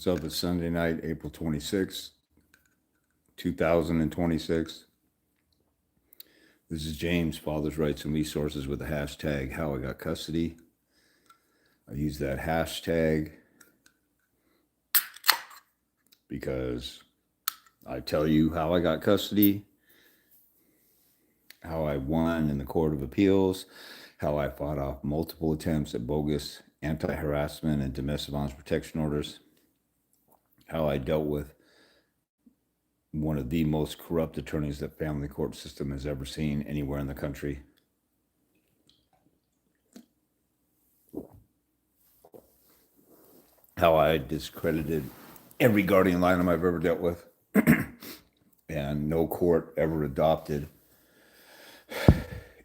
What's up? It's Sunday night, April 26th, 2026. This is James, Father's Rights and Resources, with the hashtag How I Got Custody. I use that hashtag because I tell you how I got custody, how I won in the Court of Appeals, how I fought off multiple attempts at bogus anti-harassment and domestic violence protection orders, how I dealt with one of the most corrupt attorneys that family court system has ever seen anywhere in the country. How I discredited every guardian litem I've ever dealt with. And no court ever adopted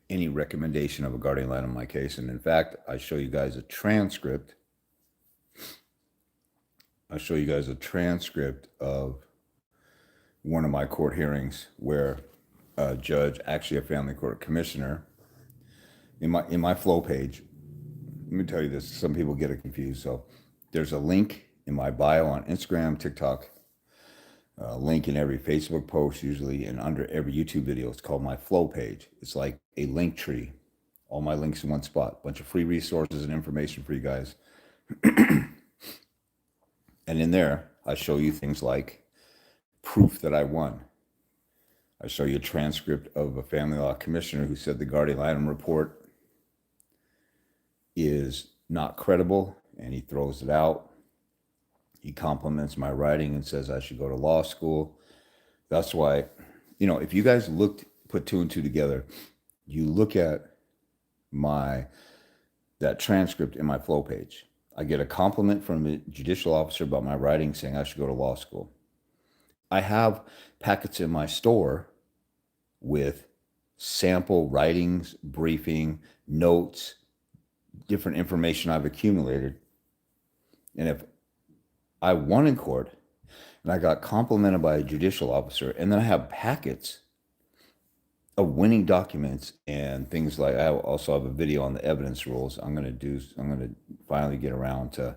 any recommendation of a guardian litem in my case. And in fact, I show you guys a transcript. Of one of my court hearings where a judge, actually a family court commissioner, in my flow page. Let me tell you this, some people get it confused. So there's a link in my bio on Instagram, TikTok, link in every Facebook post usually, and under every YouTube video. It's called my flow page. It's like a link tree, all my links in one spot, bunch of free resources and information for you guys. And in there, I show you things like proof that I won. I show you a transcript of a family law commissioner who said the guardian litem report is not credible, and he throws it out. He compliments my writing and says I should go to law school. That's why, if you guys put two and two together, you look at that transcript in my flow page. I get a compliment from a judicial officer about my writing saying I should go to law school. I have packets in my store with sample writings, briefing, notes, different information I've accumulated. And if I won in court and I got complimented by a judicial officer, and then I have packets of winning documents and things like, I also have a video on the evidence rules. I'm going to finally get around to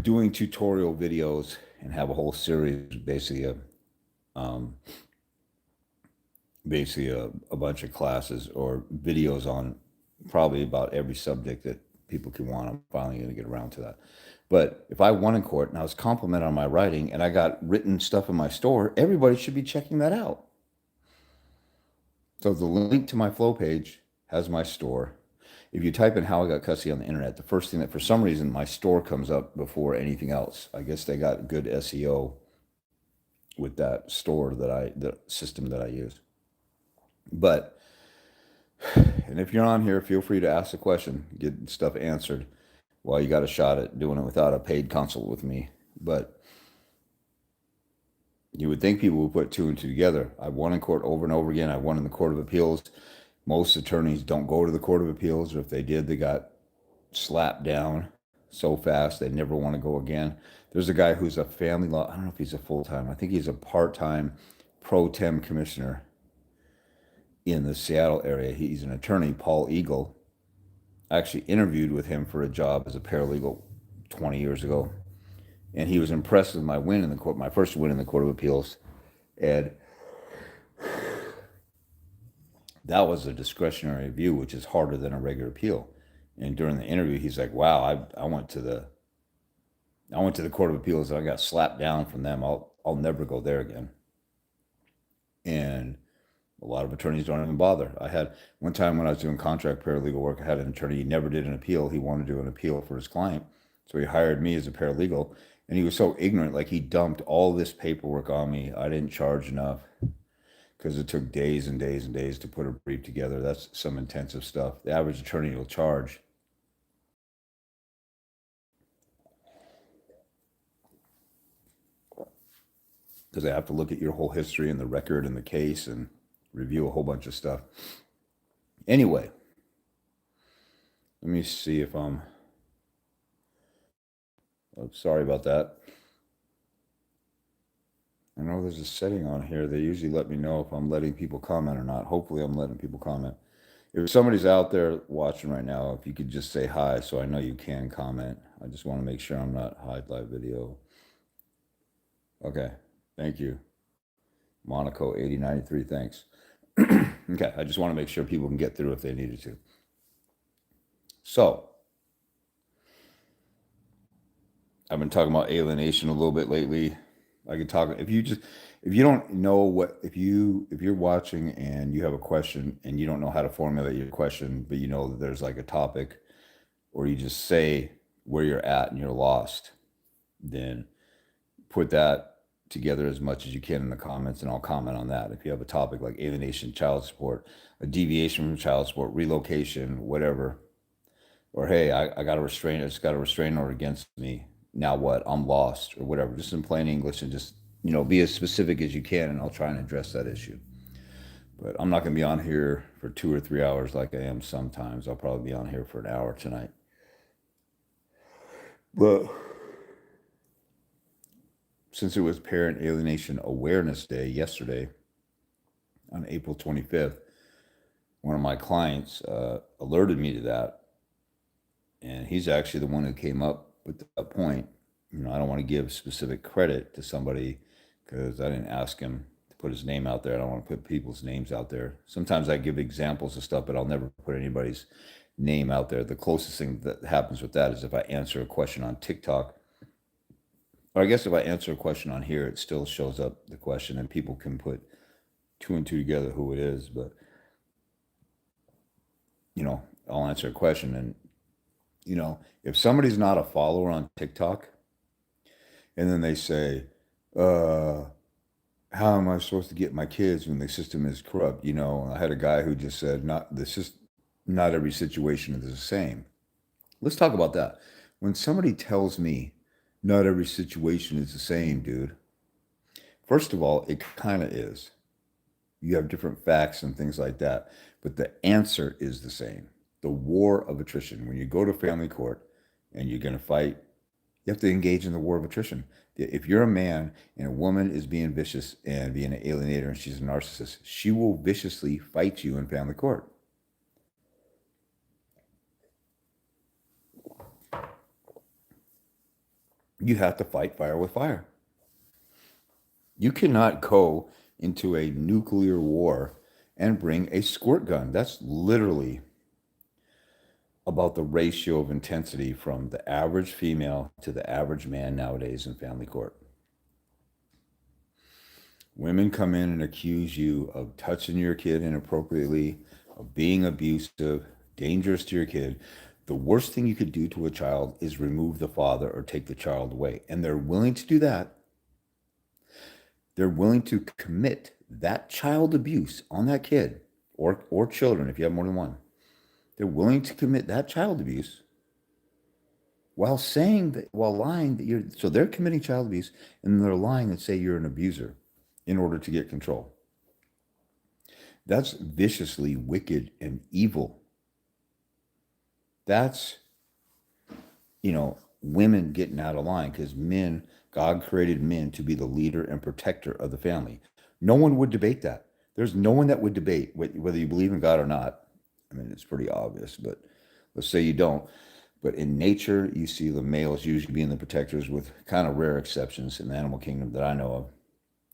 doing tutorial videos and have a whole series, basically a bunch of classes or videos on probably about every subject that people can want. I'm finally going to get around to that. But if I won in court and I was complimented on my writing and I got written stuff in my store, everybody should be checking that out. So the link to my flow page has my store. If you type in how I got custody on the internet, the first thing that, for some reason, my store comes up before anything else. I guess they got good SEO with that store the system that I use. But, and if you're on here, feel free to ask a question, get stuff answered while you got a shot at doing it without a paid consult with me. But you would think people would put two and two together. I won in court over and over again. I won in the Court of Appeals. Most attorneys don't go to the Court of Appeals, or if they did, they got slapped down so fast they never want to go again. There's a guy who's a family law, I don't know if he's a full-time, I think he's a part-time pro tem commissioner in the Seattle area. He's an attorney, Paul Eagle. I actually interviewed with him for a job as a paralegal 20 years ago. And he was impressed with my win in the court, my first win in the Court of Appeals. And that was a discretionary review, which is harder than a regular appeal. And during the interview, he's like, wow, I went to the Court of Appeals and I got slapped down from them. I'll never go there again. And a lot of attorneys don't even bother. I had one time when I was doing contract paralegal work, I had an attorney, he never did an appeal. He wanted to do an appeal for his client. So he hired me as a paralegal, and he was so ignorant, like he dumped all this paperwork on me. I didn't charge enough because it took days and days and days to put a brief together. That's some intensive stuff. The average attorney will charge because they have to look at your whole history and the record and the case and review a whole bunch of stuff. Anyway, let me see if I'm sorry about that. I know there's a setting on here. They usually let me know if I'm letting people comment or not. Hopefully I'm letting people comment. If somebody's out there watching right now, if you could just say hi so I know you can comment. I just want to make sure I'm not hide live video. Okay. Thank you. Monaco 8093. Thanks. Okay. I just want to make sure people can get through if they needed to. So I've been talking about alienation a little bit lately. I could talk if you don't know what if you're watching and you have a question and you don't know how to formulate your question, but you know that there's like a topic, or you just say where you're at and you're lost, then put that together as much as you can in the comments and I'll comment on that. If you have a topic like alienation, child support, a deviation from child support, relocation, whatever, or hey, I got a restraint, I just got a restraining order against me. Now what? I'm lost, or whatever. Just in plain English, and just be as specific as you can, and I'll try and address that issue. But I'm not going to be on here for 2 or 3 hours like I am sometimes. I'll probably be on here for an hour tonight. But since it was Parent Alienation Awareness Day yesterday, on April 25th, one of my clients alerted me to that. And he's actually the one who came up with that point. I don't want to give specific credit to somebody because I didn't ask him to put his name out there. I don't want to put people's names out there. Sometimes I give examples of stuff, but I'll never put anybody's name out there. The closest thing that happens with that is if I answer a question on TikTok, or I guess if I answer a question on here, it still shows up the question and people can put two and two together who it is. But, I'll answer a question, and if somebody's not a follower on TikTok and then they say, how am I supposed to get my kids when the system is corrupt? I had a guy who just said, not every situation is the same. Let's talk about that. When somebody tells me not every situation is the same, dude, first of all, it kind of is. You have different facts and things like that, but the answer is the same. The war of attrition. When you go to family court and you're going to fight, you have to engage in the war of attrition. If you're a man and a woman is being vicious and being an alienator and she's a narcissist, she will viciously fight you in family court. You have to fight fire with fire. You cannot go into a nuclear war and bring a squirt gun. That's literally about the ratio of intensity from the average female to the average man nowadays in family court. Women come in and accuse you of touching your kid inappropriately, of being abusive, dangerous to your kid. The worst thing you could do to a child is remove the father or take the child away. And they're willing to do that. They're willing to commit that child abuse on that kid or children if you have more than one. They're willing to commit that child abuse while lying that so they're committing child abuse and they're lying and say you're an abuser in order to get control. That's viciously wicked and evil. That's, women getting out of line because God created men to be the leader and protector of the family. No one would debate that. There's no one that would debate whether you believe in God or not. I mean, it's pretty obvious, but let's say you don't. But in nature, you see the males usually being the protectors with kind of rare exceptions in the animal kingdom that I know of.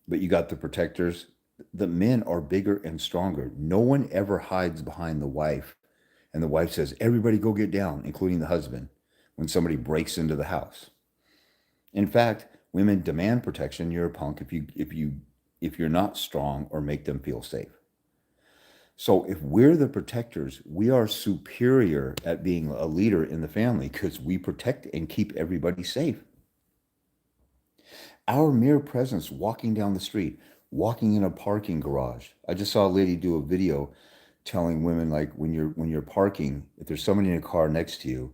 But you got the protectors. The men are bigger and stronger. No one ever hides behind the wife. And the wife says, everybody go get down, including the husband, when somebody breaks into the house. In fact, women demand protection. You're a punk if you're not strong or make them feel safe. So if we're the protectors, we are superior at being a leader in the family because we protect and keep everybody safe. Our mere presence walking down the street, walking in a parking garage. I just saw a lady do a video telling women, like, when you're parking, if there's somebody in a car next to you,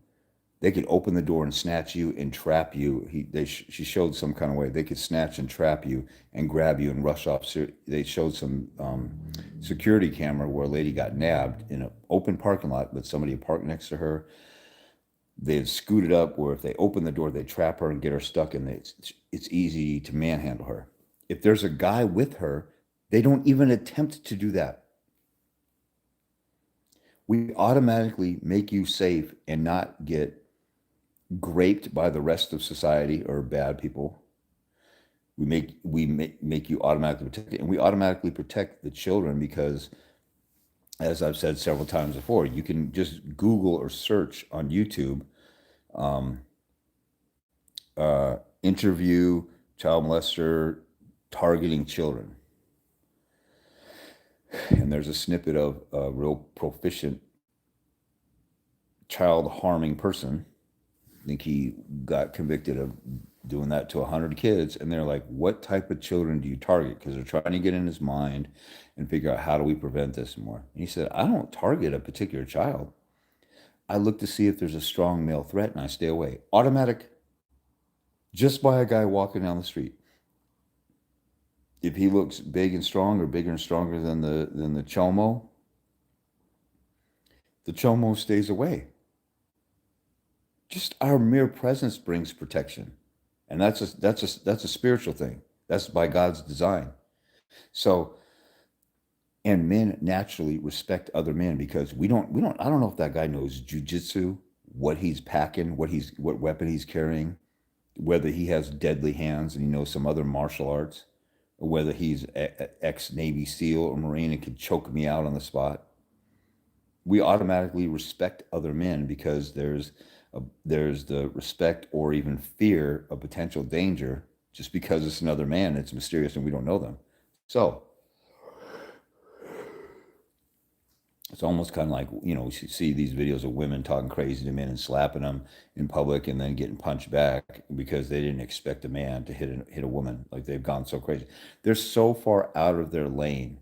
they could open the door and snatch you and trap you. She showed some kind of way they could snatch and trap you and grab you and rush off. They showed some security camera where a lady got nabbed in an open parking lot, but somebody parked next to her. They'd scooted up where if they open the door, they trap her and get her stuck, and it's easy to manhandle her. If there's a guy with her, they don't even attempt to do that. We automatically make you safe and not get graped by the rest of society or bad people. We make you automatically protect it, and we automatically protect the children because, as I've said several times before, you can just Google or search on YouTube, um, interview child molester targeting children, and there's a snippet of a real proficient child harming person. I think he got convicted of doing that to 100 kids. And they're like, what type of children do you target? Because they're trying to get in his mind and figure out, how do we prevent this more? And he said, I don't target a particular child. I look to see if there's a strong male threat and I stay away. Automatic, just by a guy walking down the street. If he looks big and strong, or bigger and stronger than the chomo stays away. Just our mere presence brings protection, and that's a spiritual thing. That's by God's design. So, and men naturally respect other men because we don't. I don't know if that guy knows jujitsu, what he's packing, what weapon he's carrying, whether he has deadly hands and he knows some other martial arts, or whether he's ex Navy SEAL or Marine and could choke me out on the spot. We automatically respect other men because there's the respect or even fear of potential danger just because it's another man. It's mysterious and we don't know them. So it's almost kind of like, you see these videos of women talking crazy to men and slapping them in public and then getting punched back because they didn't expect a man to hit a woman. Like, they've gone so crazy. They're so far out of their lane.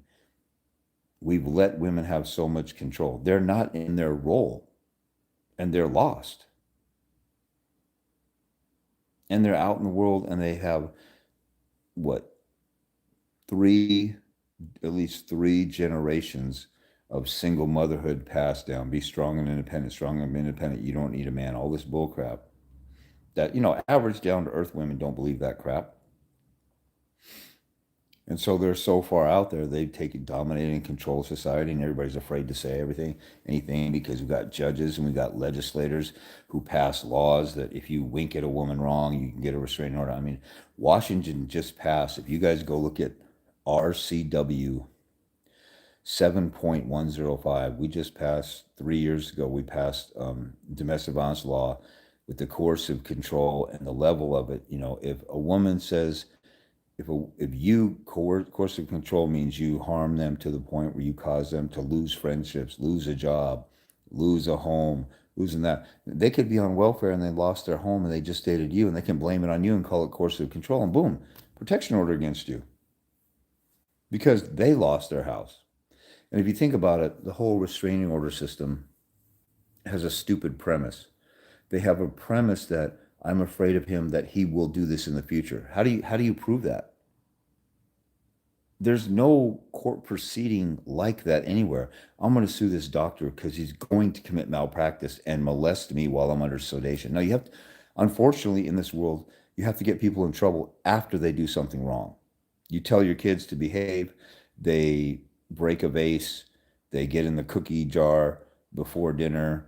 We've let women have so much control. They're not in their role and they're lost. And they're out in the world and they have what, at least three generations of single motherhood passed down. Be strong and independent, strong and independent. You don't need a man. All this bull crap that, average down to earth women don't believe that crap. And so they're so far out there, they've taken dominating and control society, and everybody's afraid to say anything, because we've got judges and we've got legislators who pass laws that if you wink at a woman wrong, you can get a restraining order. I mean, Washington just passed, if you guys go look at RCW 7.105, we just passed 3 years ago, we passed domestic violence law with the coercive control and the level of it. If a woman says, coercive control means you harm them to the point where you cause them to lose friendships, lose a job, lose a home, losing that. They could be on welfare and they lost their home and they just dated you, and they can blame it on you and call it coercive control, and boom, protection order against you because they lost their house. And if you think about it, the whole restraining order system has a stupid premise. They have a premise that I'm afraid of him, that he will do this in the future. How do you prove that? There's no court proceeding like that anywhere. I'm going to sue this doctor because he's going to commit malpractice and molest me while I'm under sedation. Now, unfortunately, in this world, you have to get people in trouble after they do something wrong. You tell your kids to behave, they break a vase, they get in the cookie jar before dinner,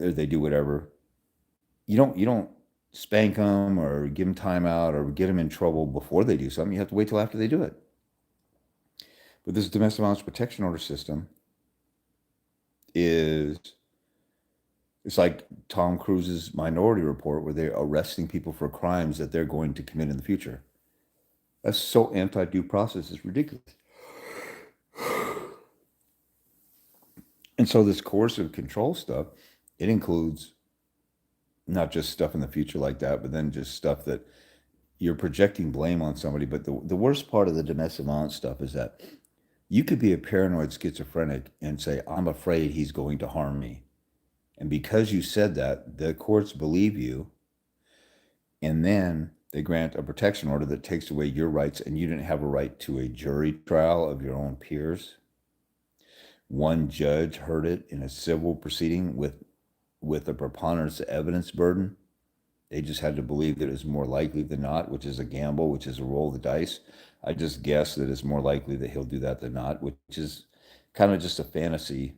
or they do whatever. You don't spank them or give them time out or get them in trouble before they do something. You have to wait till after they do it. But this domestic violence protection order system it's like Tom Cruise's Minority Report, where they're arresting people for crimes that they're going to commit in the future. That's so anti-due process, it's ridiculous. And so this coercive control stuff, it includes not just stuff in the future like that, but then just stuff that you're projecting blame on somebody. But the worst part of the domestic violence stuff is that you could be a paranoid schizophrenic and say, I'm afraid he's going to harm me. And because you said that, the courts believe you. And then they grant a protection order that takes away your rights, and you didn't have a right to a jury trial of your own peers. One judge heard it in a civil proceeding with a preponderance of evidence burden. They just had to believe that it's more likely than not, which is a gamble, which is a roll of the dice. I just guess that it's more likely that he'll do that than not, which is kind of just a fantasy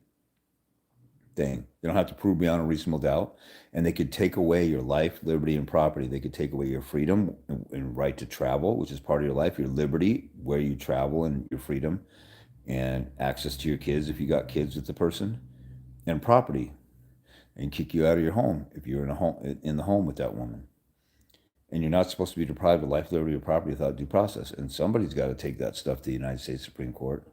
thing. They don't have to prove beyond a reasonable doubt. And they could take away your life, liberty, and property. They could take away your freedom and right to travel, which is part of your life, your liberty, where you travel, and your freedom, and access to your kids if you got kids with the person, and property, and kick you out of your home if you're in the home with that woman. And you're not supposed to be deprived of life, liberty, or property without due process. And somebody's got to take that stuff to the United States Supreme Court.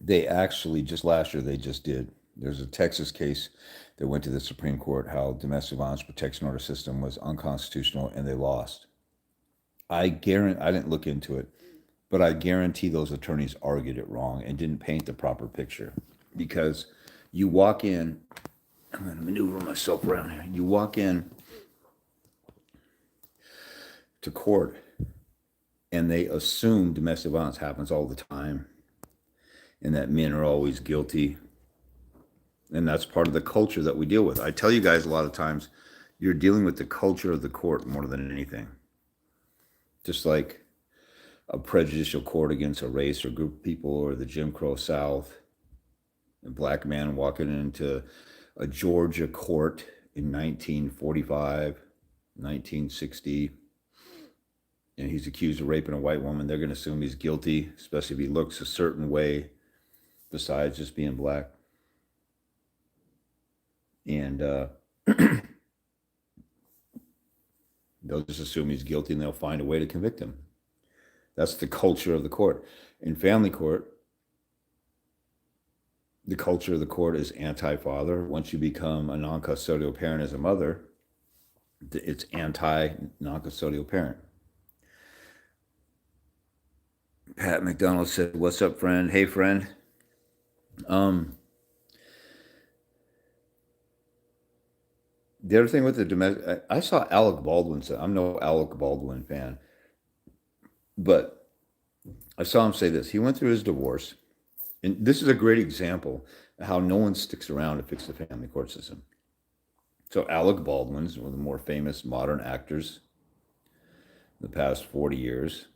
They actually, just last year, they just did. There's a Texas case that went to the Supreme Court, how domestic violence protection order system was unconstitutional, and they lost. I didn't look into it, but I guarantee those attorneys argued it wrong and didn't paint the proper picture. Because you walk in, I'm going to maneuver myself around here. You walk in to court, and they assume domestic violence happens all the time, and that men are always guilty. And that's part of the culture that we deal with. I tell you guys a lot of times, you're dealing with the culture of the court more than anything. Just like a prejudicial court against a race or group of people, or the Jim Crow South, a black man walking into a Georgia court in 1945, 1960, and he's accused of raping a white woman. They're going to assume he's guilty, especially if he looks a certain way besides just being black. And they'll just assume he's guilty, and they'll find a way to convict him. That's the culture of the court. In family court, the culture of the court is anti-father. Once you become a non-custodial parent as a mother, it's anti-non-custodial parent. Pat McDonald said, "What's up, friend? Hey, friend." The other thing with the domestic, I saw Alec Baldwin say, I'm no Alec Baldwin fan, but I saw him say this. He went through his divorce, and this is a great example of how no one sticks around to fix the family court system. So Alec Baldwin is one of the more famous modern actors in the past 40 years.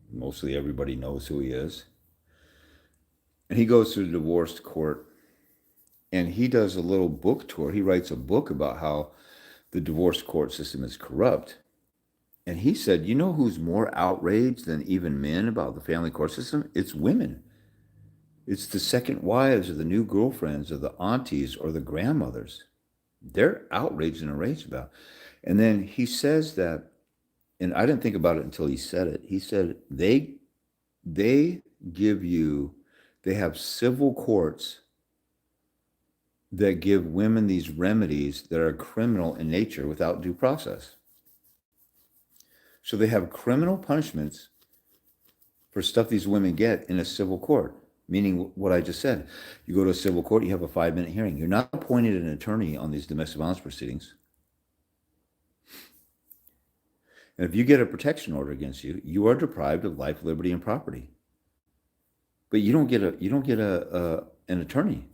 Mostly everybody knows who he is. And he goes through the divorce court, and he does a little book tour. He writes a book about how the divorce court system is corrupt. And he said, you know who's more outraged than even men about the family court system? It's women. It's the second wives or the new girlfriends or the aunties or the grandmothers. They're outraged and enraged about it. And then he says that, and I didn't think about it until he said it. He said they have civil courts that give women these remedies that are criminal in nature without due process. So they have criminal punishments for stuff these women get in a civil court, meaning what I just said. You go to a civil court, you have a 5-minute hearing. You're not appointed an attorney on these domestic violence proceedings. And if you get a protection order against you, you are deprived of life, liberty, and property. But you don't get an attorney.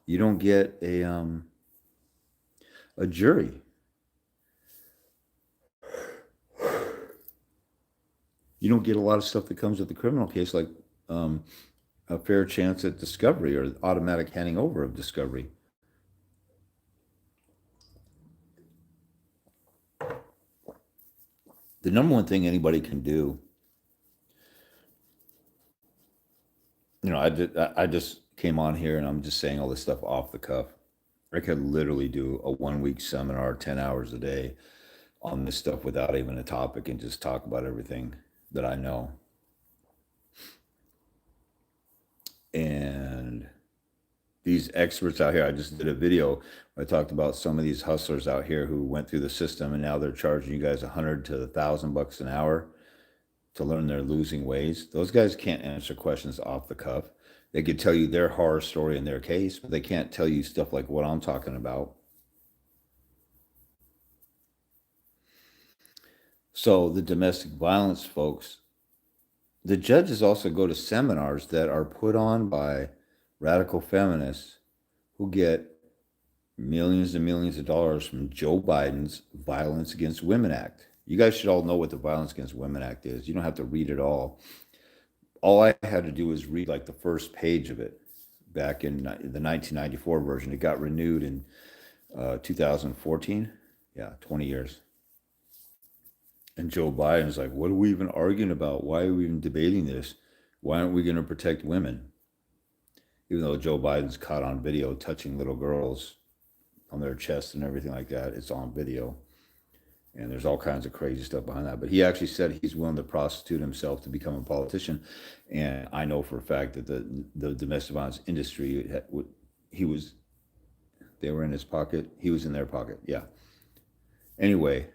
You don't get a jury. You don't get a lot of stuff that comes with the criminal case, like a fair chance at discovery or automatic handing over of discovery. The number one thing anybody can do, I just came on here and I'm just saying all this stuff off the cuff. I could literally do a 1-week seminar, 10 hours a day on this stuff without even a topic and just talk about everything that I know. And these experts out here, I just did a video where I talked about some of these hustlers out here who went through the system, and now they're charging you guys $100 to $1,000 an hour to learn their losing ways. Those guys can't answer questions off the cuff. They could tell you their horror story in their case, but they can't tell you stuff like what I'm talking about. So the domestic violence folks, the judges also go to seminars that are put on by radical feminists who get millions and millions of dollars from Joe Biden's Violence Against Women Act. You guys should all know what the Violence Against Women Act is. You don't have to read it all. all I had to do was read like the first page of it back in the 1994 version. It got renewed in 2014. Yeah, 20 years. And Joe Biden's like, what are we even arguing about? Why are we even debating this? Why aren't we going to protect women? Even though Joe Biden's caught on video touching little girls on their chest and everything like that, it's on video. And there's all kinds of crazy stuff behind that. But he actually said he's willing to prostitute himself to become a politician. And I know for a fact that the domestic violence industry, he was, they were in his pocket. He was in their pocket. Yeah. Anyway,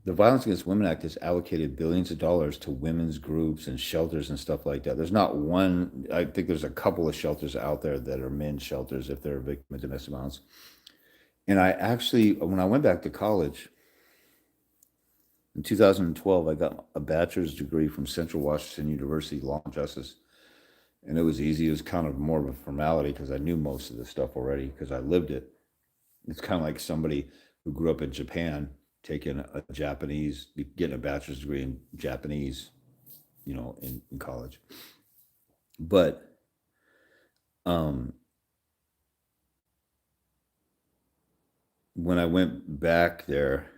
the Violence Against Women Act has allocated billions of dollars to women's groups and shelters and stuff like that. There's not one, I think there's a couple of shelters out there that are men's shelters if they're a victim of domestic violence. And I actually, when I went back to college in 2012, I got a bachelor's degree from Central Washington University Law and Justice. And it was easy. It was kind of more of a formality because I knew most of the stuff already because I lived it. It's kind of like somebody who grew up in Japan taking a Japanese, getting a bachelor's degree in Japanese, in college. But when I went back there,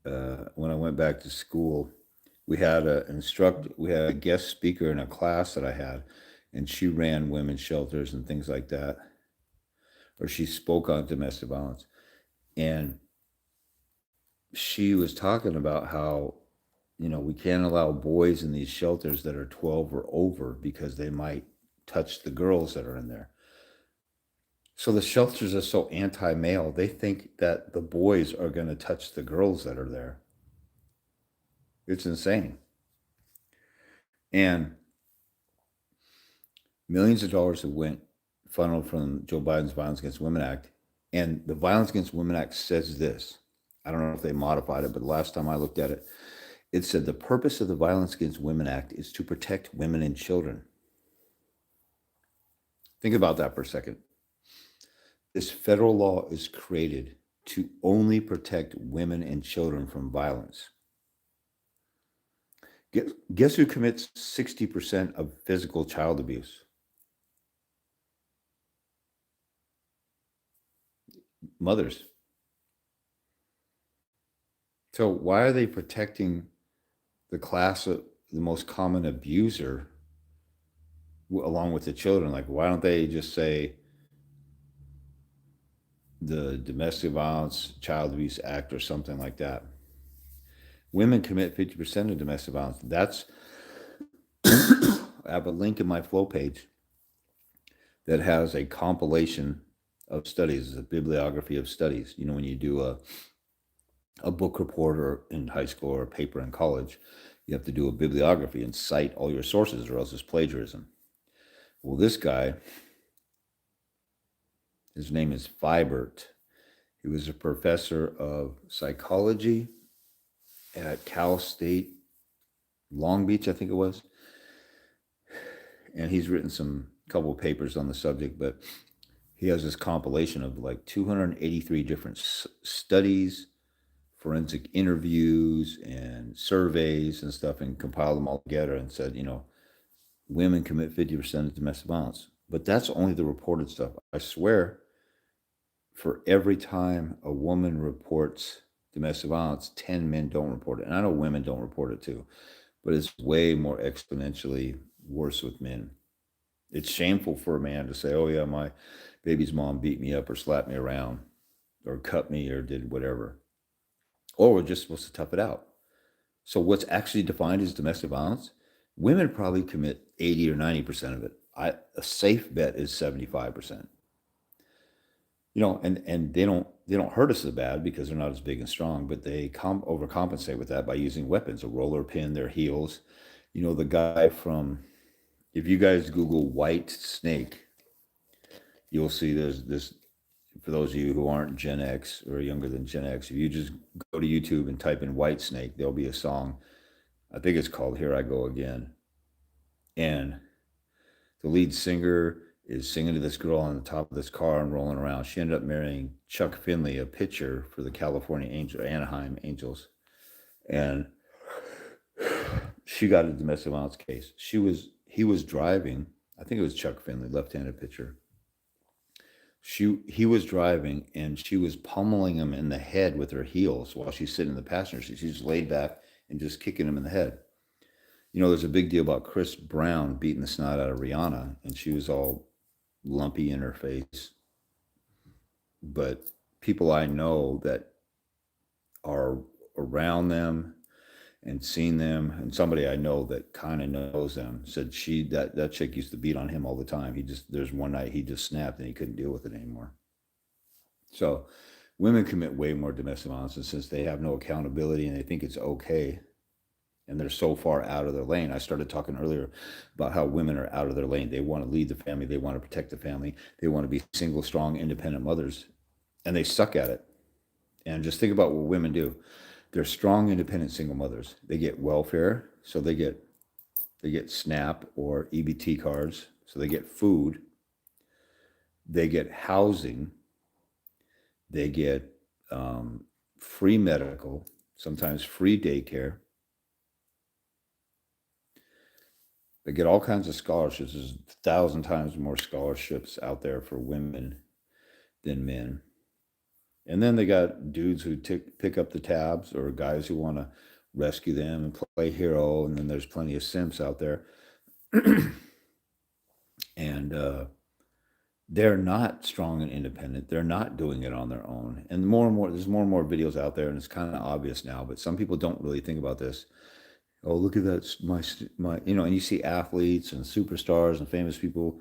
when I went back to school, we had we had a guest speaker in a class that I had, and she ran women's shelters and things like that, or she spoke on domestic violence, and she was talking about how we can't allow boys in these shelters that are 12 or over because they might touch the girls that are in there. So the shelters are so anti-male, they think that the boys are going to touch the girls that are there. It's insane. And millions of dollars have went funneled from Joe Biden's Violence Against Women Act. And the Violence Against Women Act says this. I don't know if they modified it, but the last time I looked at it, it said the purpose of the Violence Against Women Act is to protect women and children. Think about that for a second. This federal law is created to only protect women and children from violence. Guess who commits 60% of physical child abuse? Mothers. So why are they protecting the class of the most common abuser along with the children? Like, why don't they just say the Domestic Violence Child Abuse Act or something like that? Women commit 50% of domestic violence. That's, I have a link in my flow page that has a compilation of studies, a bibliography of studies. When you do a book report or in high school or a paper in college, you have to do a bibliography and cite all your sources or else it's plagiarism. Well, this guy, his name is Fibert. He was a professor of psychology at Cal State Long Beach, I think it was. And he's written couple of papers on the subject, but he has this compilation of like 283 different studies, forensic interviews, and surveys and stuff, and compiled them all together and said, women commit 50% of domestic violence. But that's only the reported stuff. I swear, for every time a woman reports domestic violence, 10 men don't report it. And I know women don't report it too, but it's way more exponentially worse with men. It's shameful for a man to say, oh yeah, my baby's mom beat me up or slapped me around or cut me or did whatever. Or we're just supposed to tough it out. So what's actually defined as domestic violence? Women probably commit 80 or 90% of it. A safe bet is 75%. And they don't hurt us as bad because they're not as big and strong, but they overcompensate with that by using weapons, a roller pin, their heels. The guy from, if you guys Google white snake, you'll see there's this, for those of you who aren't Gen X or younger than Gen X, if you just go to YouTube and type in white snake, there'll be a song. I think it's called Here I Go Again. And the lead singer is singing to this girl on the top of this car and rolling around. She ended up marrying Chuck Finley, a pitcher for the Anaheim Angels. And She got a domestic violence case. He was driving. I think it was Chuck Finley, left-handed pitcher. He was driving and she was pummeling him in the head with her heels while she's sitting in the passenger seat. She's just laid back and just kicking him in the head. You know, there's a big deal about Chris Brown beating the snot out of Rihanna, and she was all lumpy in her face. But people I know that are around them and seen them, and somebody I know that kind of knows them said that chick used to beat on him all the time. There's one night he just snapped and he couldn't deal with it anymore. So women commit way more domestic violence, and since they have no accountability and they think it's okay, and they're so far out of their lane. I started talking earlier about how women are out of their lane. They want to lead the family. They want to protect the family. They want to be single, strong, independent mothers, and they suck at it. And just think about what women do. They're strong, independent, single mothers. They get welfare, so they get SNAP or EBT cards, so they get food. They get housing. They get free medical, sometimes free daycare. They get all kinds of scholarships. There's 1,000 times more scholarships out there for women than men. And then they got dudes who pick up the tabs, or guys who want to rescue them and play hero. And then there's plenty of simps out there. And they're not strong and independent. They're not doing it on their own. And there's more and more videos out there, and it's kind of obvious now, but some people don't really think about this. Oh, look at that, my, and you see athletes and superstars and famous people.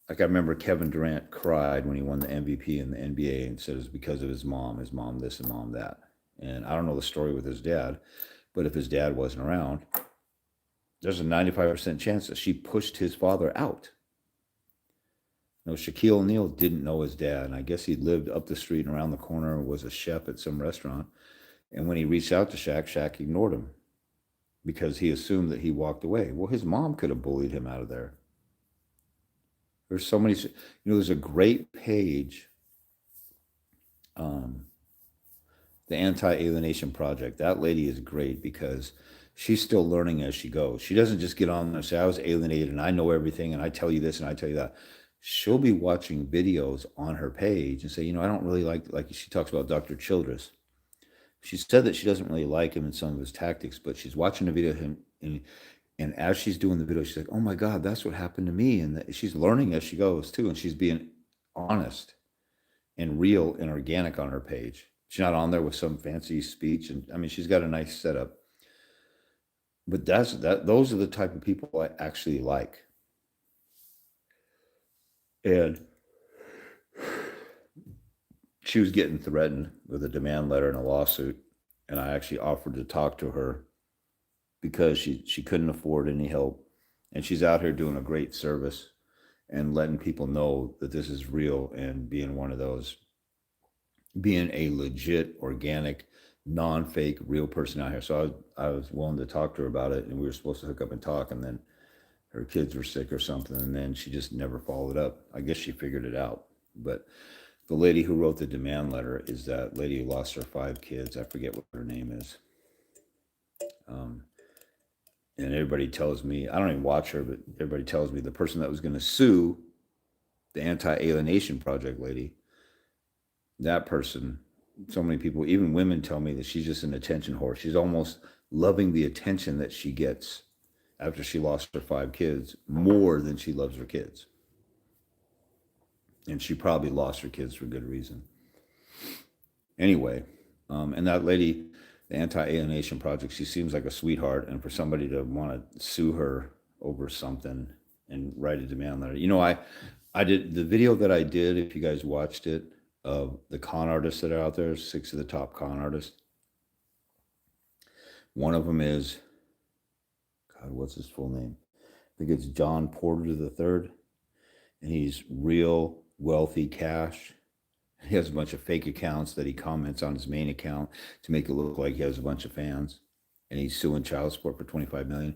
Like I remember Kevin Durant cried when he won the MVP in the NBA and said it was because of his mom this and mom that. And I don't know the story with his dad, but if his dad wasn't around, there's a 95% chance that she pushed his father out. Shaquille O'Neal didn't know his dad, and I guess he lived up the street and around the corner and was a chef at some restaurant. And when he reached out to Shaq ignored him because he assumed that he walked away. Well, his mom could have bullied him out of there. There's so many, there's a great page, the Anti-Alienation Project. That lady is great because she's still learning as she goes. She doesn't just get on there and say, I was alienated and I know everything and I tell you this and I tell you that. She'll be watching videos on her page and say, I don't really like she talks about Dr. Childress. She said that she doesn't really like him in some of his tactics, but she's watching a video of him, and as she's doing the video, she's like, oh my God, that's what happened to me. And she's learning as she goes too, and she's being honest and real and organic on her page. She's not on there with some fancy speech, and I mean, she's got a nice setup. But those are the type of people I actually like. And she was getting threatened with a demand letter and a lawsuit, and I actually offered to talk to her because she couldn't afford any help, and she's out here doing a great service and letting people know that this is real and being a legit, organic, non-fake, real person out here. So I was willing to talk to her about it, and we were supposed to hook up and talk, and then her kids were sick or something, and then she just never followed up. I guess she figured it out, but the lady who wrote the demand letter is that lady who lost her 5 kids. I forget what her name is. And everybody tells me, I don't even watch her, but everybody tells me the person that was going to sue the Anti-Alienation Project lady, that person, so many people, even women, tell me that she's just an attention whore. She's almost loving the attention that she gets after she lost her 5 kids more than she loves her kids. And she probably lost her kids for good reason. Anyway, and that lady, the Anti-Alienation Project, she seems like a sweetheart. And for somebody to want to sue her over something and write a demand letter, I did the video that I did, if you guys watched it, of the con artists that are out there, 6 of the top con artists. One of them is, God, what's his full name? I think it's John Porter III. And he's real wealthy cash. He has a bunch of fake accounts that he comments on his main account to make it look like he has a bunch of fans. And he's suing child support for $25 million.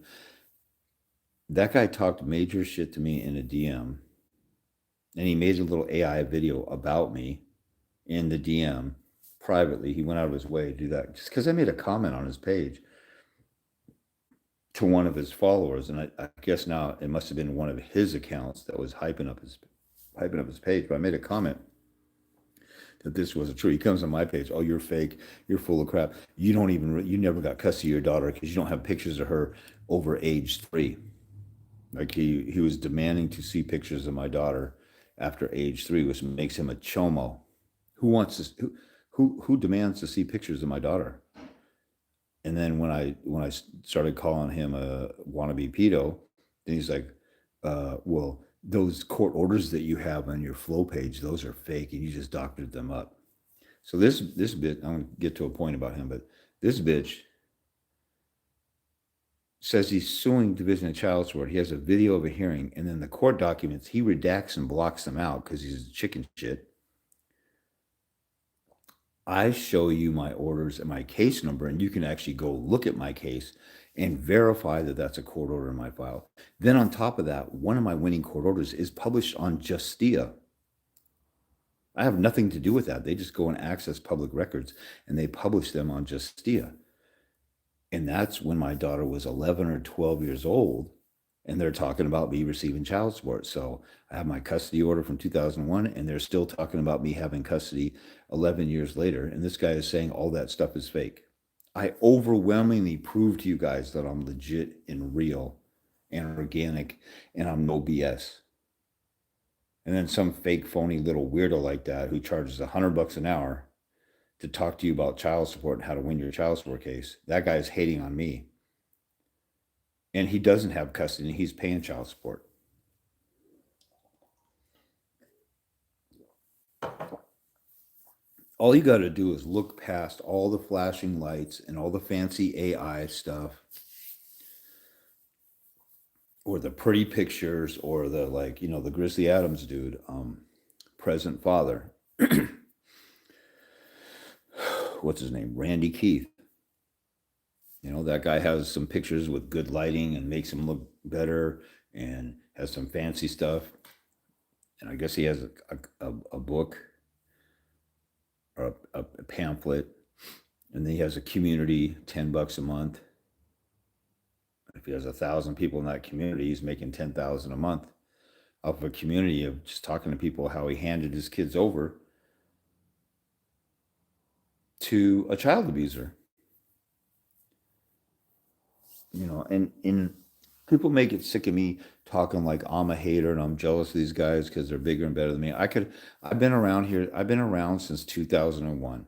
That guy talked major shit to me in a DM. And he made a little AI video about me in the DM privately. He went out of his way to do that just because I made a comment on his page. to one of his followers, and I guess now it must have been one of his accounts that was hyping up his page. But I made a comment that this wasn't true. He comes on my page, oh, you're fake, you're full of crap. You never got custody of your daughter because you don't have pictures of her over age 3. Like he was demanding to see pictures of my daughter after age 3, which makes him a chomo. Who wants to who demands to see pictures of my daughter? And then when I started calling him a wannabe pedo, then he's like, well, those court orders that you have on your flow page, those are fake, and you just doctored them up. So this bit, I'm gonna get to a point about him, but this bitch says he's suing Division of Child Support. He has a video of a hearing, and then the court documents he redacts and blocks them out because he's chicken shit. I show you my orders and my case number, and you can actually go look at my case and verify that that's a court order in my file. Then on top of that, one of my winning court orders is published on Justia. I have nothing to do with that. They just go and access public records, and they publish them on Justia. And that's when my daughter was 11 or 12 years old, and they're talking about me receiving child support. So I have my custody order from 2001, and they're still talking about me having custody 11 years later. And this guy is saying all that stuff is fake. I overwhelmingly prove to you guys that I'm legit and real and organic, and I'm no BS. And then some fake, phony little weirdo like that who charges $100 an hour to talk to you about child support and how to win your child support case. That guy is hating on me. And he doesn't have custody, and he's paying child support. All you got to do is look past all the flashing lights and all the fancy AI stuff, or the pretty pictures, or the, like, the Grizzly Adams dude, present father. What's his name? Randy Keith. That guy has some pictures with good lighting and makes him look better and has some fancy stuff. And I guess he has a book or a pamphlet. And then he has a community, $10 a month. If he has 1,000 people in that community, he's making $10,000 a month off of a community of just talking to people how he handed his kids over to a child abuser. And people make it sick of me talking like I'm a hater and I'm jealous of these guys because they're bigger and better than me. I've been around here. I've been around since 2001.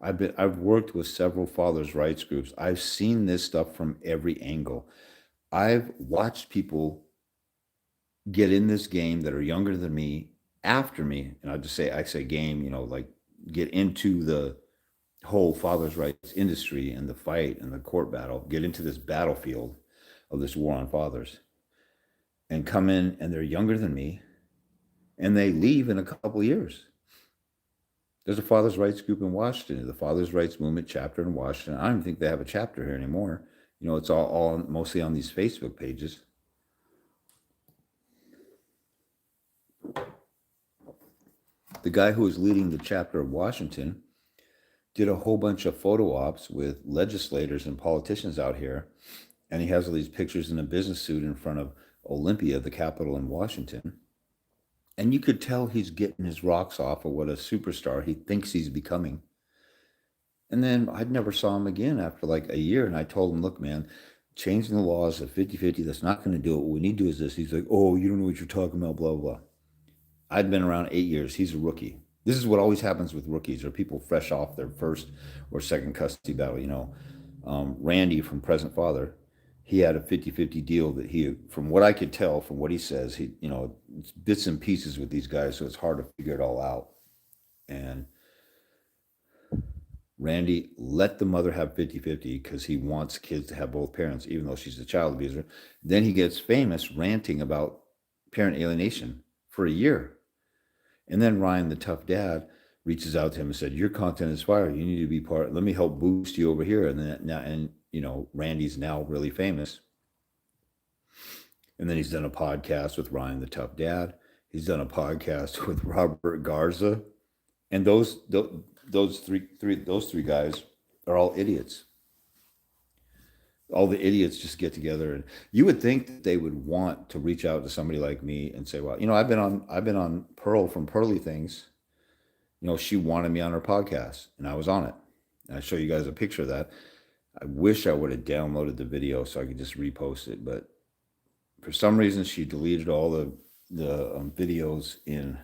I've worked with several fathers' rights groups. I've seen this stuff from every angle. I've watched people get in this game that are younger than me, after me, and I say game, like get into the whole fathers' rights industry and the fight and the court battle, get into this battlefield of this war on fathers, and come in, and they're younger than me, and they leave in a couple of years. There's a fathers' rights group in Washington, the Fathers' Rights Movement chapter in Washington. I don't even think they have a chapter here anymore. It's all mostly on these Facebook pages. The guy who was leading the chapter of Washington did a whole bunch of photo ops with legislators and politicians out here. And he has all these pictures in a business suit in front of Olympia, the Capitol in Washington. And you could tell he's getting his rocks off of what a superstar he thinks he's becoming. And then I never saw him again after like a year. And I told him, look, man, changing the laws of 50-50, that's not going to do it. What we need to do is this. He's like, oh, you don't know what you're talking about, blah, blah. I'd been around 8 years. He's a rookie. This is what always happens with rookies, or people fresh off their first or second custody battle. Randy from Present Father, he had a 50-50 deal that he, from what I could tell, from what he says, it's bits and pieces with these guys, so it's hard to figure it all out. And Randy let the mother have 50-50 because he wants kids to have both parents, even though she's a child abuser. Then he gets famous ranting about parent alienation for a year. And then Ryan, the tough dad, reaches out to him and said, your content is fire. You need to be part. Let me help boost you over here. And then Randy's now really famous. And then he's done a podcast with Ryan, the tough dad. He's done a podcast with Robert Garza. And those three guys are all idiots. All the idiots just get together, and you would think that they would want to reach out to somebody like me and say, well, I've been on Pearl from Pearly Things. She wanted me on her podcast, and I was on it. And I show you guys a picture of that. I wish I would have downloaded the video so I could just repost it, but for some reason she deleted all the videos in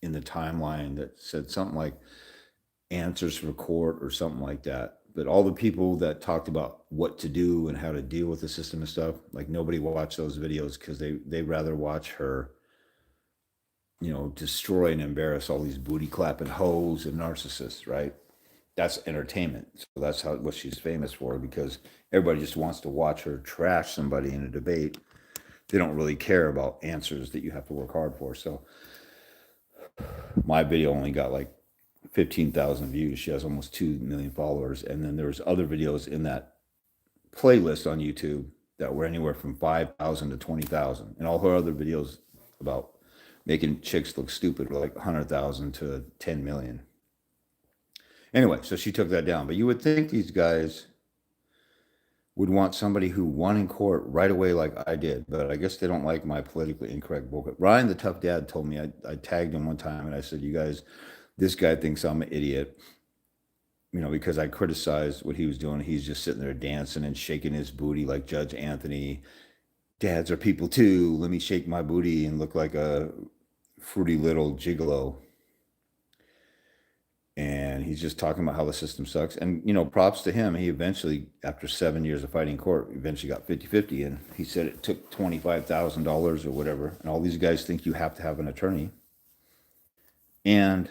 the timeline that said something like answers for court or something like that. But all the people that talked about what to do and how to deal with the system and stuff, like nobody watched those videos because they rather watch her, destroy and embarrass all these booty clapping hoes and narcissists, right? That's entertainment. So that's what she's famous for, because everybody just wants to watch her trash somebody in a debate. They don't really care about answers that you have to work hard for. So my video only got like 15,000 views. She has almost 2 million followers. And then there's other videos in that playlist on YouTube that were anywhere from 5,000 to 20,000. And all her other videos about making chicks look stupid were like 100,000 to 10 million. Anyway, so she took that down. But you would think these guys would want somebody who won in court right away like I did. But I guess they don't like my politically incorrect bullshit. Ryan, the tough dad, told me, I tagged him one time and I said, you guys, this guy thinks I'm an idiot, because I criticized what he was doing. He's just sitting there dancing and shaking his booty like Judge Anthony. Dads are people too. Let me shake my booty and look like a fruity little gigolo. And he's just talking about how the system sucks. And, props to him. He eventually, after 7 years of fighting court, eventually got 50-50. And he said it took $25,000 or whatever. And all these guys think you have to have an attorney. And,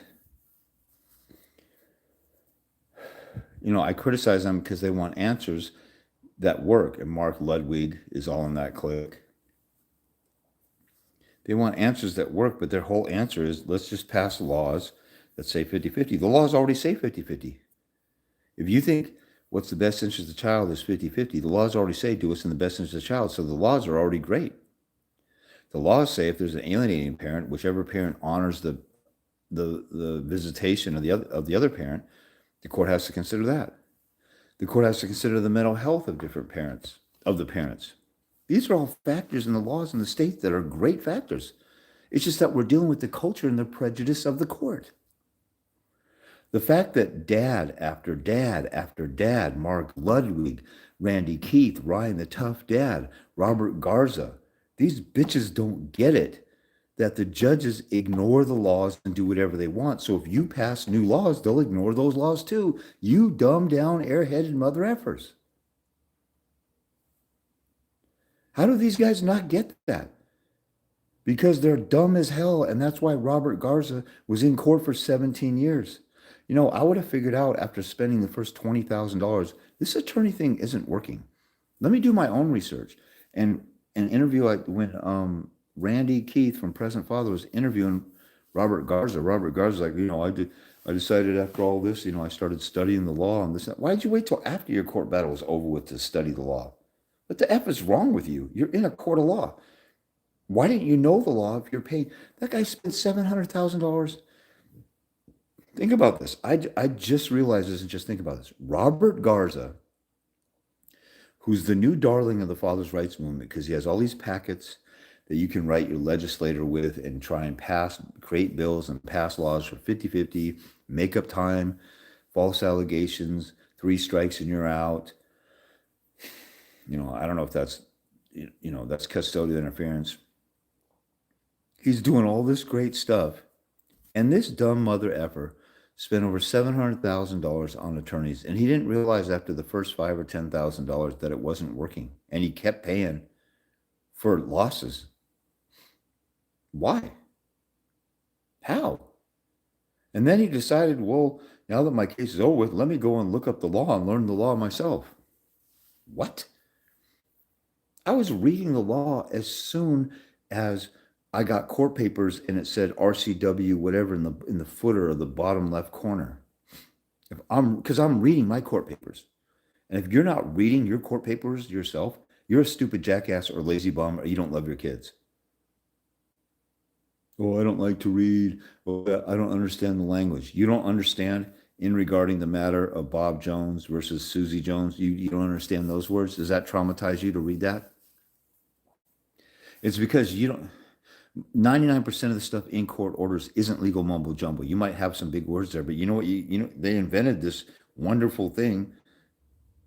I criticize them because they want answers that work. And Mark Ludwig is all in that clique. They want answers that work, but their whole answer is, let's just pass laws that say 50-50. The laws already say 50-50. If you think what's the best interest of the child is 50-50, the laws already say do what's in the best interest of the child. So the laws are already great. The laws say if there's an alienating parent, whichever parent honors the visitation of the other parent, the court has to consider that. The court has to consider the mental health of different parents, of the parents. These are all factors in the laws in the state that are great factors. It's just that we're dealing with the culture and the prejudice of the court. The fact that dad after dad after dad, Mark Ludwig, Randy Keith, Ryan the Tough Dad, Robert Garza, these bitches don't get it, that the judges ignore the laws and do whatever they want. So if you pass new laws, they'll ignore those laws too. You dumb down, airheaded mother effers. How do these guys not get that? Because they're dumb as hell, and that's why Robert Garza was in court for 17 years. I would have figured out after spending the first $20,000, this attorney thing isn't working. Let me do my own research. And an interview when Randy Keith from Present Father was interviewing Robert Garza. Robert Garza's like, I decided after all this, I started studying the law and this. Why did you wait till after your court battle was over with to study the law? What the F is wrong with you? You're in a court of law. Why didn't you know the law if you're paid? That guy spent $700,000. Think about this. I just realized this, and just think about this. Robert Garza, who's the new darling of the Father's Rights Movement, because he has all these packets that you can write your legislator with and try and create bills and pass laws for 50-50, make up time, false allegations, 3 strikes and you're out. I don't know if that's, that's custodial interference. He's doing all this great stuff. And this dumb mother effer spent over $700,000 on attorneys. And he didn't realize after the first $5,000 or $10,000 that it wasn't working. And he kept paying for losses. Why? How? And then he decided, well, now that my case is over with, let me go and look up the law and learn the law myself. What? I was reading the law as soon as I got court papers and it said RCW whatever in the footer of the bottom left corner. Because I'm reading my court papers. And if you're not reading your court papers yourself, you're a stupid jackass or lazy bum, or you don't love your kids. Oh, I don't like to read. Oh, I don't understand the language. You don't understand in regarding the matter of Bob Jones versus Susie Jones. You don't understand those words? Does that traumatize you to read that? It's because you don't. 99% of the stuff in court orders isn't legal mumbo jumbo. You might have some big words there, but you know what? They invented this wonderful thing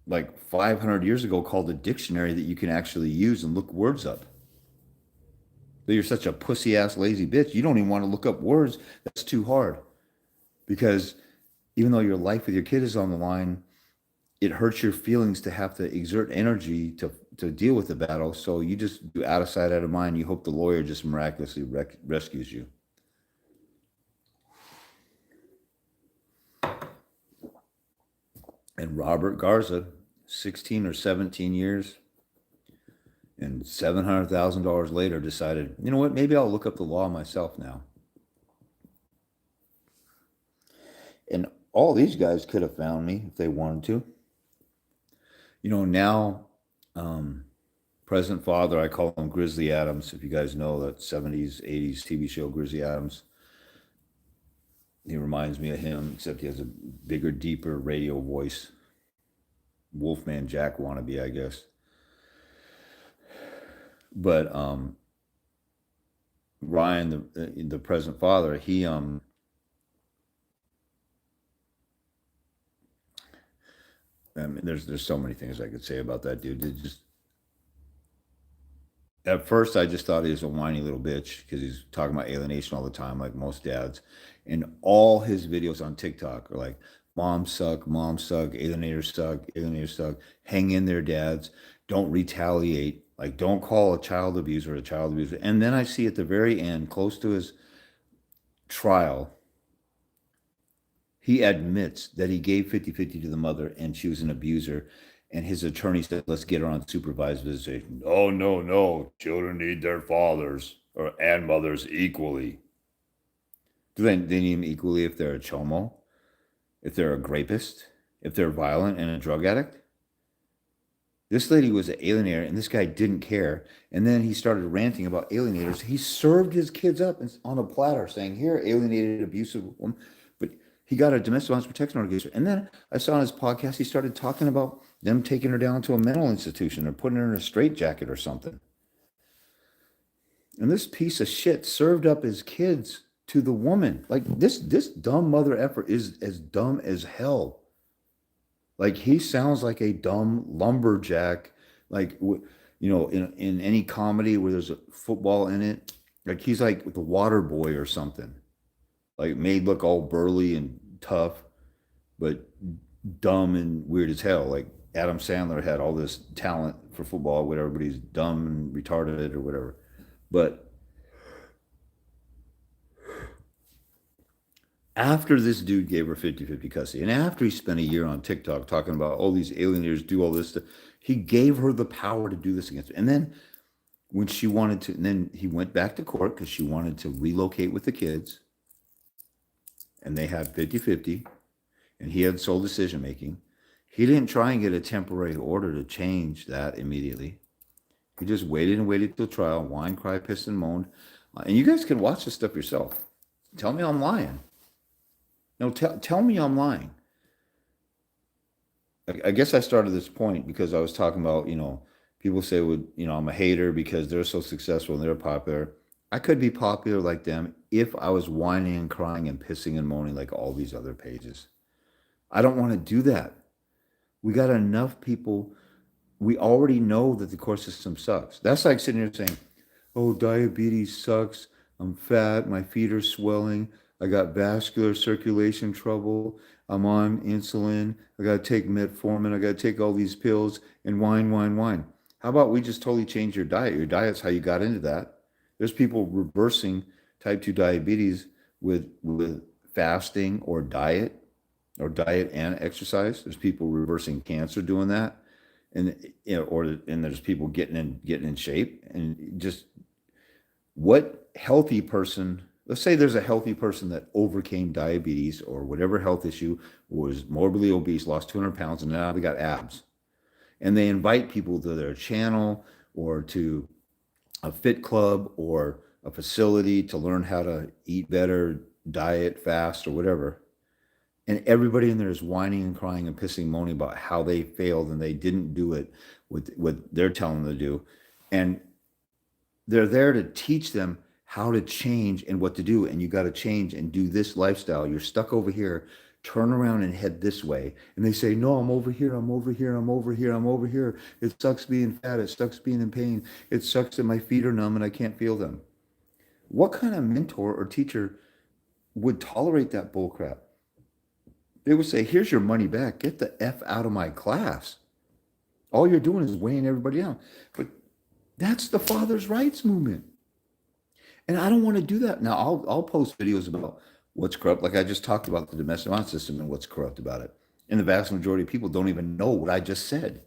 like 500 years ago called a dictionary that you can actually use and look words up. But you're such a pussy ass lazy bitch. You don't even want to look up words. That's too hard because even though your life with your kid is on the line, it hurts your feelings to have to exert energy to deal with the battle. So you just do out of sight, out of mind. You hope the lawyer just miraculously rescues you. And Robert Garza, 16 or 17 years and $700,000 later, decided, you know what, maybe I'll look up the law myself now. And all these guys could have found me if they wanted to. Now, President Father, I call him Grizzly Adams. If you guys know that 70s, 80s TV show, Grizzly Adams, he reminds me of him, except he has a bigger, deeper radio voice. Wolfman Jack wannabe, I guess. But Ryan, the President Father, he I mean, there's so many things I could say about that dude. It just at first I just thought he was a whiny little bitch because he's talking about alienation all the time, like most dads. And all his videos on TikTok are like, mom suck, alienators suck, hang in there, dads, don't retaliate. Like, don't call a child abuser a child abuser. And then I see at the very end, close to his trial, he admits that he gave 50-50 to the mother and she was an abuser. And his attorney said, let's get her on supervised visitation. Oh, no, no. Children need their fathers and mothers equally. Do they need them equally if they're a chomo, if they're a rapist, if they're violent and a drug addict? This lady was an alienator, and this guy didn't care. And then he started ranting about alienators. He served his kids up on a platter saying, here, alienated, abusive woman. But he got a domestic violence protection organization. And then I saw on his podcast, he started talking about them taking her down to a mental institution or putting her in a straitjacket or something. And this piece of shit served up his kids to the woman. Like this dumb mother effer is as dumb as hell. Like he sounds like a dumb lumberjack, like in any comedy where there's a football in it. Like he's like the water boy or something. Like made look all burly and tough, but dumb and weird as hell. Like Adam Sandler had all this talent for football, or whatever, but he's dumb and retarded or whatever. But after this dude gave her 50-50 custody, and after he spent a year on TikTok talking about all these alienators do all this stuff, he gave her the power to do this against her. And then when she wanted to, and then he went back to court because she wanted to relocate with the kids, and they had 50-50, and he had sole decision making. He didn't try and get a temporary order to change that immediately. He just waited and waited till trial, whined, cried, pissed, and moaned. And you guys can watch this stuff yourself. Tell me I'm lying. No, tell me I'm lying. I guess I started this point because I was talking about, people say, I'm a hater because they're so successful and they're popular. I could be popular like them if I was whining and crying and pissing and moaning like all these other pages. I don't want to do that. We got enough people. We already know that the court system sucks. That's like sitting here saying, oh, diabetes sucks. I'm fat. My feet are swelling. I got vascular circulation trouble. I'm on insulin. I got to take metformin. I got to take all these pills and whine. How about we just totally change your diet? Your diet's how you got into that. There's people reversing type 2 diabetes with fasting or diet and exercise. There's people reversing cancer doing that. And there's people getting in shape. And just what healthy person, let's say there's a healthy person that overcame diabetes or whatever health issue, was morbidly obese, lost 200 pounds, and now they got abs. And they invite people to their channel or to a fit club or a facility to learn how to eat better, diet, fast, or whatever. And everybody in there is whining and crying and pissing, moaning about how they failed and they didn't do it with what they're telling them to do. And they're there to teach them how to change and what to do. And you got to change and do this lifestyle. You're stuck over here. Turn around and head this way. And they say, no, I'm over here. I'm over here. I'm over here. I'm over here. It sucks being fat. It sucks being in pain. It sucks that my feet are numb and I can't feel them. What kind of mentor or teacher would tolerate that bullcrap? They would say, here's your money back. Get the F out of my class. All you're doing is weighing everybody down. But that's the father's rights movement. And I don't want to do that. Now, I'll post videos about what's corrupt, like I just talked about the domestic violence system and what's corrupt about it. And the vast majority of people don't even know what I just said.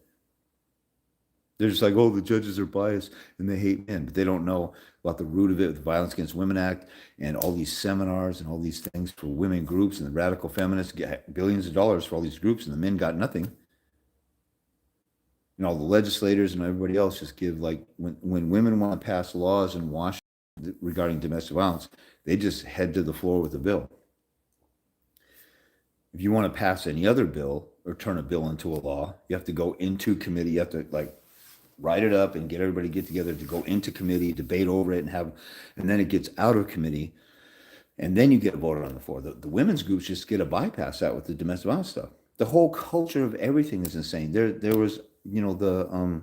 They're just like, oh, the judges are biased and they hate men, but they don't know about the root of it, the Violence Against Women Act, and all these seminars and all these things for women groups, and the radical feminists get billions of dollars for all these groups, and the men got nothing. And all the legislators and everybody else just give, like, when women want to pass laws in Washington regarding domestic violence, they just head to the floor with a bill. If you want to pass any other bill or turn a bill into a law, you have to go into committee. You have to, like, write it up and get everybody get together to go into committee, debate over it, and then it gets out of committee, and then you get voted on the floor. The women's groups just get a bypass that with the domestic violence stuff. The whole culture of everything is insane. There was, the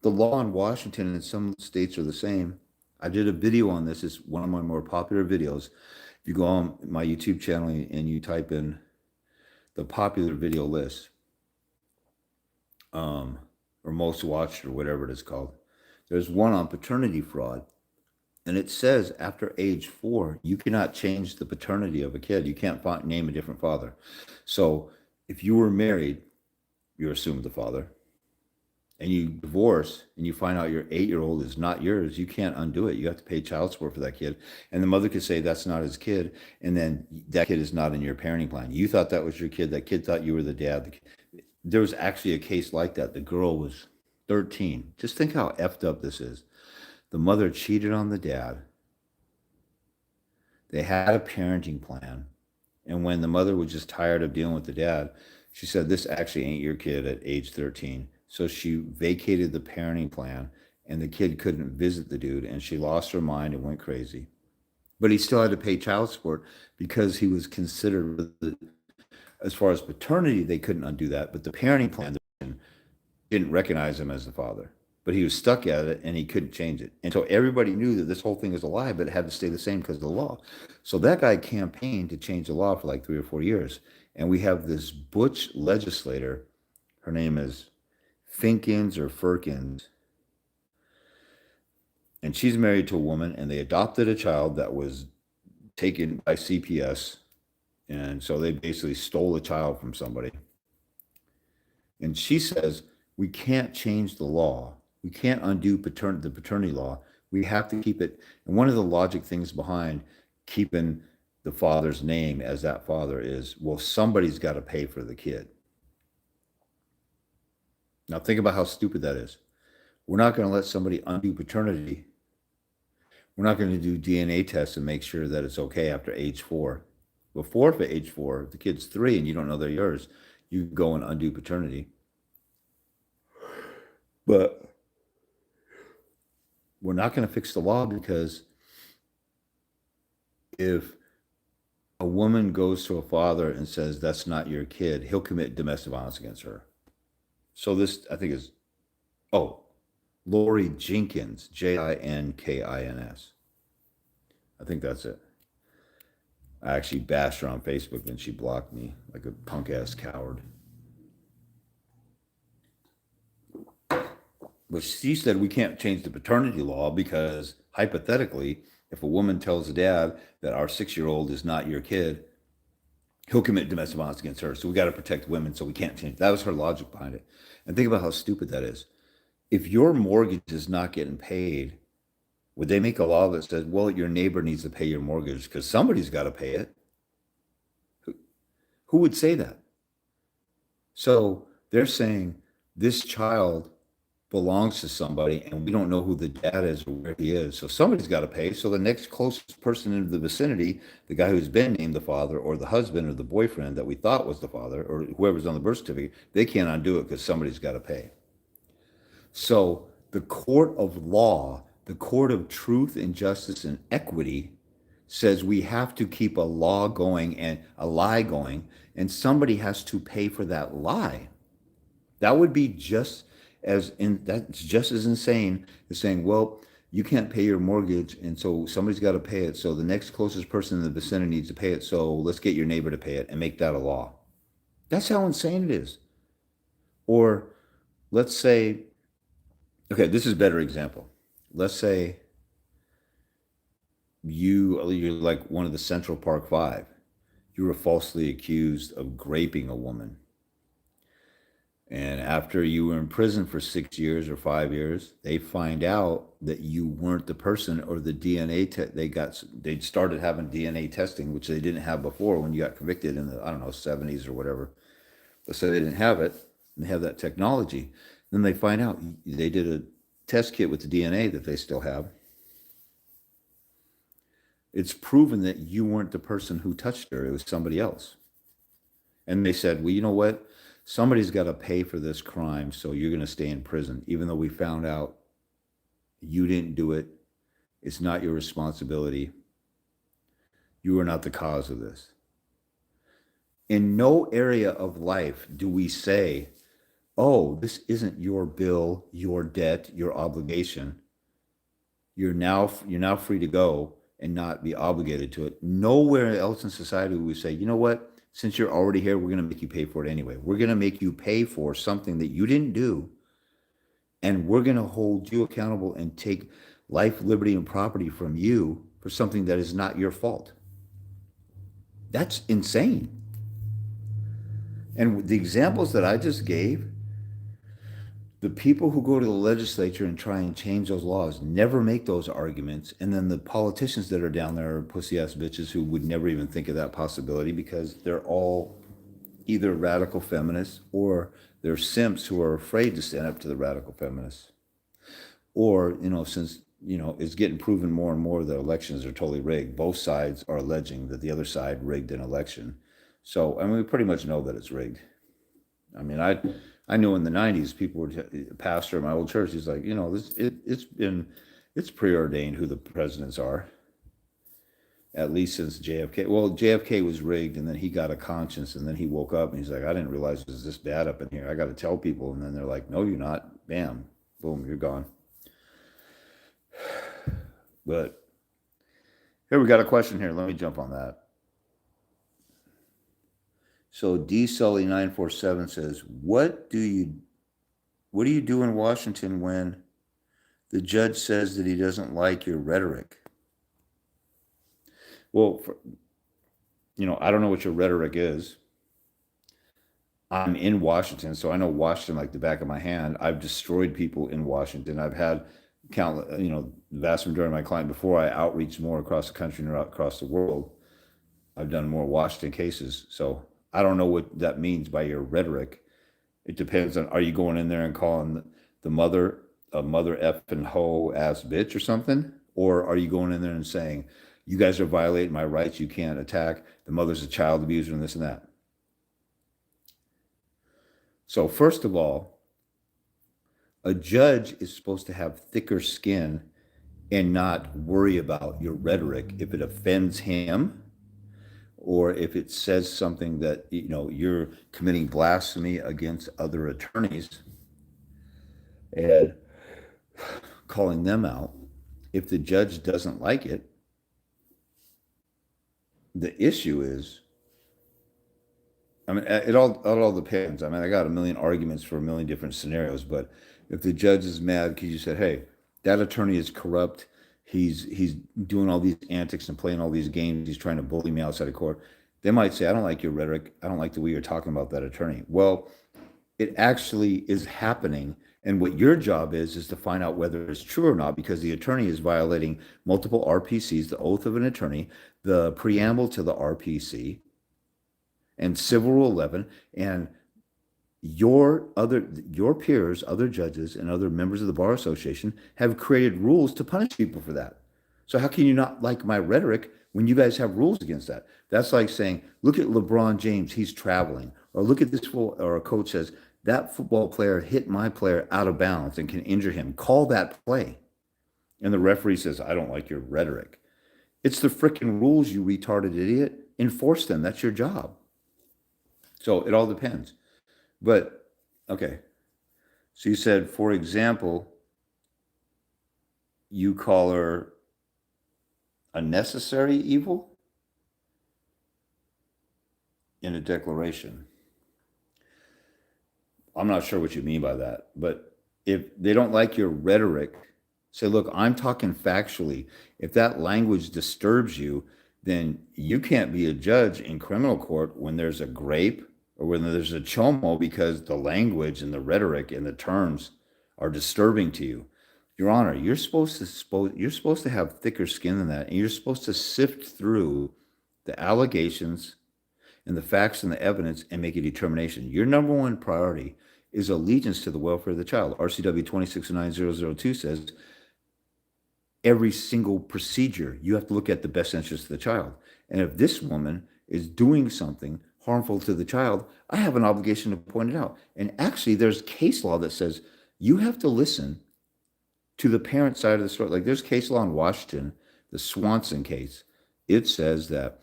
law in Washington and some states are the same. I did a video on this. It's one of my more popular videos. If you go on my YouTube channel and you type in the popular video list, or most watched, or whatever it is called, there's one on paternity fraud. And it says after age 4, you cannot change the paternity of a kid. You can't name a different father. So if you were married, you're assumed the father, and you divorce and you find out your 8-year-old is not yours, you can't undo it. You have to pay child support for that kid. And the mother could say that's not his kid, and then that kid is not in your parenting plan. You thought that was your kid. That kid thought you were the dad. There was actually a case like that. The girl was 13. Just think how effed up this is. The mother cheated on the dad. They had a parenting plan. And when the mother was just tired of dealing with the dad, she said, this actually ain't your kid at age 13. So she vacated the parenting plan, and the kid couldn't visit the dude, and she lost her mind and went crazy. But he still had to pay child support because he was considered, as far as paternity, they couldn't undo that. But the parenting plan didn't recognize him as the father. But he was stuck at it, and he couldn't change it. And so everybody knew that this whole thing was a lie, but it had to stay the same because of the law. So that guy campaigned to change the law for like 3 or 4 years. And we have this butch legislator. Her name is Finkins or Firkins. And she's married to a woman, and they adopted a child that was taken by CPS. And so they basically stole a child from somebody. And she says, we can't change the law. We can't undo the paternity law. We have to keep it. And one of the logic things behind keeping the father's name as that father is, well, somebody's got to pay for the kid. Now think about how stupid that is. We're not going to let somebody undo paternity. We're not going to do DNA tests and make sure that it's okay after age 4. Before, for age 4, if the kid's 3 and you don't know they're yours, you go and undo paternity. But we're not going to fix the law, because if a woman goes to a father and says that's not your kid, he'll commit domestic violence against her. So this, I think, is, Lori Jenkins, Jinkins. I think that's it. I actually bashed her on Facebook and she blocked me like a punk ass coward. But she said we can't change the paternity law because, hypothetically, if a woman tells a dad that our 6-year-old is not your kid, he'll commit domestic violence against her. So we got to protect women, so we can't change. That was her logic behind it. And think about how stupid that is. If your mortgage is not getting paid, would they make a law that says, well, your neighbor needs to pay your mortgage because somebody's got to pay it? Who would say that? So they're saying this child belongs to somebody and we don't know who the dad is or where he is. So somebody's got to pay. So the next closest person in the vicinity, the guy who's been named the father or the husband or the boyfriend that we thought was the father or whoever's on the birth certificate, they can't undo it because somebody's got to pay. So the court of law, the court of truth and justice and equity says we have to keep a law going and a lie going, and somebody has to pay for that lie. That would be that's just as insane as saying, well, you can't pay your mortgage, and so somebody's got to pay it. So the next closest person in the vicinity needs to pay it. So let's get your neighbor to pay it and make that a law. That's how insane it is. Or let's say, okay, this is a better example. Let's say you're like one of the Central Park Five. You were falsely accused of raping a woman. And after you were in prison for 6 years or 5 years, they find out that you weren't the person, or the DNA they started having DNA testing, which they didn't have before when you got convicted in the, I don't know, 70s or whatever. So they didn't have it, and they have that technology. Then they find out they did a test kit with the DNA that they still have. It's proven that you weren't the person who touched her. It was somebody else. And they said, well, you know what? Somebody's got to pay for this crime, so you're going to stay in prison, even though we found out you didn't do it. It's not your responsibility. You are not the cause of this. In no area of life do we say, oh, this isn't your bill, your debt, your obligation. You're now free to go and not be obligated to it. Nowhere else in society would we say, you know what? Since you're already here, we're going to make you pay for it anyway. We're going to make you pay for something that you didn't do, and we're going to hold you accountable and take life, liberty, and property from you for something that is not your fault. That's insane. And the examples that I just gave, the people who go to the legislature and try and change those laws never make those arguments. And then the politicians that are down there are pussy-ass bitches who would never even think of that possibility because they're all either radical feminists or they're simps who are afraid to stand up to the radical feminists. Or, since, it's getting proven more and more that elections are totally rigged, both sides are alleging that the other side rigged an election. So, we pretty much know that it's rigged. I knew in the 90s, people were, a pastor in my old church, he's like, it's preordained who the presidents are, at least since JFK. Well, JFK was rigged, and then he got a conscience, and then he woke up, and he's like, I didn't realize it was this bad up in here. I got to tell people. And then they're like, no, you're not. Bam, boom, you're gone. But here we got a question here. Let me jump on that. So D Sully 947 says, what do you do in Washington when the judge says that he doesn't like your rhetoric? Well, I don't know what your rhetoric is. I'm in Washington, so I know Washington like the back of my hand. I've destroyed people in Washington. I've had the vast majority of my client before I outreach more across the country and across the world. I've done more Washington cases. So I don't know what that means by your rhetoric. It depends on, are you going in there and calling the mother a mother effing hoe ass bitch or something? Or are you going in there and saying, you guys are violating my rights, you can't attack, the mother's a child abuser and this and that? So first of all, a judge is supposed to have thicker skin and not worry about your rhetoric if it offends him, or if it says something that, you're committing blasphemy against other attorneys and calling them out. If the judge doesn't like it, the issue is, it all depends. I got a million arguments for a million different scenarios, but if the judge is mad because you said, hey, that attorney is corrupt, he's doing all these antics and playing all these games, he's trying to bully me outside of court, they might say, I don't like your rhetoric, I don't like the way you're talking about that attorney. Well, it actually is happening, and what your job is to find out whether it's true or not, because the attorney is violating multiple RPCs, the oath of an attorney, the preamble to the RPC, and Civil Rule 11, and your peers, other judges, and other members of the bar association have created rules to punish people for that. So how can you not like my rhetoric when you guys have rules against that? That's like saying, look at LeBron James, he's traveling, or look at this or a coach says that football player hit my player out of bounds and can injure him. Call that play. And the referee says, I don't like your rhetoric. It's the freaking rules, you retarded idiot. Enforce them. That's your job. So it all depends. But, okay. So you said, for example, you call her a necessary evil in a declaration. I'm not sure what you mean by that. But if they don't like your rhetoric, say, look, I'm talking factually. If that language disturbs you, then you can't be a judge in criminal court when there's a grape or when there's a chomo because the language and the rhetoric and the terms are disturbing to you. Your Honor, you're supposed to have thicker skin than that, and you're supposed to sift through the allegations and the facts and the evidence and make a determination. Your number one priority is allegiance to the welfare of the child. RCW 2609002 says every single procedure, you have to look at the best interest of the child. And if this woman is doing something harmful to the child, I have an obligation to point it out. And actually, there's case law that says you have to listen to the parent side of the story. Like there's case law in Washington, the Swanson case. It says that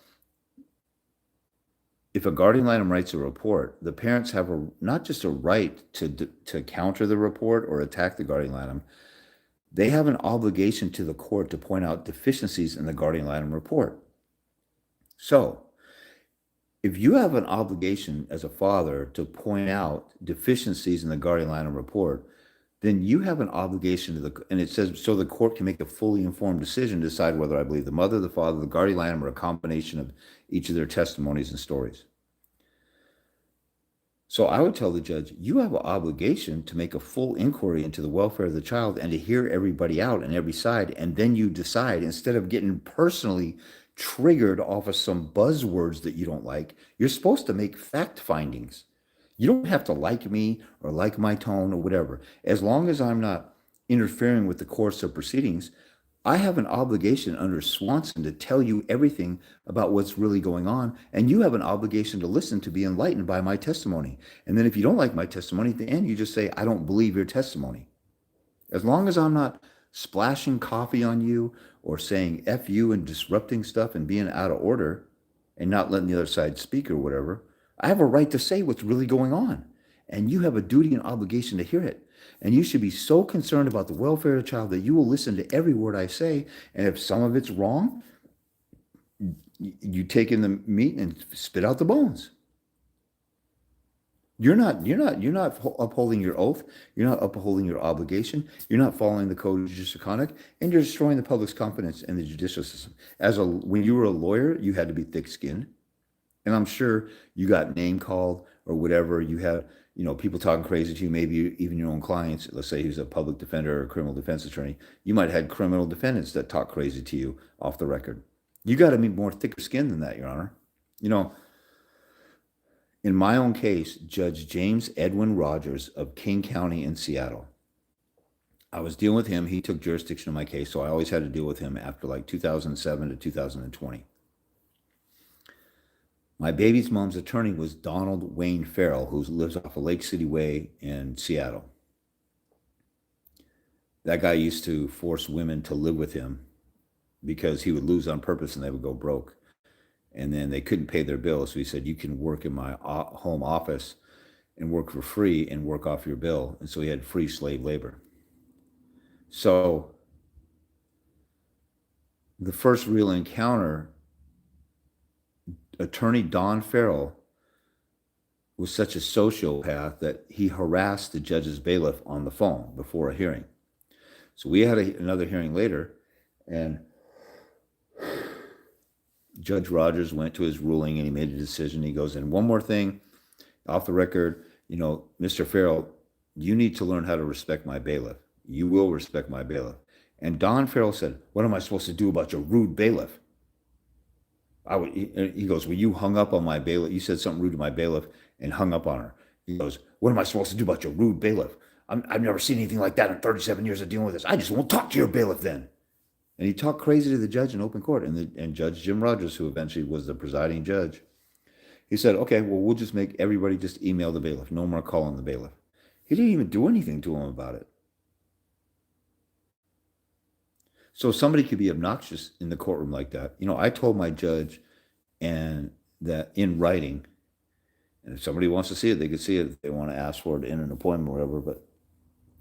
if a guardian ad litem writes a report, the parents have not just a right to counter the report or attack the guardian ad litem, they have an obligation to the court to point out deficiencies in the guardian ad litem report. So if you have an obligation as a father to point out deficiencies in the guardian ad litem report, then you have an obligation to and it says, so the court can make a fully informed decision to decide whether I believe the mother, the father, the guardian ad litem, or a combination of each of their testimonies and stories. So I would tell the judge, you have an obligation to make a full inquiry into the welfare of the child and to hear everybody out on every side. And then you decide, instead of getting personally triggered off of some buzzwords that you don't like, you're supposed to make fact findings. You don't have to like me or like my tone or whatever. As long as I'm not interfering with the course of proceedings, I have an obligation under Swanson to tell you everything about what's really going on. And you have an obligation to listen, to be enlightened by my testimony. And then if you don't like my testimony, at the end, you just say, I don't believe your testimony. As long as I'm not splashing coffee on you or saying F you and disrupting stuff and being out of order and not letting the other side speak or whatever, I have a right to say what's really going on. And you have a duty and obligation to hear it. And you should be so concerned about the welfare of the child that you will listen to every word I say. And if some of it's wrong, you take in the meat and spit out the bones. You're not upholding your oath. You're not upholding your obligation. You're not following the code of judicial conduct, and you're destroying the public's confidence in the judicial system. When you were a lawyer, you had to be thick-skinned, and I'm sure you got name called or whatever. You had, people talking crazy to you. Maybe even your own clients. Let's say he was a public defender or a criminal defense attorney. You might have had criminal defendants that talk crazy to you off the record. You got to be more thicker-skinned than that, Your Honor. In my own case, Judge James Edwin Rogers of King County in Seattle, I was dealing with him. He took jurisdiction of my case, so I always had to deal with him after like 2007 to 2020. My baby's mom's attorney was Donald Wayne Farrell, who lives off of Lake City Way in Seattle. That guy used to force women to live with him because he would lose on purpose and they would go broke. And then they couldn't pay their bills. So he said, you can work in my home office and work for free and work off your bill. And so he had free slave labor. So the first real encounter, Attorney Don Farrell was such a sociopath that he harassed the judge's bailiff on the phone before a hearing. So we had another hearing later, and Judge Rogers went to his ruling and he made a decision. He goes, and one more thing, off the record, Mr. Farrell, you need to learn how to respect my bailiff. You will respect my bailiff. And Don Farrell said, what am I supposed to do about your rude bailiff? He goes, well, you hung up on my bailiff. You said something rude to my bailiff and hung up on her. He goes, "What am I supposed to do about your rude bailiff? I've never seen anything like that in 37 years of dealing with this. I just won't talk to your bailiff then." And he talked crazy to the judge in open court. And Judge Jim Rogers, who eventually was the presiding judge, he said, "Okay, well, we'll just make everybody just email the bailiff. No more calling the bailiff." He didn't even do anything to him about it. So somebody could be obnoxious in the courtroom like that. I told my judge and that in writing, and if somebody wants to see it, they could see it if they want to ask for it in an appointment or whatever. But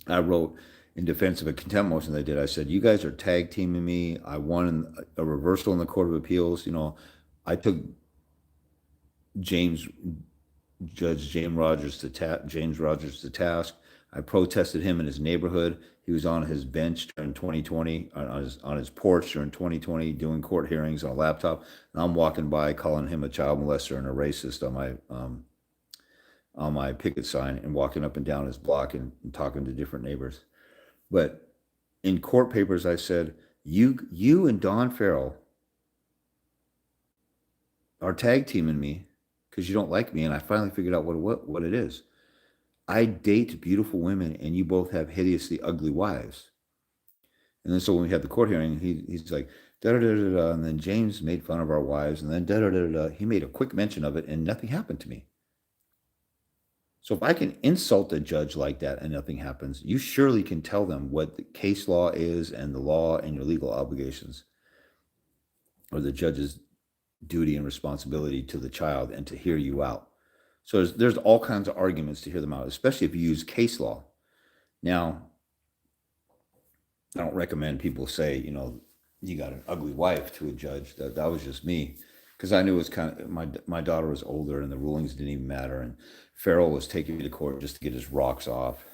I wrote in defense of a contempt motion they did. I said, "You guys are tag teaming me. I won a reversal in the Court of Appeals. I took James Judge James Rogers to task. I protested him in his neighborhood. He was on his bench during 2020, on his porch during 2020, doing court hearings on a laptop. And I'm walking by, calling him a child molester and a racist on my picket sign, and walking up and down his block and talking to different neighbors. But in court papers, I said, you and Don Farrell are tag teaming me because you don't like me, and I finally figured out what it is. I date beautiful women, and you both have hideously ugly wives." And then so when we had the court hearing, he's like, da da da da da, and then James made fun of our wives, and then da da da da. He made a quick mention of it, and nothing happened to me. So if I can insult a judge like that and nothing happens, you surely can tell them what the case law is and the law and your legal obligations, or the judge's duty and responsibility to the child, and to hear you out. So there's all kinds of arguments to hear them out, especially if you use case law. Now, I don't recommend people say, you got an ugly wife to a judge. That was just me, because I knew it was kind of, my daughter was older and the rulings didn't even matter. And Farrell was taking me to court just to get his rocks off.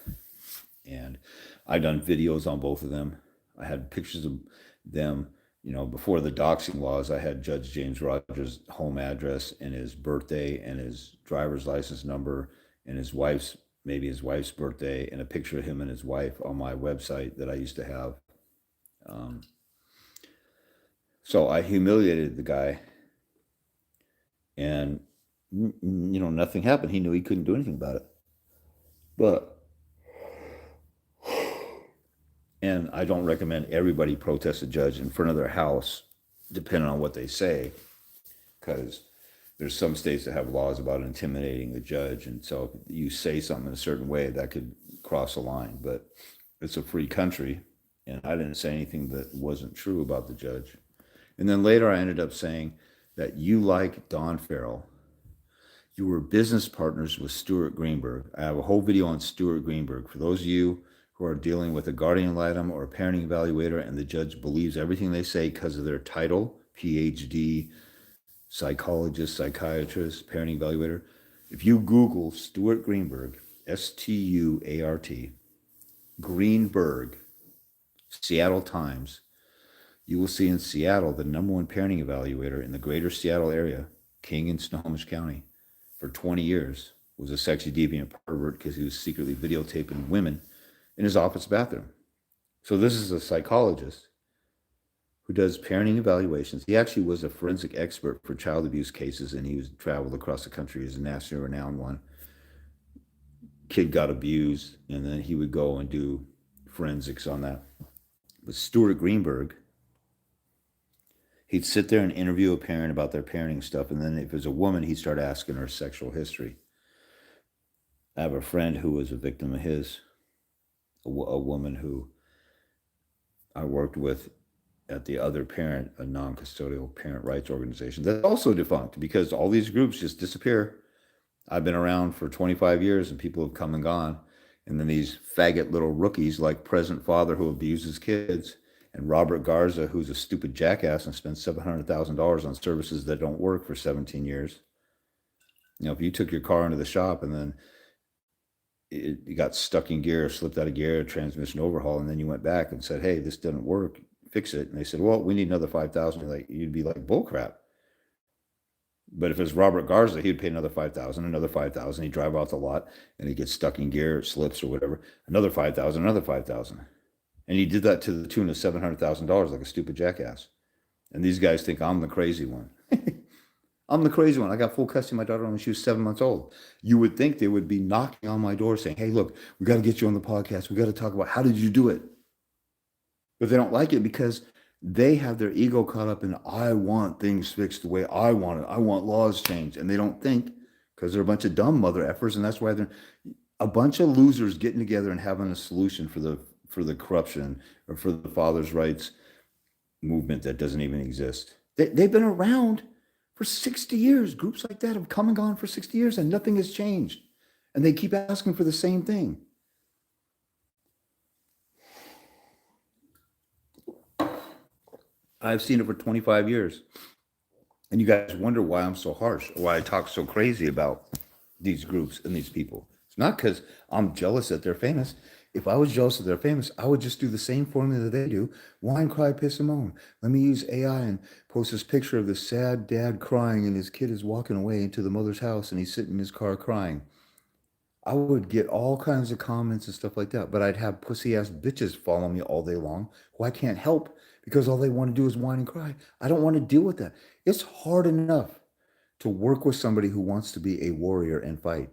And I'd done videos on both of them. I had pictures of them. Before the doxing laws, I had Judge James Rogers' home address and his birthday and his driver's license number and his wife's birthday, and a picture of him and his wife on my website that I used to have. So I humiliated the guy, and nothing happened. He knew he couldn't do anything about it. And I don't recommend everybody protest a judge in front of their house, depending on what they say, because there's some states that have laws about intimidating the judge. And so if you say something in a certain way, that could cross a line. But it's a free country, and I didn't say anything that wasn't true about the judge. And then later I ended up saying that you like Don Farrell. You were business partners with Stuart Greenberg. I have a whole video on Stuart Greenberg. For those of you who are dealing with a guardian ad litem or a parenting evaluator, and the judge believes everything they say because of their title, PhD, psychologist, psychiatrist, parenting evaluator. If you Google Stuart Greenberg, Stuart, Greenberg, Seattle Times, you will see in Seattle the #1 parenting evaluator in the greater Seattle area, King in Snohomish County, for 20 years, was a sexually deviant pervert because he was secretly videotaping women in his office bathroom. So this is a psychologist who does parenting evaluations. He actually was a forensic expert for child abuse cases, and he was traveled across the country as a nationally renowned one. Kid got abused, and then he would go and do forensics on that. But Stuart Greenberg, he'd sit there and interview a parent about their parenting stuff, and then if it was a woman, he'd start asking her sexual history. I have a friend who was a victim of his, a woman who I worked with at the Other Parent, a non-custodial parent rights organization that's also defunct because all these groups just disappear. I've been around for 25 years and people have come and gone. And then these faggot little rookies like Present Father who abuses kids, and Robert Garza, who's a stupid jackass and spent $700,000 on services that don't work for 17 years. If you took your car into the shop and then it got stuck in gear, slipped out of gear, transmission overhaul, and then you went back and said, "Hey, this doesn't work, fix it." And they said, "Well, we need another $5,000. You'd be like, bullcrap. But if it's Robert Garza, he'd pay another $5,000, another $5,000. He'd drive out the lot and he gets stuck in gear, it slips or whatever. Another $5,000, another $5,000. And he did that to the tune of $700,000 like a stupid jackass. And these guys think I'm the crazy one. I'm the crazy one. I got full custody of my daughter when she was 7 months old. You would think they would be knocking on my door saying, hey, look, we got to get you on the podcast. We got to talk about how did you do it? But they don't like it because they have their ego caught up in, I want things fixed the way I want it. I want laws changed. And they don't think, because they're a bunch of dumb mother effers. And that's why they're a bunch of losers getting together and having a solution for the corruption or for the father's rights movement that doesn't even exist. They've been around for 60 years. Groups like that have come and gone for 60 years and nothing has changed. And they keep asking for the same thing. I've seen it for 25 years. And you guys wonder why I'm so harsh, or why I talk so crazy about these groups and these people. It's not because I'm jealous that they're famous. If I was jealous that they're famous, I would just do the same formula that they do. Whine, cry, piss, and moan. Let me use AI and post this picture of this sad dad crying and his kid is walking away into the mother's house and he's sitting in his car crying. I would get all kinds of comments and stuff like that, but I'd have pussy ass bitches follow me all day long who I can't help because all they want to do is whine and cry. I don't want to deal with that. It's hard enough to work with somebody who wants to be a warrior and fight.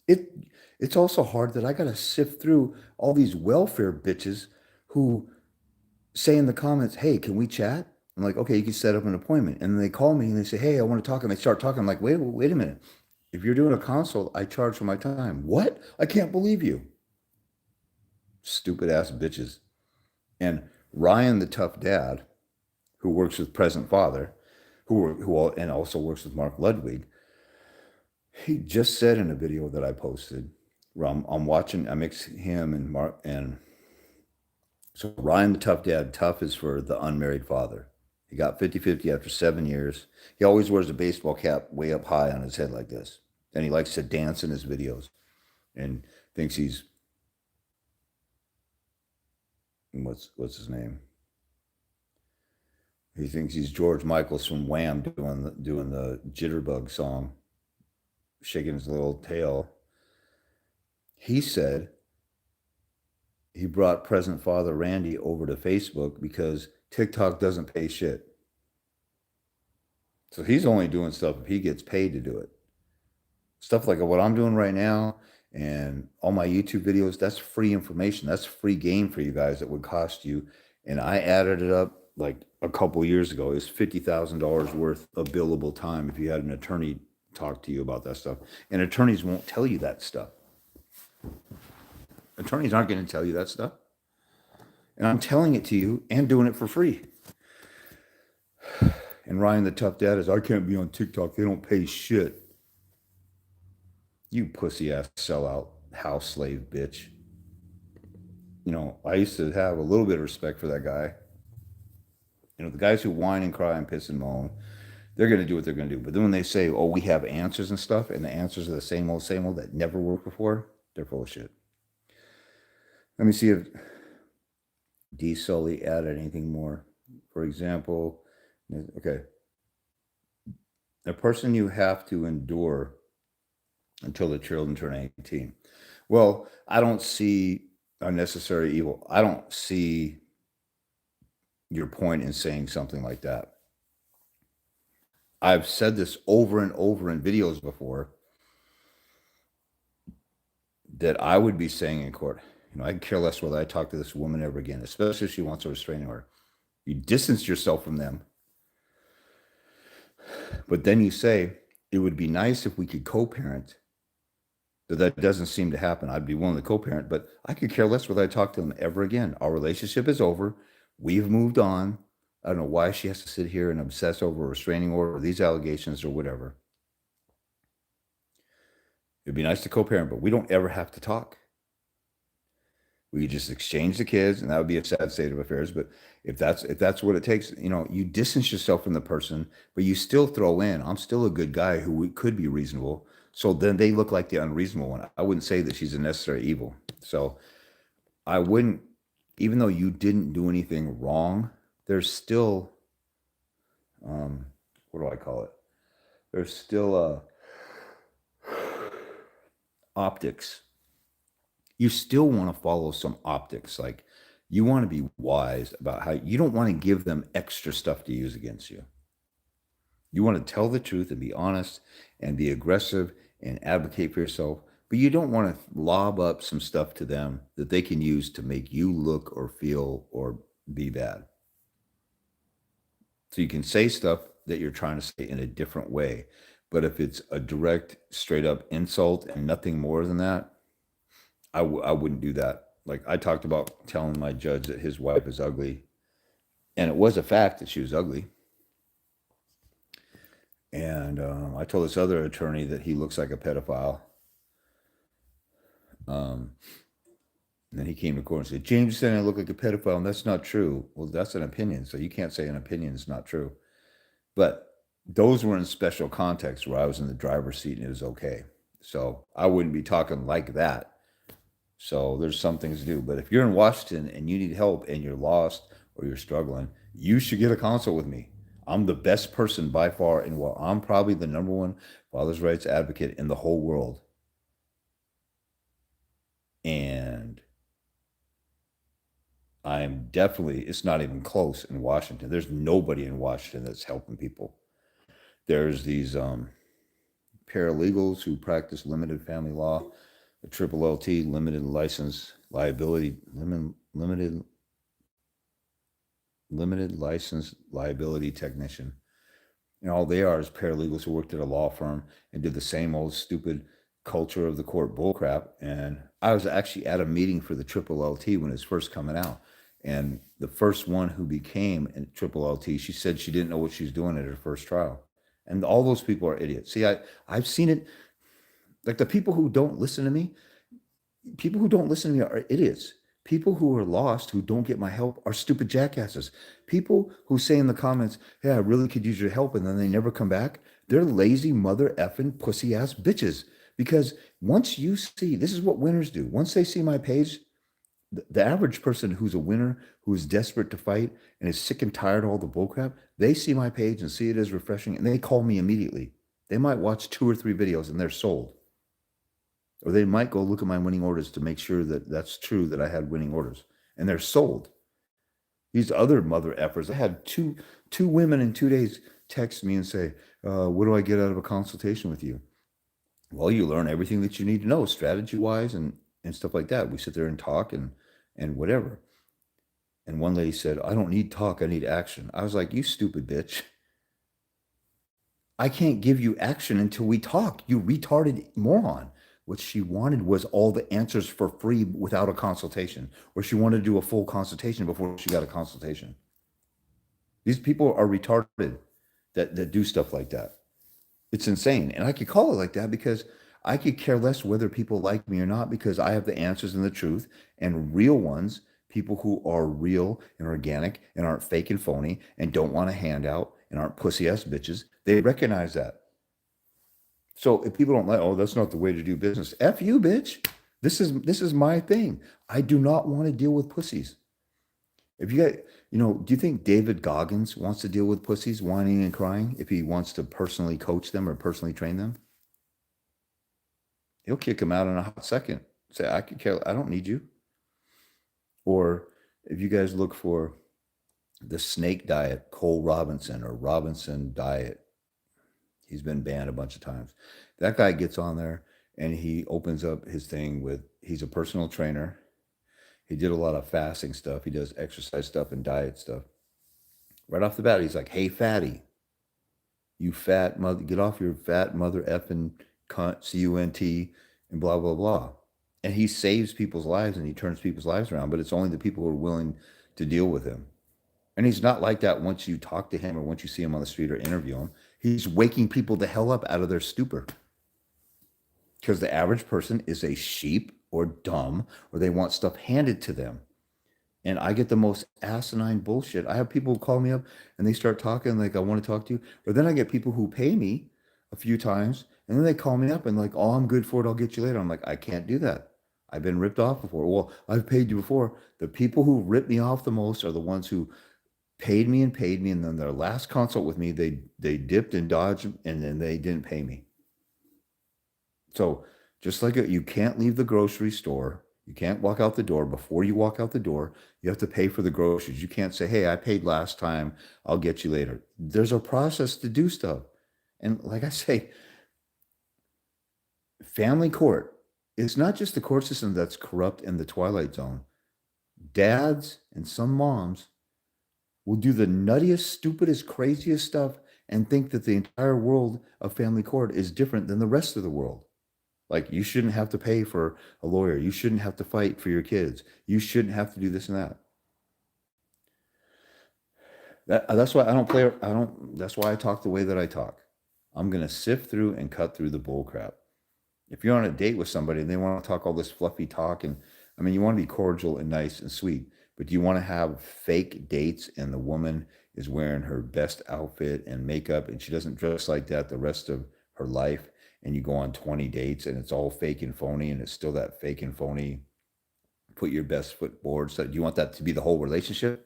It it's also hard that I got to sift through all these welfare bitches who say in the comments, "Hey, can we chat?" I'm like, "Okay, you can set up an appointment." And then they call me and they say, "Hey, I want to talk." And they start talking. I'm like, "Wait a minute. If you're doing a consult, I charge for my time." What? I can't believe you. Stupid ass bitches. And Ryan, the tough dad, who works with present father, and also works with Mark Ludwig, he just said in a video that I posted, where I'm watching, I mix him and Mark, and so Ryan, the tough dad, tough is for the unmarried father. He got 50-50 after 7 years. He always wears a baseball cap way up high on his head like this. And he likes to dance in his videos and thinks he's, what's his name? He thinks he's George Michaels from Wham doing the Jitterbug song, shaking his little tail. He said he brought present father Randy over to Facebook because TikTok doesn't pay shit. So he's only doing stuff if he gets paid to do it. Stuff like what I'm doing right now and all my YouTube videos, that's free information. That's free game for you guys that would cost you. And I added it up like a couple years ago. It's $50,000 worth of billable time if you had an attorney talk to you about that stuff. And attorneys won't tell you that stuff. Attorneys aren't going to tell you that stuff. And I'm telling it to you and doing it for free. And Ryan, the tough dad, is, I can't be on TikTok. They don't pay shit. You pussy ass sellout house slave bitch. You know, I used to have a little bit of respect for that guy. You know, the guys who whine and cry and piss and moan, they're going to do what they're going to do. But then when they say, oh, we have answers and stuff, and the answers are the same old that never worked before, they're full of shit. Let me see if D. Sully added anything more. For example, okay, a person you have to endure until the children turn 18. Well, I don't see unnecessary evil. I don't see your point in saying something like that. I've said this over and over in videos before that I would be saying in court, you know, I care less whether I talk to this woman ever again, especially if she wants a restraining order. You distance yourself from them. But then you say, it would be nice if we could co-parent. That doesn't seem to happen. I'd be willing to co-parent, but I could care less whether I talk to them ever again. Our relationship is over. We've moved on. I don't know why she has to sit here and obsess over a restraining order or these allegations or whatever. It'd be nice to co-parent, but we don't ever have to talk. We just exchange the kids, and that would be a sad state of affairs. But if that's what it takes, you know, you distance yourself from the person, but you still throw in, I'm still a good guy who could be reasonable. So then they look like the unreasonable one. I wouldn't say that she's a necessary evil. So I wouldn't, even though you didn't do anything wrong, there's still, what do I call it? There's still optics. You still want to follow some optics. Like you want to be wise about how you don't want to give them extra stuff to use against you. You want to tell the truth and be honest and be aggressive and advocate for yourself, but you don't want to lob up some stuff to them that they can use to make you look or feel or be bad. So you can say stuff that you're trying to say in a different way. But if it's a direct, straight up insult and nothing more than that, I wouldn't do that. Like I talked about telling my judge that his wife is ugly, and it was a fact that she was ugly. And I told this other attorney that he looks like a pedophile. Um, and then he came to court and said, James said I look like a pedophile, and that's not true. Well, that's an opinion. So you can't say an opinion is not true. But those were in special contexts where I was in the driver's seat and it was okay. So I wouldn't be talking like that. So there's some things to do. But if you're in Washington and you need help and you're lost or you're struggling, you should get a consult with me. I'm the best person by far, and well, I'm probably the number one father's rights advocate in the whole world. And I'm definitely, it's not even close in Washington. There's nobody in Washington that's helping people. There's these paralegals who practice limited family law, a triple LT, limited license liability, limited license liability technician. And all they are is paralegals who worked at a law firm and did the same old stupid culture of the court bullcrap. And I was actually at a meeting for the triple LT when it was first coming out. And the first one who became a triple LT, she said she didn't know what she was doing at her first trial. And all those people are idiots. See, I've seen it. Like the people who don't listen to me, are idiots. People who are lost, who don't get my help, are stupid jackasses. People who say in the comments, hey, I really could use your help, and then they never come back, they're lazy mother effing pussy ass bitches. Because once you see, this is what winners do. Once they see my page, the average person who's a winner, who is desperate to fight and is sick and tired of all the bullcrap, they see my page and see it as refreshing, and they call me immediately. They might watch 2 or 3 videos and they're sold. Or they might go look at my winning orders to make sure that that's true, that I had winning orders, and they're sold. These other mother effers, I had two women in 2 days text me and say, what do I get out of a consultation with you? Well, you learn everything that you need to know strategy wise and stuff like that. We sit there and talk and whatever. And one lady said, I don't need talk, I need action. I was like, you stupid bitch. I can't give you action until we talk, you retarded moron. What she wanted was all the answers for free without a consultation, or she wanted to do a full consultation before she got a consultation. These people are retarded that do stuff like that. It's insane. And I could call it like that because I could care less whether people like me or not, because I have the answers and the truth, and real ones, people who are real and organic and aren't fake and phony and don't want a handout and aren't pussy ass bitches. They recognize that. So if people don't like, oh, that's not the way to do business. F you, bitch. This is my thing. I do not want to deal with pussies. If you got, do you think David Goggins wants to deal with pussies whining and crying if he wants to personally coach them or personally train them? He'll kick them out in a hot second. Say, I could care. I don't need you. Or if you guys look for the snake diet, Cole Robinson or Robinson diet, he's been banned a bunch of times. That guy gets on there and he opens up his thing with, he's a personal trainer. He did a lot of fasting stuff. He does exercise stuff and diet stuff. Right off the bat, he's like, hey, fatty, you fat mother, get off your fat mother effing cunt, C-U-N-T, and blah, blah, blah. And he saves people's lives and he turns people's lives around, but it's only the people who are willing to deal with him. And he's not like that once you talk to him or once you see him on the street or interview him. He's waking people the hell up out of their stupor. Because the average person is a sheep or dumb, or they want stuff handed to them. And I get the most asinine bullshit. I have people call me up and they start talking like, I want to talk to you. But then I get people who pay me a few times and then they call me up and like, oh, I'm good for it, I'll get you later. I'm like, I can't do that. I've been ripped off before. Well, I've paid you before. The people who rip me off the most are the ones who paid me, and then their last consult with me, they dipped and dodged and then they didn't pay me. So just like you can't leave the grocery store, You can't walk out the door. Before you walk out the door, you have to pay for the groceries. You can't say, hey, I paid last time. I'll get you later. There's a process to do stuff. And like I say, family court, it's not just the court system that's corrupt in the twilight zone. Dads and some moms will do the nuttiest, stupidest, craziest stuff and think that the entire world of family court is different than the rest of the world. Like, you shouldn't have to pay for a lawyer. You shouldn't have to fight for your kids. You shouldn't have to do this and that. That's why I don't play. I don't. That's why I talk the way that I talk. I'm gonna sift through and cut through the bull crap. If you're on a date with somebody and they want to talk all this fluffy talk, and I mean, you want to be cordial and nice and sweet, but do you want to have fake dates and the woman is wearing her best outfit and makeup and she doesn't dress like that the rest of her life, and you go on 20 dates and it's all fake and phony and it's still that fake and phony, put your best foot forward. So do you want that to be the whole relationship?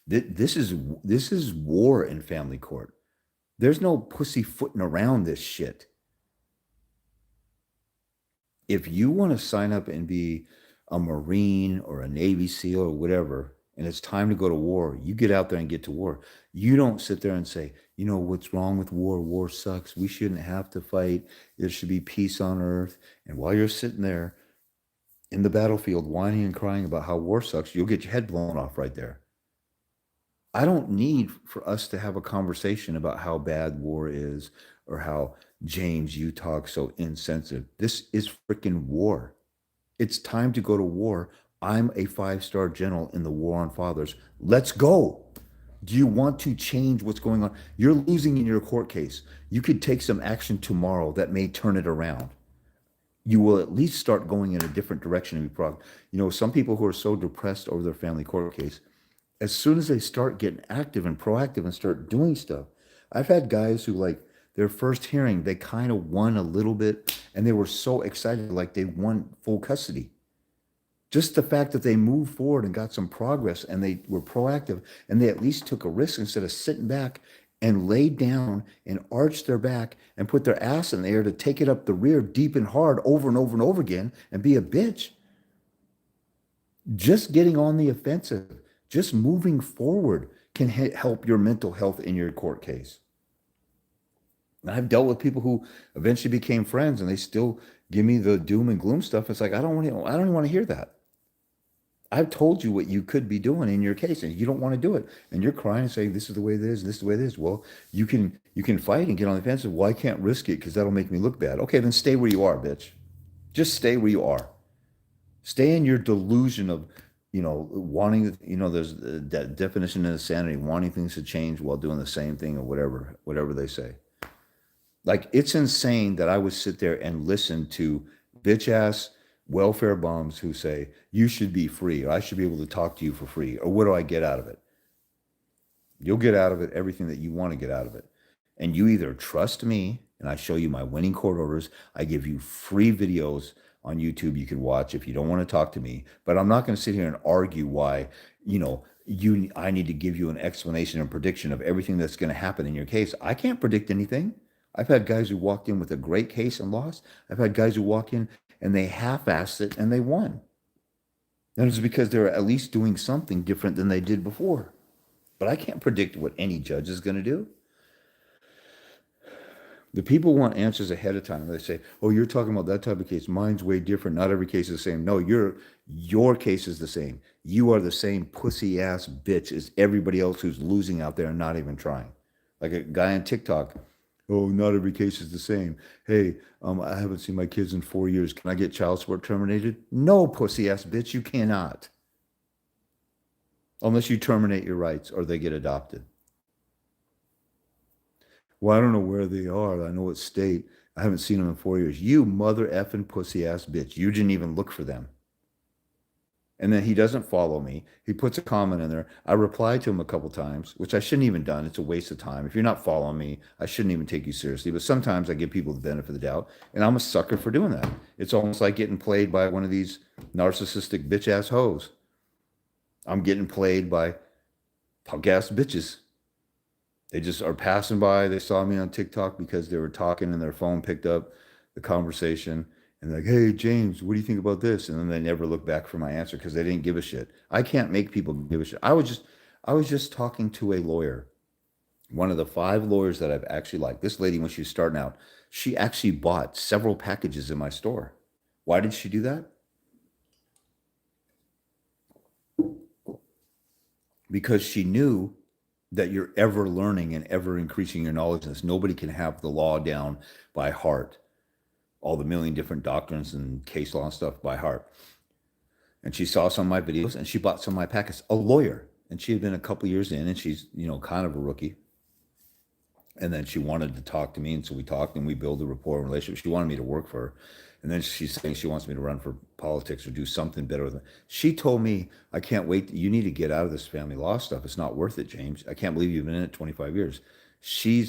This is war in family court. There's no pussyfooting around this shit. If you want to sign up and be a Marine or a Navy SEAL or whatever, and it's time to go to war, you get out there and get to war. You don't sit there and say, you know, what's wrong with war? War sucks. We shouldn't have to fight. There should be peace on earth. And while you're sitting there in the battlefield whining and crying about how war sucks, you'll get your head blown off right there. I don't need for us to have a conversation about how bad war is or how James, you talk so insensitive. This is freaking war. It's time to go to war. I'm a 5-star general in the war on fathers. Let's go. Do you want to change what's going on? You're losing in your court case. You could take some action tomorrow that may turn it around. You will at least start going in a different direction. You know, some people who are so depressed over their family court case, as soon as they start getting active and proactive and start doing stuff, I've had guys who, like, their first hearing, they kind of won a little bit and they were so excited, like they won full custody. Just the fact that they moved forward and got some progress and they were proactive and they at least took a risk instead of sitting back and laid down and arched their back and put their ass in the air to take it up the rear deep and hard over and over and over again and be a bitch. Just getting on the offensive, just moving forward can help your mental health in your court case. And I've dealt with people who eventually became friends and they still give me the doom and gloom stuff. It's like, I don't even want to hear that. I've told you what you could be doing in your case and you don't want to do it. And you're crying and saying, this is the way it is, and this is the way it is. Well, you can fight and get on the offensive. Well, I can't risk it because that'll make me look bad. Okay, then stay where you are, bitch. Just stay where you are. Stay in your delusion of, wanting, there's that definition of insanity, wanting things to change while doing the same thing or whatever they say. Like, it's insane that I would sit there and listen to bitch ass welfare bums who say, you should be free, or I should be able to talk to you for free, or what do I get out of it? You'll get out of it everything that you want to get out of it. And you either trust me and I show you my winning court orders, I give you free videos on YouTube you can watch if you don't want to talk to me, but I'm not going to sit here and argue why, I need to give you an explanation and prediction of everything that's going to happen in your case. I can't predict anything. I've had guys who walked in with a great case and lost. I've had guys who walk in and they half-assed it and they won. And it's because they're at least doing something different than they did before. But I can't predict what any judge is going to do. The people want answers ahead of time. They say, oh, you're talking about that type of case. Mine's way different. Not every case is the same. No, your case is the same. You are the same pussy ass bitch as everybody else who's losing out there and not even trying. Like a guy on TikTok. Oh, not every case is the same. Hey, I haven't seen my kids in 4 years. Can I get child support terminated? No, pussy ass bitch, you cannot. Unless you terminate your rights or they get adopted. Well, I don't know where they are. I know what state. I haven't seen them in 4 years. You mother effing pussy ass bitch. You didn't even look for them. And then he doesn't follow me. He puts a comment in there. I reply to him a couple times, which I shouldn't even done. It's a waste of time. If you're not following me, I shouldn't even take you seriously. But sometimes I give people the benefit of the doubt, and I'm a sucker for doing that. It's almost like getting played by one of these narcissistic bitch ass hoes. I'm getting played by punk ass bitches. They just are passing by. They saw me on TikTok because they were talking and their phone picked up the conversation And like, hey, James, what do you think about this? And then they never look back for my answer because they didn't give a shit. I can't make people give a shit. I was just talking to a lawyer, one of the 5 lawyers that I've actually liked. This lady, when she was starting out, she actually bought several packages in my store. Why did she do that? Because she knew that you're ever learning and ever increasing your knowledge in this. Nobody can have the law down by heart, all the million different doctrines and case law and stuff by heart. And she saw some of my videos and she bought some of my packets. A lawyer, and she had been a couple years in, and she's kind of a rookie. And then she wanted to talk to me, and so we talked and we built a rapport and relationship. She wanted me to work for her, and then she's saying she wants me to run for politics or do something better with it. She told me, "I can't wait. You need to get out of this family law stuff. It's not worth it, James. I can't believe you've been in it 25 years." She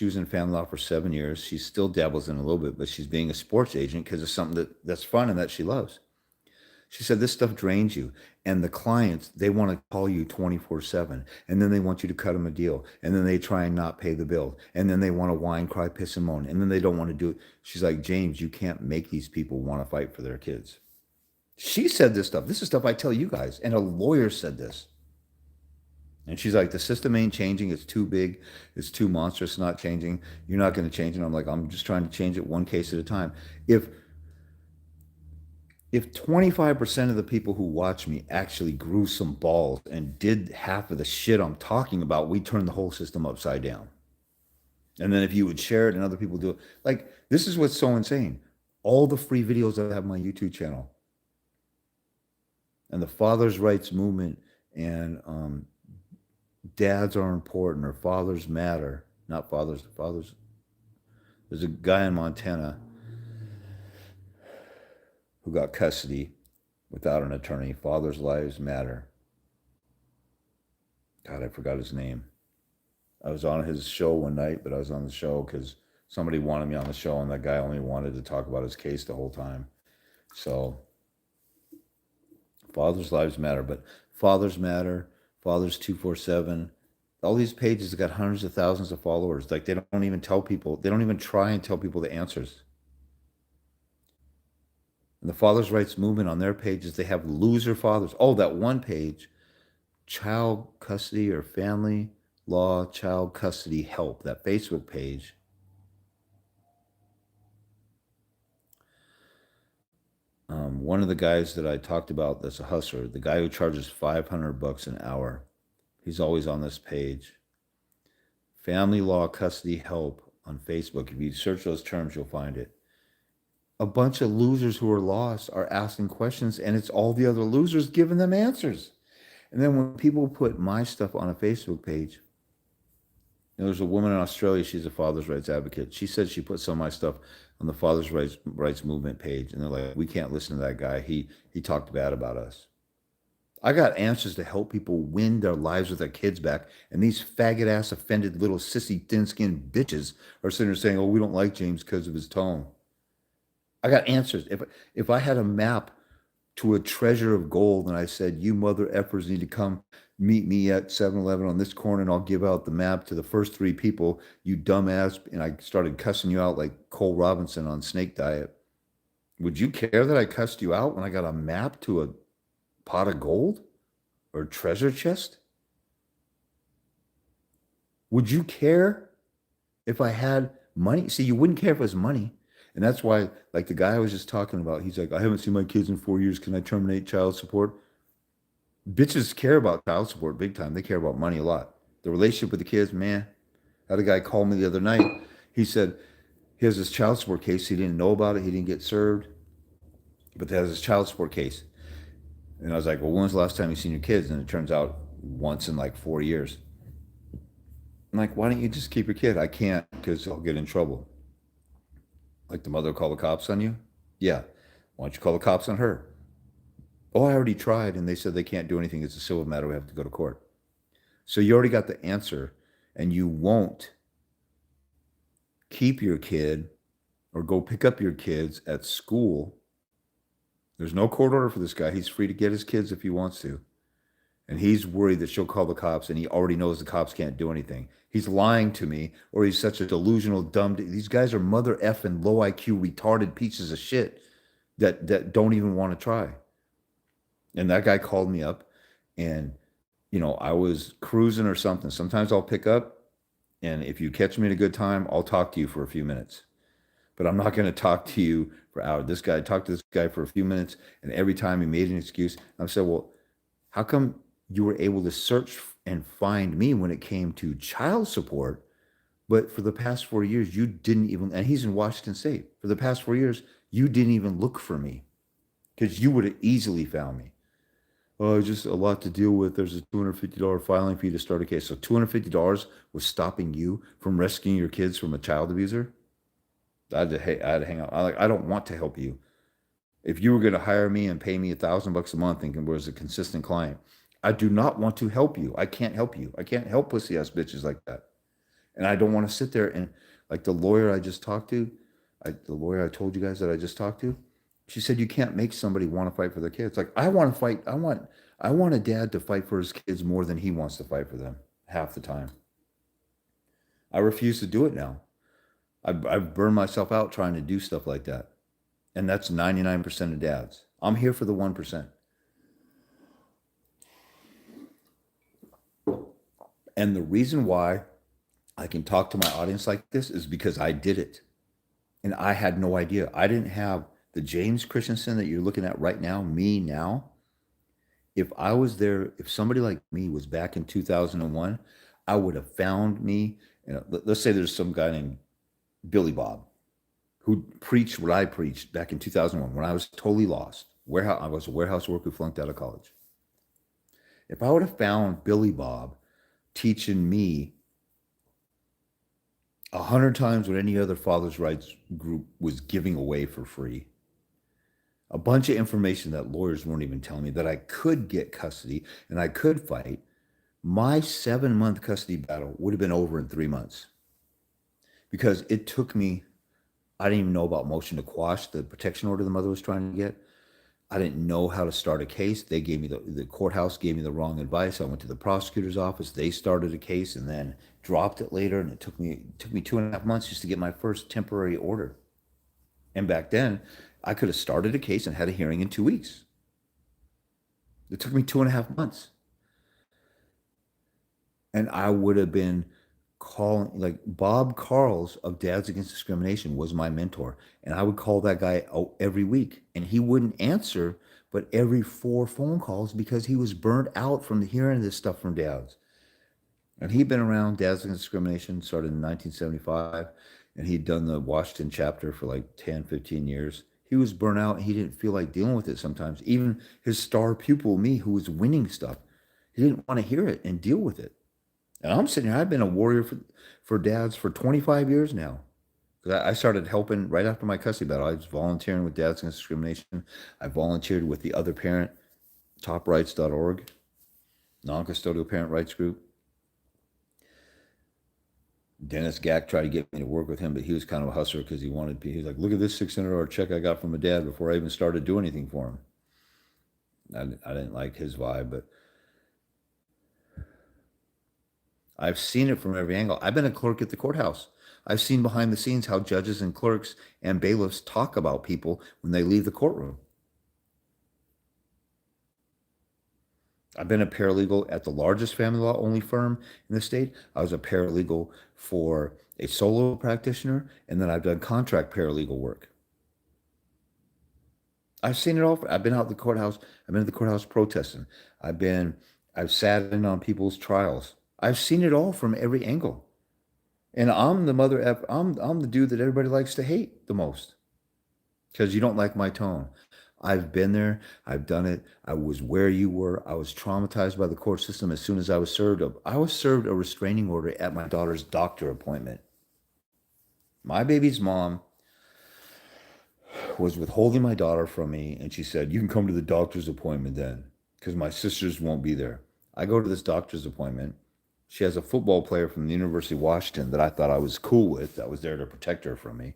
was in family law for 7 years. She still dabbles in a little bit, but she's being a sports agent because it's something that's fun and that she loves. She said, this stuff drains you. And the clients, they want to call you 24/7. And then they want you to cut them a deal. And then they try and not pay the bill. And then they want to whine, cry, piss, and moan. And then they don't want to do it. She's like, James, you can't make these people want to fight for their kids. She said this stuff. This is stuff I tell you guys. And a lawyer said this. And she's like, the system ain't changing. It's too big. It's too monstrous. It's not changing. You're not going to change it. I'm like, I'm just trying to change it one case at a time. If 25% of the people who watch me actually grew some balls and did half of the shit I'm talking about, we turn the whole system upside down. And then if you would share it and other people do it, like, this is what's so insane. All the free videos I have on my YouTube channel and the fathers' rights movement and dads are important or fathers matter, not fathers. There's a guy in Montana who got custody without an attorney. Fathers' lives matter. God, I forgot his name. I was on his show one night, but I was on the show because somebody wanted me on the show, and that guy only wanted to talk about his case the whole time. So, fathers' lives matter, but fathers matter. Fathers 247. All these pages have got hundreds of thousands of followers. Like, they don't even tell people. They don't even try and tell people the answers. And the fathers' rights movement on their pages, they have loser fathers. Oh, that one page, child custody or family law child custody help, that Facebook page. One of the guys that I talked about that's a hustler, the guy who charges $500 an hour, he's always on this page. Family law custody help on Facebook. If you search those terms, you'll find it. A bunch of losers who are lost are asking questions, and it's all the other losers giving them answers. And then when people put my stuff on a Facebook page, there's a woman in Australia, she's a father's rights advocate. She said she put some of my stuff on the father's rights movement page, and they're like, we can't listen to that guy. He talked bad about us. I got answers to help people win their lives with their kids back, and these faggot ass offended little sissy thin-skinned bitches are sitting there saying, oh, we don't like James because of his tone. I got answers. If I had a map to a treasure of gold and I said, you mother effers need to come meet me at 7-Eleven on this corner and I'll give out the map to the first 3 people, you dumbass, and I started cussing you out like Cole Robinson on Snake Diet, would you care that I cussed you out when I got a map to a pot of gold or a treasure chest? Would you care if I had money? See, you wouldn't care if it was money. And that's why, like the guy I was just talking about, he's like, I haven't seen my kids in 4 years. Can I terminate child support? Bitches care about child support big time. They care about money a lot. The relationship with the kids, man. I had a guy call me the other night. He said he has this child support case. He didn't know about it. He didn't get served. But he has this child support case. And I was like, well, when was the last time you seen your kids? And it turns out once in like 4 years. I'm like, why don't you just keep your kid? I can't because I'll get in trouble. Like the mother call the cops on you? Yeah. Why don't you call the cops on her? Oh, I already tried, and they said they can't do anything. It's a civil matter. We have to go to court. So you already got the answer, and you won't keep your kid or go pick up your kids at school. There's no court order for this guy. He's free to get his kids if he wants to. And he's worried that she'll call the cops, and he already knows the cops can't do anything. He's lying to me, or he's such a delusional, dumb. These guys are mother effing low IQ, retarded pieces of shit. that don't even want to try. And that guy called me up, and I was cruising or something. Sometimes I'll pick up, and if you catch me at a good time, I'll talk to you for a few minutes. But I'm not going to talk to you for hours. This guy talked to this guy for a few minutes, and every time he made an excuse, I said, "Well, how come you were able to search and find me when it came to child support, but for the past 4 years you didn't even?" And he's in Washington State. For the past 4 years, you didn't even look for me because you would have easily found me. Oh, it's just a lot to deal with. There's a $250 filing fee to start a case. So $250 was stopping you from rescuing your kids from a child abuser. I had to hang out. I don't want to help you. If you were going to hire me and pay me $1,000 a month and was a consistent client, I do not want to help you. I can't help you. I can't help pussy ass bitches like that. And I don't want to sit there and, like, the lawyer I just talked to, the lawyer I told you guys that I just talked to, she said you can't make somebody want to fight for their kids. Like, I want to fight. I want a dad to fight for his kids more than he wants to fight for them half the time. I refuse to do it now. I've burned myself out trying to do stuff like that. And that's 99% of dads. I'm here for the 1%. And the reason why I can talk to my audience like this is because I did it. And I had no idea. I didn't have the James Christensen that you're looking at right now, me now. If I was there, if somebody like me was back in 2001, I would have found me. Let's say there's some guy named Billy Bob who preached what I preached back in 2001 when I was totally lost. I was a warehouse worker who flunked out of college. If I would have found Billy Bob teaching me 100 times what any other father's rights group was giving away for free, a bunch of information that lawyers weren't even telling me, that I could get custody and I could fight, my 7-month custody battle would have been over in 3 months. Because it took me, I didn't even know about motion to quash, the protection order the mother was trying to get. I didn't know how to start a case. They gave me the courthouse gave me the wrong advice. I went to the prosecutor's office. They started a case and then dropped it later. And it took me 2.5 months just to get my first temporary order. And back then, I could have started a case and had a hearing in 2 weeks. It took me 2.5 months. And I would have been calling, like, Bob Carls of Dads Against Discrimination was my mentor. And I would call that guy out every week. And he wouldn't answer, but every 4 phone calls, because he was burnt out from hearing this stuff from dads. And he'd been around Dads Against Discrimination, started in 1975. And he'd done the Washington chapter for like 10, 15 years. He was burnt out and he didn't feel like dealing with it sometimes. Even his star pupil, me, who was winning stuff, he didn't want to hear it and deal with it. And I'm sitting here, I've been a warrior for dads for 25 years now. I started helping right after my custody battle. I was volunteering with Dads Against Discrimination. I volunteered with the Other Parent, toprights.org, non-custodial parent rights group. Dennis Gack tried to get me to work with him, but he was kind of a hustler because he was like, look at this $600 check I got from a dad before I even started doing anything for him. I didn't like his vibe, but I've seen it from every angle. I've been a clerk at the courthouse. I've seen behind the scenes how judges and clerks and bailiffs talk about people when they leave the courtroom. I've been a paralegal at the largest family law only firm in the state. I was a paralegal for a solo practitioner, and then I've done contract paralegal work. I've seen it all. I've been out the courthouse. I've been at the courthouse protesting. I've sat in on people's trials. I've seen it all from every angle. And I'm the dude that everybody likes to hate the most because you don't like my tone. I've been there. I've done it. I was where you were. I was traumatized by the court system as soon as I was served. I was served a restraining order at my daughter's doctor appointment. My baby's mom was withholding my daughter from me, and she said, you can come to the doctor's appointment then because my sisters won't be there. I go to this doctor's appointment. She has a football player from the University of Washington that I thought I was cool with, that was there to protect her from me.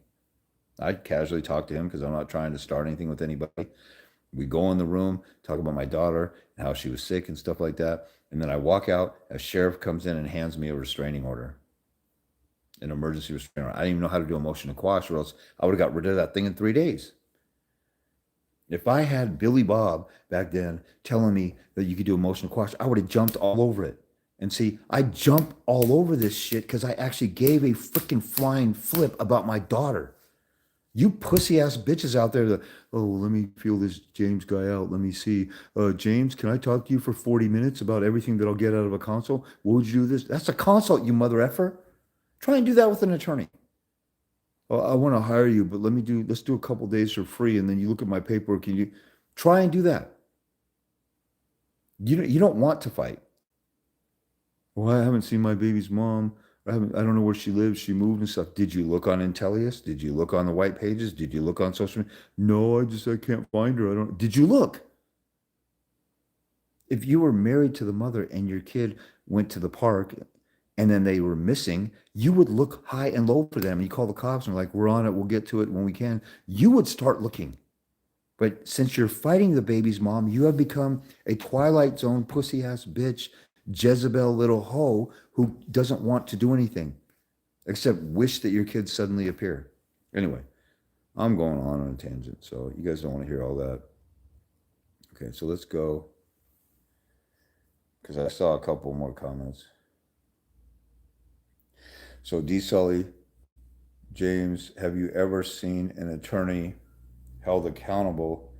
I casually talk to him because I'm not trying to start anything with anybody. We go in the room, talk about my daughter and how she was sick and stuff like that. And then I walk out, a sheriff comes in and hands me a restraining order, an emergency restraining order. I didn't even know how to do a motion to quash, or else I would have got rid of that thing in 3 days. If I had Billy Bob back then telling me that you could do emotional quash, I would have jumped all over it. And see, I jump all over this shit because I actually gave a freaking flying flip about my daughter. You pussy ass bitches out there that, oh, let me feel this James guy out. Let me see. James, can I talk to you for 40 minutes about everything that I'll get out of a consult? What would you do this? That's a consult, you mother effer. Try and do that with an attorney. Well, I want to hire you, but let's do a couple days for free. And then you look at my paperwork and you try and do that. You don't want to fight. Well, I haven't seen my baby's mom. I don't know where she lives. She moved and stuff. Did you look on Intellius? Did you look on the white pages? Did you look on social media? No, I can't find her. I don't. Did you look? If you were married to the mother and your kid went to the park and then they were missing, you would look high and low for them. You call the cops and like, we're on it. We'll get to it when we can. You would start looking. But since you're fighting the baby's mom, you have become a Twilight Zone pussy ass bitch, Jezebel little hoe who doesn't want to do anything except wish that your kids suddenly appear. Anyway, I'm going on a tangent, so you guys don't want to hear all that. Okay, so let's go because I saw a couple more comments. So D. Sully, James, have you ever seen an attorney held accountable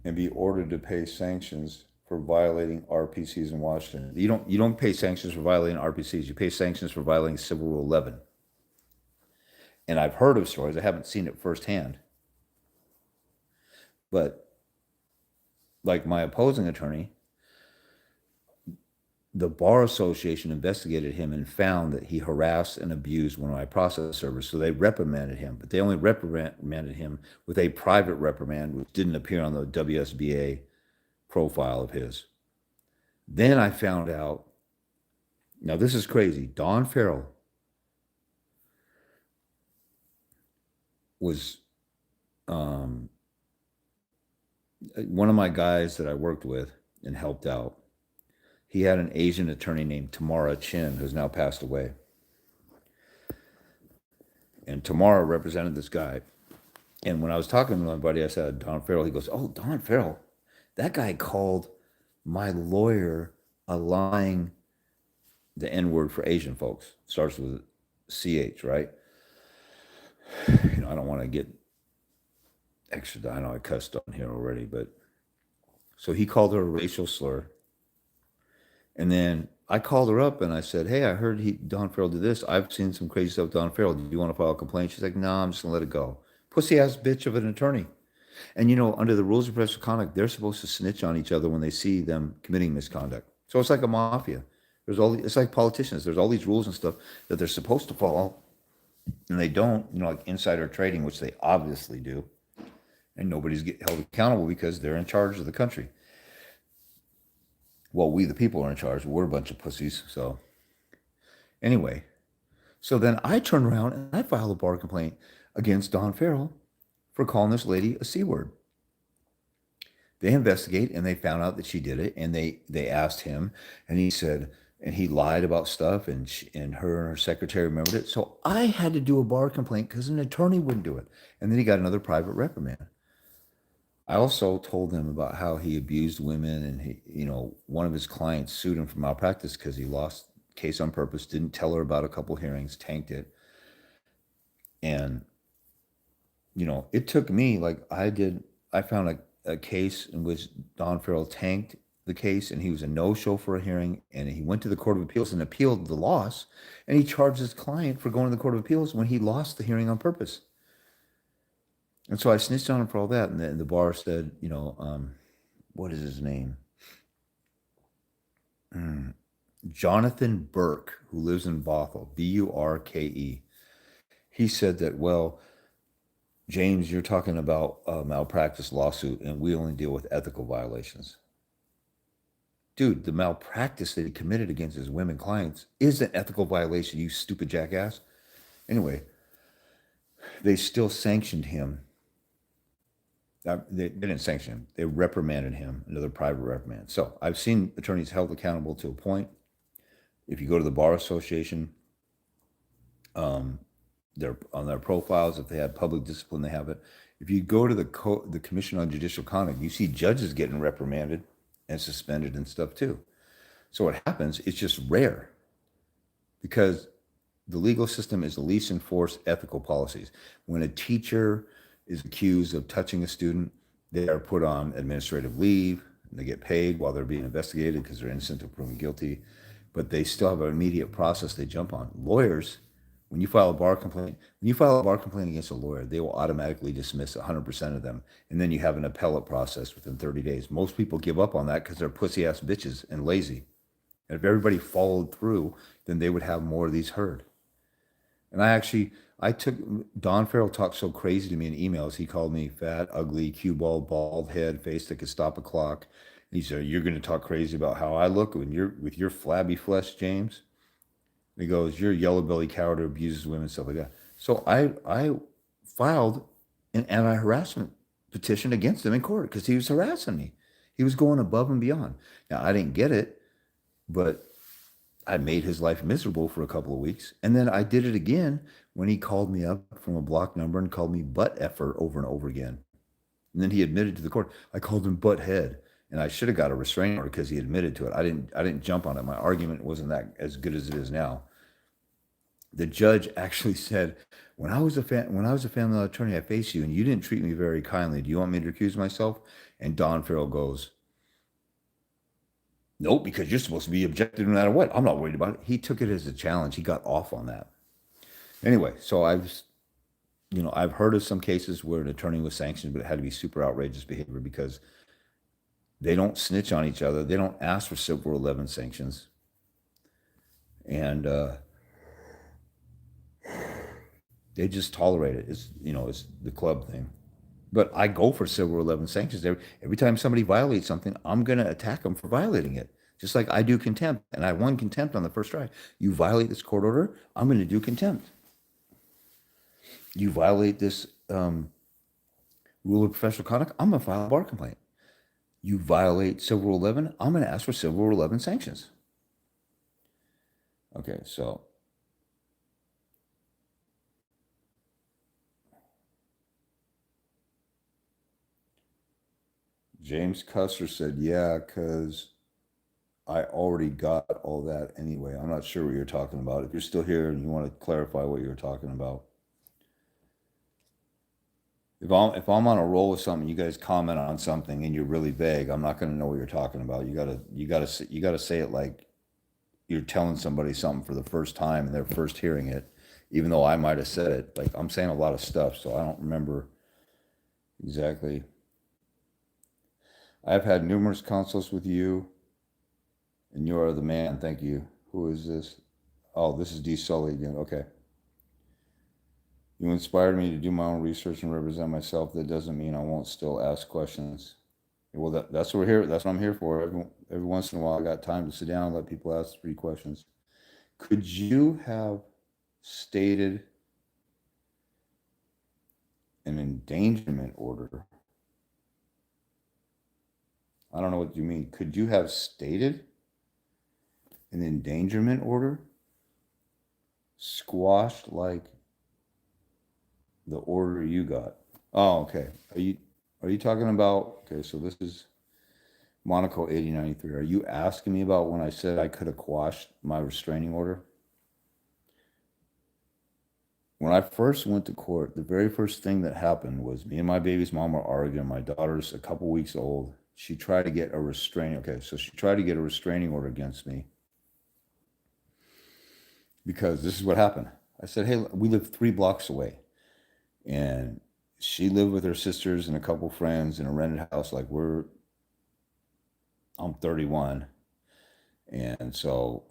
and be ordered to pay sanctions for violating RPCs in Washington? You don't pay sanctions for violating RPCs. You pay sanctions for violating Civil Rule 11. And I've heard of stories. I haven't seen it firsthand. But like my opposing attorney, the Bar Association investigated him and found that he harassed and abused one of my process servers. So they reprimanded him, but they only reprimanded him with a private reprimand, which didn't appear on the WSBA profile of his. Then I found out, now this is crazy, Don Farrell was one of my guys that I worked with and helped out. He had an Asian attorney named Tamara Chin, who's now passed away. And Tamara represented this guy. And when I was talking to my buddy, I said, Don Farrell. He goes, oh, Don Farrell. That guy called my lawyer a lying, the N word for Asian folks. Starts with CH, right? You know, I don't want to get extra. I know I cussed on here already, but so he called her a racial slur. And then I called her up and I said, hey, I heard Don Farrell did this. I've seen some crazy stuff with Don Farrell. Do you want to file a complaint? She's like, no, I'm just going to let it go. Pussy ass bitch of an attorney. And you know, under the rules of professional conduct, they're supposed to snitch on each other when they see them committing misconduct. So it's like a mafia. It's like politicians. There's all these rules and stuff that they're supposed to follow, and they don't. You know, like insider trading, which they obviously do, and nobody's held accountable because they're in charge of the country. Well, we the people are in charge. We're a bunch of pussies. So anyway, so then I turn around and I file a bar complaint against Don Farrell for calling this lady a C word. They investigate and they found out that she did it, and they asked him, and he said, and he lied about stuff, and her and her secretary remembered it. So I had to do a bar complaint because an attorney wouldn't do it, and then he got another private reprimand. I also told them about how he abused women, and he, you know, one of his clients sued him for malpractice because he lost the case on purpose, didn't tell her about a couple hearings, tanked it, and you know, it took me like I found a case in which Don Farrell tanked the case, and he was a no-show for a hearing, and he went to the Court of Appeals and appealed the loss, and he charged his client for going to the Court of Appeals when he lost the hearing on purpose. And so I snitched on him for all that, and the bar said, you know, what is his name? Jonathan Burke, who lives in Bothell, Burke. He said that, well, James, you're talking about a malpractice lawsuit, and we only deal with ethical violations. Dude, the malpractice that he committed against his women clients is an ethical violation, you stupid jackass. Anyway, they still sanctioned him. They didn't sanction him. They reprimanded him, another private reprimand. So I've seen attorneys held accountable to a point. If you go to the Bar Association their on their profiles. If they have public discipline, they have it. If you go to the Commission on Judicial Conduct, you see judges getting reprimanded and suspended and stuff too. So what happens? It's just rare because the legal system is the least enforced ethical policies. When a teacher is accused of touching a student, they are put on administrative leave and they get paid while they're being investigated because they're innocent until proven guilty. But they still have an immediate process they jump on. Lawyers, when you file a bar complaint, against a lawyer, they will automatically dismiss 100% of them. And then you have an appellate process within 30 days. Most people give up on that because they're pussy ass bitches and lazy. And if everybody followed through, then they would have more of these heard. And I took, Don Farrell talked so crazy to me in emails. He called me fat, ugly, cue ball, bald head, face that could stop a clock. He said, "You're going to talk crazy about how I look when you're with your flabby flesh, James." And he goes, "You're a yellow belly coward who abuses women," stuff like that. So I filed an anti-harassment petition against him in court because he was harassing me. He was going above and beyond. Now I didn't get it, but I made his life miserable for a couple of weeks. And then I did it again when he called me up from a block number and called me butt effer over and over again. And then he admitted to the court, I called him butt head. And I should have got a restraining order because he admitted to it. I didn't jump on it. My argument wasn't that as good as it is now. The judge actually said, when I was a family law attorney, I faced you and you didn't treat me very kindly. Do you want me to recuse myself? And Don Farrell goes, "Nope, because you're supposed to be objective no matter what. I'm not worried about it." He took it as a challenge. He got off on that. Anyway, so I've heard of some cases where an attorney was sanctioned, but it had to be super outrageous behavior because they don't snitch on each other. They don't ask for Civil 11 sanctions. And they just tolerate it. It's the club thing. But I go for Civil 11 sanctions. Every time somebody violates something, I'm going to attack them for violating it. Just like I do contempt. And I won contempt on the first try. You violate this court order, I'm going to do contempt. You violate this rule of professional conduct, I'm going to file a bar complaint. You violate Civil Rule 11, I'm going to ask for Civil Rule 11 sanctions. Okay, so James Custer said, "Yeah, because I already got all that anyway." I'm not sure what you're talking about. If you're still here and you want to clarify what you're talking about. If I'm on a roll with something, you guys comment on something and you're really vague, I'm not going to know what you're talking about. You gotta say it like you're telling somebody something for the first time and they're first hearing it, even though I might have said it. Like I'm saying a lot of stuff, so I don't remember exactly. I've had numerous consults with you, and you are the man. Thank you. Who is this? Oh, this is D. Sully again. Okay. You inspired me to do my own research and represent myself. That doesn't mean I won't still ask questions. Well, that's what we're here. That's what I'm here for. Every once in a while, I got time to sit down and let people ask 3 questions. Could you have stated an endangerment order? I don't know what you mean. Could you have stated an endangerment order? Squashed like the order you got. Oh, okay. Are you talking about, okay, so this is Monaco 8093. Are you asking me about when I said I could have quashed my restraining order? When I first went to court, the very first thing that happened was me and my baby's mom were arguing. My daughter's a couple weeks old. She tried to get a restraining, okay, so she tried to get a restraining order against me because this is what happened. I said, hey, we live 3 blocks away. And she lived with her sisters and a couple friends in a rented house. Like I'm 31. And so,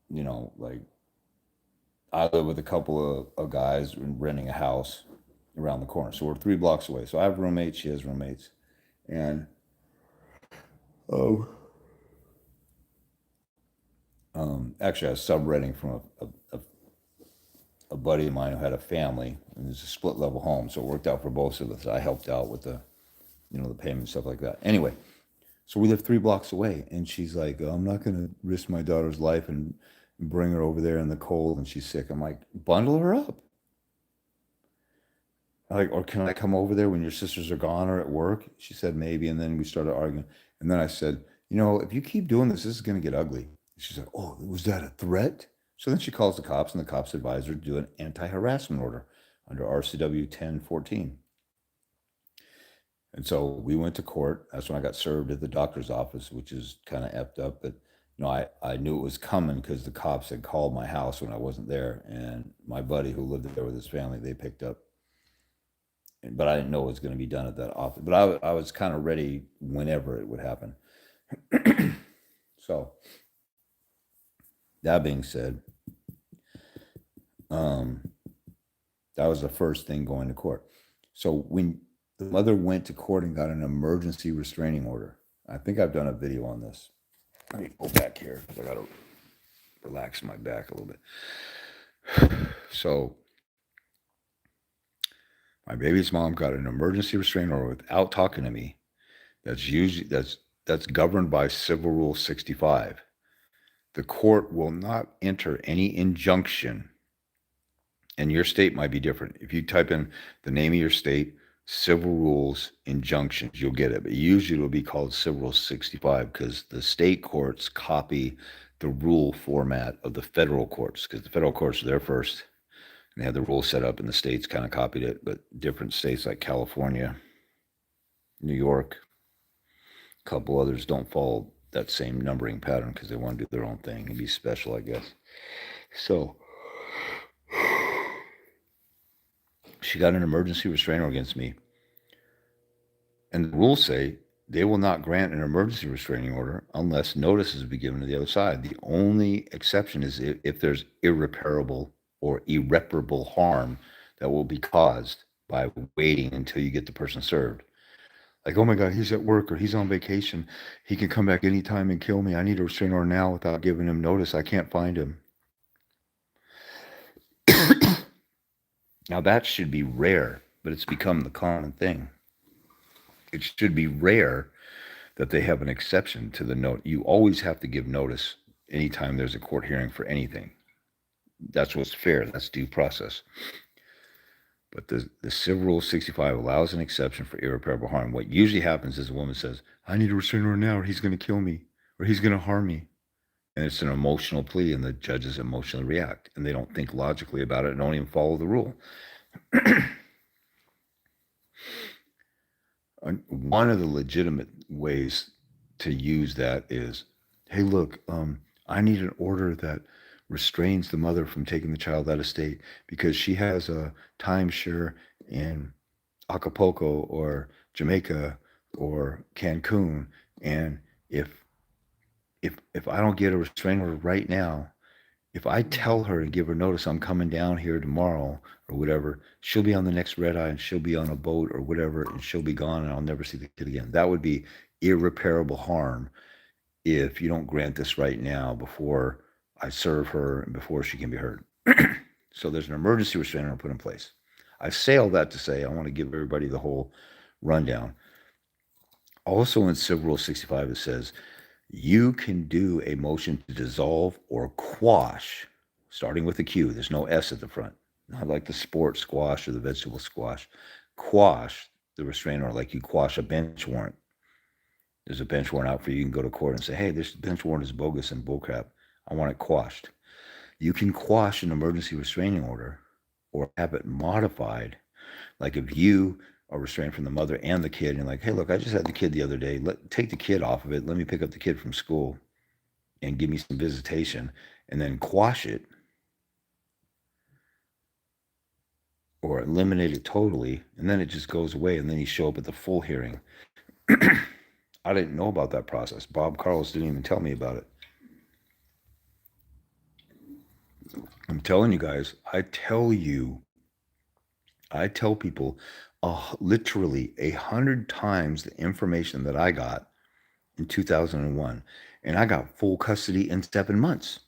like I live with a couple of guys renting a house around the corner. So we're 3 blocks away. So I have roommates, she has roommates. And actually I was subrenting from a buddy of mine who had a family, and it's a split level home, so it worked out for both of us. I helped out with the payment, stuff like that. Anyway, so we live 3 blocks away, and she's like, "I'm not going to risk my daughter's life and bring her over there in the cold, and she's sick." I'm like, bundle her up. Like, or can I come over there when your sisters are gone or at work? She said maybe. And then we started arguing. And then I said, if you keep doing this, this is going to get ugly. She said, oh, was that a threat? So then she calls the cops, and the cops advise her to do an anti-harassment order under RCW 1014. And so we went to court. That's when I got served at the doctor's office, which is kind of effed up. But I knew it was coming because the cops had called my house when I wasn't there, and my buddy who lived there with his family, they picked up. But I didn't know it was going to be done at that office. But I was kind of ready whenever it would happen. So that being said, that was the first thing going to court. So when the mother went to court and got an emergency restraining order, I think I've done a video on this. Let me go back here because I got to relax my back a little bit. So my baby's mom got an emergency restraining order without talking to me. That's governed by Civil Rule 65. The court will not enter any injunction, and your state might be different. If you type in the name of your state, Civil Rules injunctions, you'll get it. But usually it'll be called Civil Rule 65 because the state courts copy the rule format of the federal courts, because the federal courts are there first. And they had the rule set up, and the states kind of copied it. But different states like California, New York, a couple others don't follow that same numbering pattern because they want to do their own thing and be special, I guess. So she got an emergency restraining order against me. And the rules say they will not grant an emergency restraining order unless notices be given to the other side. The only exception is if there's irreparable or irreparable harm that will be caused by waiting until you get the person served. Like, oh my God, he's at work or he's on vacation. He can come back anytime and kill me. I need a restraining order now without giving him notice. I can't find him. Now, that should be rare, but it's become the common thing. It should be rare that they have an exception to the note. You always have to give notice anytime there's a court hearing for anything. That's what's fair. That's due process. But the Civil Rule 65 allows an exception for irreparable harm. What usually happens is a woman says, I need a restraining order now or he's going to kill me or he's going to harm me. And it's an emotional plea, and the judges emotionally react, and they don't think logically about it and don't even follow the rule. One of the legitimate ways to use that is, hey, look, I need an order that restrains the mother from taking the child out of state because she has a timeshare in Acapulco or Jamaica or Cancun. And if I don't get a restraining order right now, if I tell her and give her notice I'm coming down here tomorrow or whatever, she'll be on the next red eye and she'll be on a boat or whatever, and she'll be gone and I'll never see the kid again. That would be irreparable harm if you don't grant this right now before I serve her and before she can be heard. So there's an emergency restraining order put in place. I say all that to say I want to give everybody the whole rundown. Also in Civil Rule 65, it says you can do a motion to dissolve or quash, starting with a Q. There's no S at the front, not like the sport squash or the vegetable squash. Quash the restraining order like you quash a bench warrant. There's a bench warrant out for you. You can go to court and say, hey, this bench warrant is bogus and bullcrap. I want it quashed. You can quash an emergency restraining order or have it modified. Like if you are restrained from the mother and the kid, and you're like, hey, look, I just had the kid the other day. Take the kid off of it. Let me pick up the kid from school and give me some visitation, and then quash it or eliminate it totally, and then it just goes away, and then you show up at the full hearing. I didn't know about that process. Bob Carlos didn't even tell me about it. I'm telling you guys, I tell people literally 100 times the information that I got in 2001, and I got full custody in 7 months.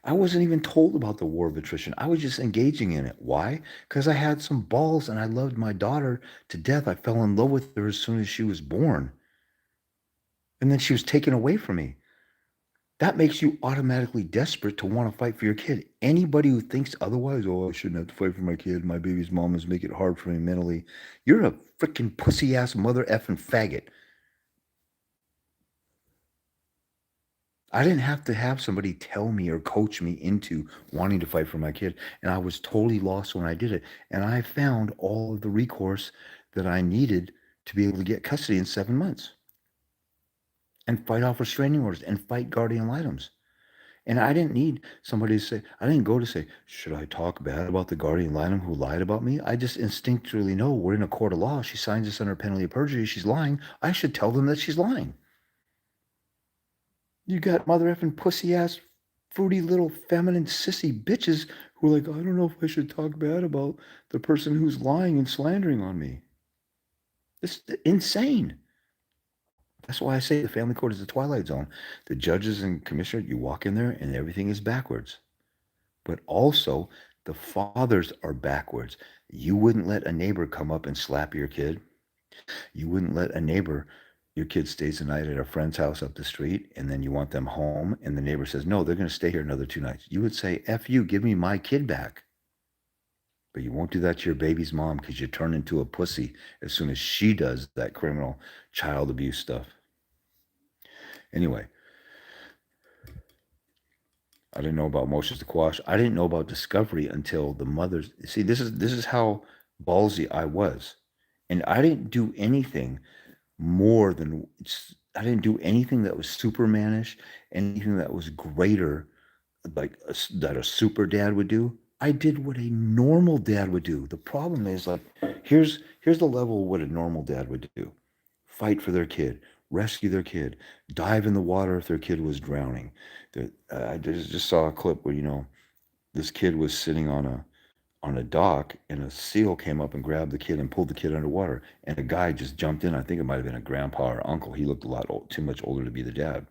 I wasn't even told about the war of attrition. I was just engaging in it. Why? Because I had some balls and I loved my daughter to death. I fell in love with her as soon as she was born. And then she was taken away from me. That makes you automatically desperate to want to fight for your kid. Anybody who thinks otherwise, oh, I shouldn't have to fight for my kid. My baby's mom is making it hard for me mentally. You're a freaking pussy ass mother effing faggot. I didn't have to have somebody tell me or coach me into wanting to fight for my kid. And I was totally lost when I did it. And I found all of the recourse that I needed to be able to get custody in 7 months and fight off restraining orders and fight guardian items. And I didn't need somebody to say, I didn't go to say, should I talk bad about the guardian litem who lied about me? I just instinctually know we're in a court of law. She signs this under penalty of perjury. She's lying. I should tell them that she's lying. You got mother effing pussy ass, fruity little feminine sissy bitches who are like, I don't know if I should talk bad about the person who's lying and slandering on me. It's insane. That's why I say the family court is the twilight zone. The judges and commissioner, you walk in there and everything is backwards. But also, the fathers are backwards. You wouldn't let a neighbor come up and slap your kid. You wouldn't let a neighbor, your kid stays the night at a friend's house up the street, and then you want them home, and the neighbor says, no, they're going to stay here another 2 nights. You would say, F you, give me my kid back. But you won't do that to your baby's mom because you turn into a pussy as soon as she does that criminal child abuse stuff. Anyway, I didn't know about motions to quash. I didn't know about discovery until the mothers. See, this is how ballsy I was, and I didn't do anything more than I didn't do anything that was Supermanish, anything that was greater, like that a super dad would do. I did what a normal dad would do. The problem is, like, here's the level of what a normal dad would do: fight for their kid, rescue their kid, dive in the water if their kid was drowning. I just saw a clip where this kid was sitting on a dock and a seal came up and grabbed the kid and pulled the kid underwater, and a guy just jumped in. I think it might have been a grandpa or uncle. He looked a lot too much older to be the dad.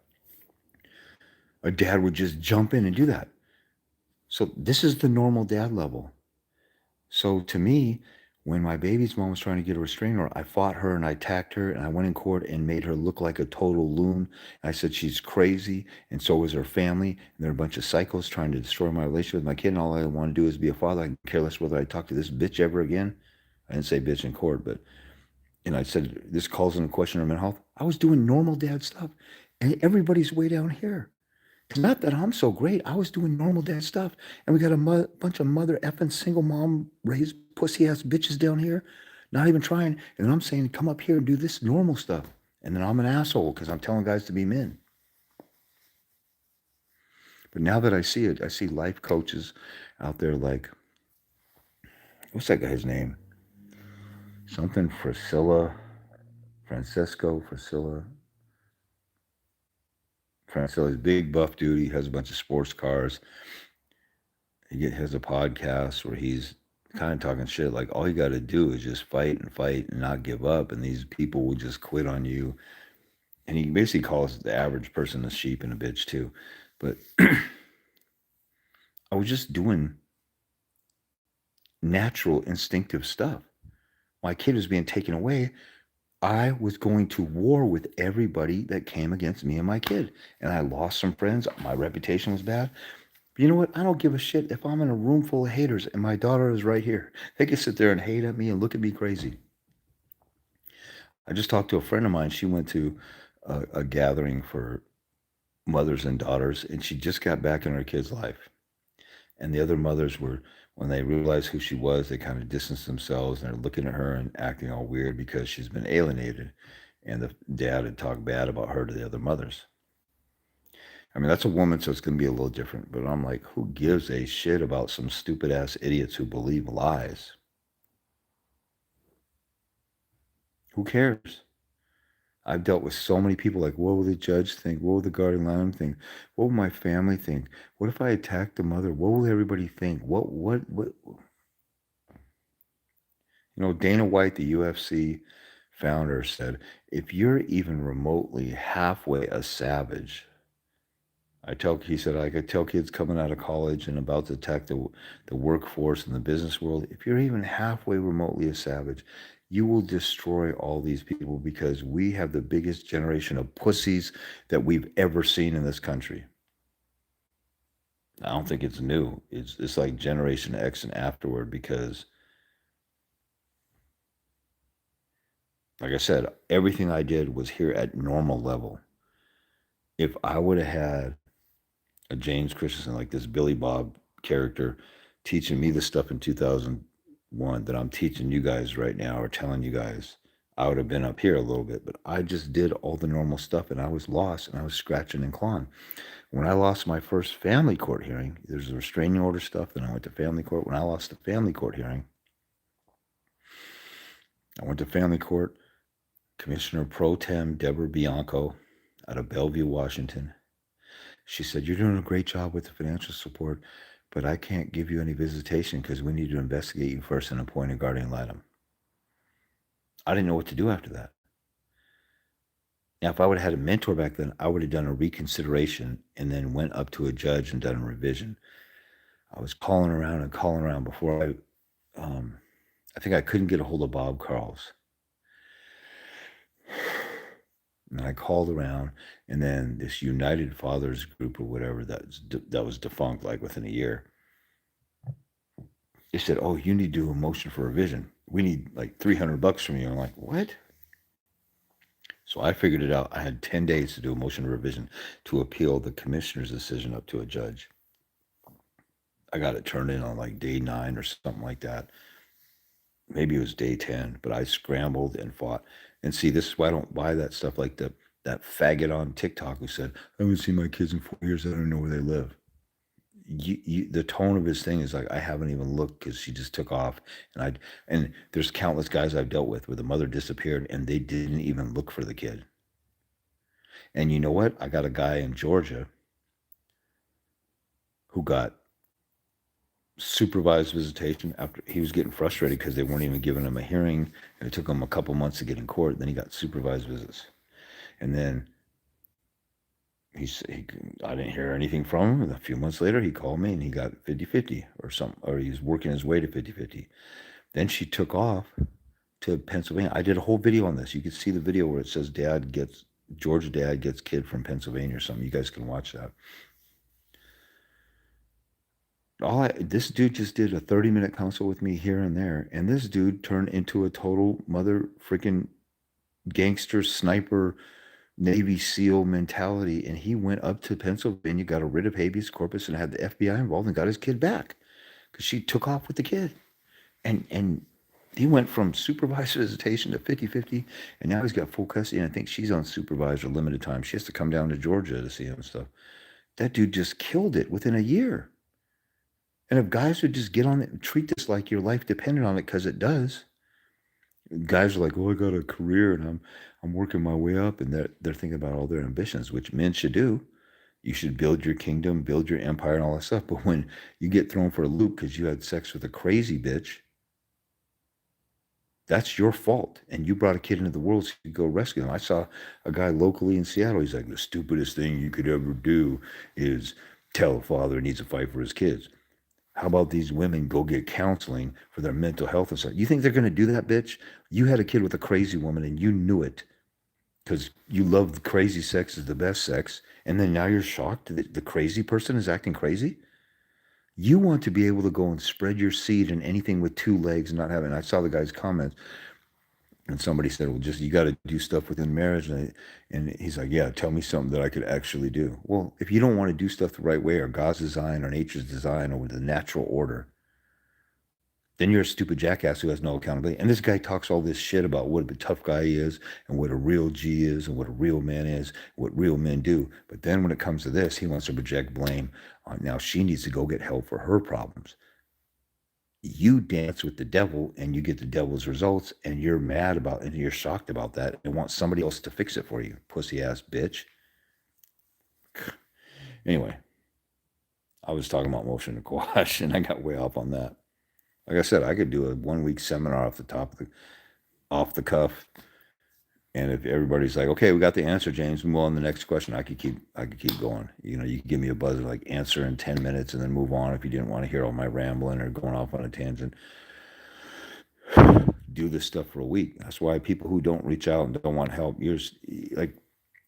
A dad would just jump in and do that. So this is the normal dad level. So to me, when my baby's mom was trying to get a restraining order, I fought her and I attacked her and I went in court and made her look like a total loon. I said she's crazy, and so is her family, and they're a bunch of psychos trying to destroy my relationship with my kid, and all I want to do is be a father. I care less whether I talk to this bitch ever again. I didn't say bitch in court, but I said this calls into question her mental health. I was doing normal dad stuff, and everybody's way down here. It's not that I'm so great. I was doing normal dad stuff, and we got a bunch of mother effing single mom raised pussy ass bitches down here, not even trying. And then I'm saying, come up here and do this normal stuff. And then I'm an asshole because I'm telling guys to be men. But now that I see it, I see life coaches out there like, what's that guy's name? Something Francesco Fracilla. Francilla's big buff dude. He has a bunch of sports cars. He has a podcast where he's kind of talking shit like all you got to do is just fight and not give up, and these people will just quit on you. And he basically calls the average person a sheep and a bitch too. But I was just doing natural instinctive stuff. My kid was being taken away. I was going to war with everybody that came against me and my kid, and I lost some friends. My reputation was bad. But you know what? I don't give a shit if I'm in a room full of haters and my daughter is right here. They can sit there and hate at me and look at me crazy. I just talked to a friend of mine. She went to a gathering for mothers and daughters, and she just got back in her kid's life. And the other mothers were, when they realized who she was, they kind of distanced themselves and they're looking at her and acting all weird because she's been alienated. And the dad had talked bad about her to the other mothers. I mean, that's a woman, so it's going to be a little different. But I'm like, who gives a shit about some stupid ass idiots who believe lies? Who cares? I've dealt with so many people like, what will the judge think? What will the guardian litem think? What will my family think? What if I attack the mother? What will everybody think? What? Dana White, the UFC founder, said, if you're even remotely halfway a savage, he said, I could tell kids coming out of college and about to attack the workforce and the business world, if you're even halfway remotely a savage, you will destroy all these people because we have the biggest generation of pussies that we've ever seen in this country. I don't think it's new. It's like Generation X and afterward because, like I said, everything I did was here at normal level. If I would have had a James Christensen like this Billy Bob character teaching me the stuff in 2001 that I'm teaching you guys right now or telling you guys, I would have been up here a little bit. But I just did all the normal stuff and I was lost and I was scratching and clawing. When I lost my first family court hearing, there's a restraining order stuff. Then I went to family court. When I lost the family court hearing, I went to family court. Commissioner Pro Tem Deborah Bianco out of Bellevue, Washington. She said, "You're doing a great job with the financial support, but I can't give you any visitation because we need to investigate you first and appoint a guardian ad litem." I didn't know what to do after that. Now, if I would have had a mentor back then, I would have done a reconsideration and then went up to a judge and done a revision. I was calling around and calling around before I think I couldn't get a hold of Bob Carls. And I called around, and then this United Fathers group or whatever that was defunct like within a year. They said, "Oh, you need to do a motion for revision. We need like $300 from you." I'm like, "What?" So I figured it out. I had 10 days to do a motion of revision to appeal the commissioner's decision up to a judge. I got it turned in on like day 9 or something like that. Maybe it was day 10, but I scrambled and fought. And see, this is why I don't buy that stuff like that faggot on TikTok who said, "I haven't seen my kids in 4 years. I don't know where they live." The tone of his thing is like, I haven't even looked because she just took off. And there's countless guys I've dealt with where the mother disappeared and they didn't even look for the kid. And you know what? I got a guy in Georgia who got supervised visitation after he was getting frustrated because they weren't even giving him a hearing, and it took him a couple months to get in court. Then he got supervised visits, and then I didn't hear anything from him. And a few months later, he called me and he got 50-50 or something, or he was working his way to 50-50. Then she took off to Pennsylvania. I did a whole video on this. You can see the video where it says Georgia dad gets kid from Pennsylvania or something. You guys can watch that. This dude just did a 30-minute consult with me here and there, and this dude turned into a total mother freaking gangster sniper Navy SEAL mentality, and he went up to Pennsylvania, got a writ of habeas corpus, and had the FBI involved and got his kid back because she took off with the kid. And he went from supervised visitation to 50-50, and now he's got full custody, and I think she's on supervised or limited time. She has to come down to Georgia to see him and stuff. That dude just killed it within a year. And if guys would just get on it and treat this like your life depended on it, because it does. Guys are like, "Oh, I got a career and I'm working my way up," and they're thinking about all their ambitions, which men should do. You should build your kingdom, build your empire, and all that stuff. But when you get thrown for a loop because you had sex with a crazy bitch, that's your fault. And you brought a kid into the world so you could go rescue them. I saw a guy locally in Seattle. He's like, "The stupidest thing you could ever do is tell a father he needs to fight for his kids. How about these women go get counseling for their mental health and stuff?" You think they're going to do that, bitch? You had a kid with a crazy woman and you knew it because you love the crazy sex is the best sex. And then now you're shocked that the crazy person is acting crazy. You want to be able to go and spread your seed in anything with 2 legs and not have it. And I saw the guy's comments, and somebody said, "Well, just you got to do stuff within marriage." And he's like, "Yeah, tell me something that I could actually do." Well, if you don't want to do stuff the right way or God's design or nature's design or with the natural order, then you're a stupid jackass who has no accountability. And this guy talks all this shit about what a tough guy he is and what a real G is and what a real man is, what real men do. But then when it comes to this, he wants to project blame on now she needs to go get help for her problems. You dance with the devil and you get the devil's results, and you're mad about and you're shocked about that and want somebody else to fix it for you, pussy ass bitch. Anyway, I was talking about motion to quash and I got way off on that. Like I said, I could do a 1-week seminar off the cuff. And if everybody's like, "Okay, we got the answer, James, move on to the next question," I could keep going. You could give me a buzzer like answer in 10 minutes and then move on if you didn't want to hear all my rambling or going off on a tangent. Do this stuff for a week. That's why people who don't reach out and don't want help, like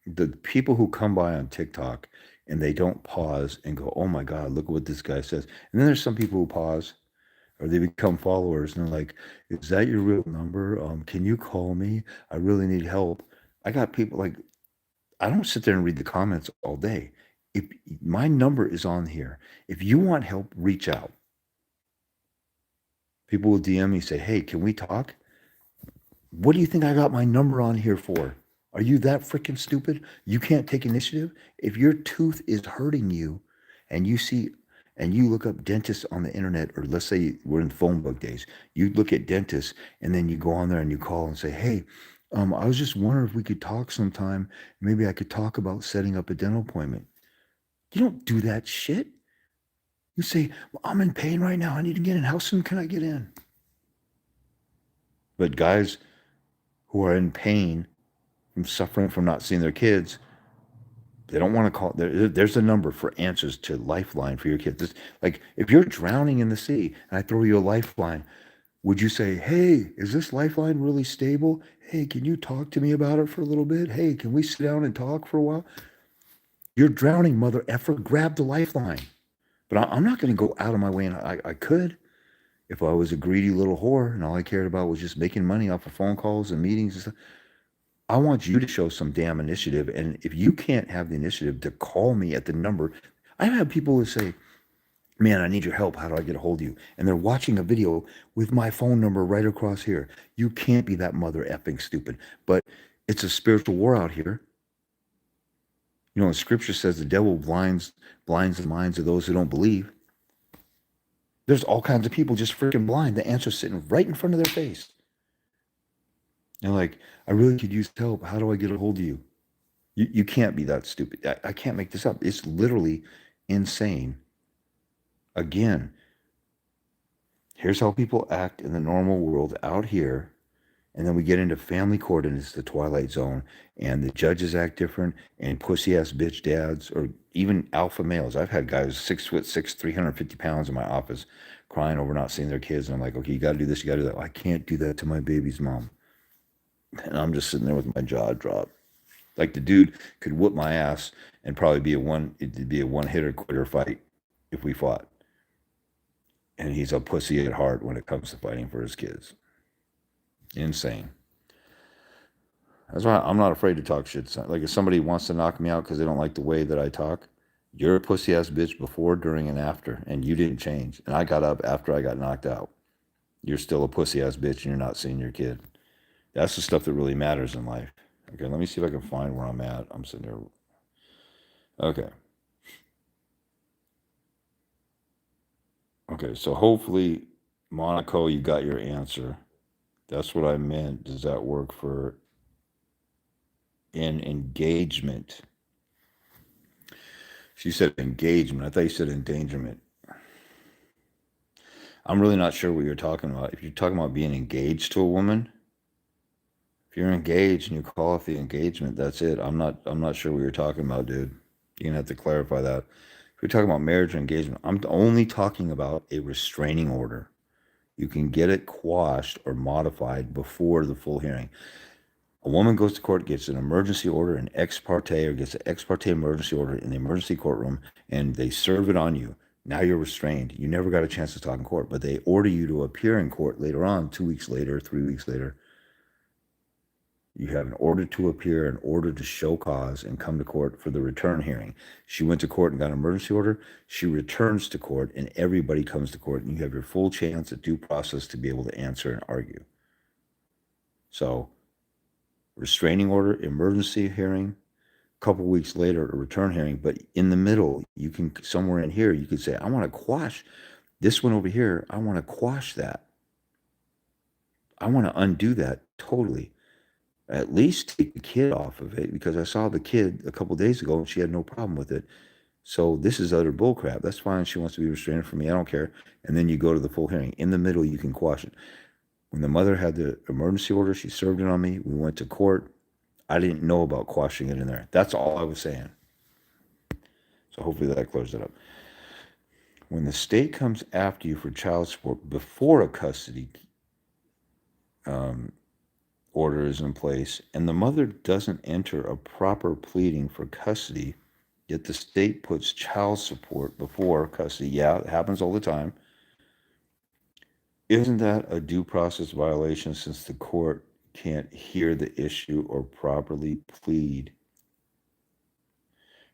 the people who come by on TikTok and they don't pause and go, oh my God, look at what this guy says. And then there's some people who pause or they become followers and they're like, is that your real number? Can you call me? I really need help. I got people like, I don't sit there and read the comments all day. If my number is on here, if you want help, reach out. People will DM me, say, hey, can we talk? What do you think I got my number on here for? Are you that freaking stupid? You can't take initiative? If your tooth is hurting you and you see and you look up dentists on the internet, or let's say we're in phone book days, you look at dentists and then you go on there and you call and say, hey, I was just wondering if we could talk sometime. Maybe I could talk about setting up a dental appointment. You don't do that shit. You say, well, I'm in pain right now. I need to get in. How soon can I get in? But guys who are in pain from suffering from not seeing their kids, they don't want to call. There's a number for answers to Lifeline for your kids. Like if you're drowning in the sea and I throw you a lifeline, would you say, hey, is this lifeline really stable? Hey, can you talk to me about it for a little bit? Hey, can we sit down and talk for a while? You're drowning, mother effer. Grab the lifeline. But I'm not going to go out of my way, and I could if I was a greedy little whore and all I cared about was just making money off of phone calls and meetings and stuff. I want you to show some damn initiative. And if you can't have the initiative to call me at the number, I've had people who say, man, I need your help. How do I get a hold of you? And they're watching a video with my phone number right across here. You can't be that mother effing stupid. But it's a spiritual war out here. You know, the scripture says the devil blinds the minds of those who don't believe. There's all kinds of people just freaking blind. The answer's sitting right in front of their face. They're like, I really could use help. How do I get a hold of you? You can't be that stupid. I can't make this up. It's literally insane. Again, here's how people act in the normal world out here. And then we get into family court and it's the twilight zone. And the judges act different. And pussy ass bitch dads or even alpha males. I've had guys 6'6", 350 pounds in my office crying over not seeing their kids. And I'm like, okay, you got to do this. You got to do that. I can't do that to my baby's mom. And I'm just sitting there with my jaw dropped. Like the dude could whoop my ass and probably it'd be a one hitter quitter fight if we fought. And he's a pussy at heart when it comes to fighting for his kids. Insane. That's why I'm not afraid to talk shit. Like if somebody wants to knock me out because they don't like the way that I talk, you're a pussy ass bitch before, during, and after, and you didn't change. And I got up after I got knocked out. You're still a pussy ass bitch and you're not seeing your kid. That's the stuff that really matters in life. Okay, let me see if I can find where I'm at. I'm sitting there. Okay. Okay, so hopefully, Monaco, you got your answer. That's what I meant. Does that work for in engagement? She said engagement. I thought you said endangerment. I'm really not sure what you're talking about. If you're talking about being engaged to a woman, if you're engaged and you call off the engagement, that's it. I'm not sure what you're talking about, dude. You're gonna have to clarify that. If you're talking about marriage or engagement, I'm only talking about a restraining order. You can get it quashed or modified before the full hearing. A woman goes to court, gets an emergency order, an ex parte, or gets an ex parte emergency order in the emergency courtroom, and they serve it on you. Now you're restrained. You never got a chance to talk in court, but they order you to appear in court later on, 2 weeks later, 3 weeks later. You have an order to appear, an order to show cause, and come to court for the return hearing. She went to court and got an emergency order. She returns to court, and everybody comes to court, and you have your full chance at due process to be able to answer and argue. So, restraining order, emergency hearing, a couple weeks later, a return hearing. But in the middle, you can, somewhere in here, you could say, I want to quash this one over here. I want to quash that. I want to undo that totally. At least take the kid off of it, because I saw the kid a couple days ago and she had no problem with it. So this is utter bullcrap. That's fine. She wants to be restrained from me. I don't care. And then you go to the full hearing. In the middle, you can quash it. When the mother had the emergency order, she served it on me. We went to court. I didn't know about quashing it in there. That's all I was saying. So hopefully that clears it up. When the state comes after you for child support before a custody order is in place and the mother doesn't enter a proper pleading for custody, Yet the state puts child support before custody. Yeah, it happens all the time. Isn't that a due process violation since the court can't hear the issue or properly plead?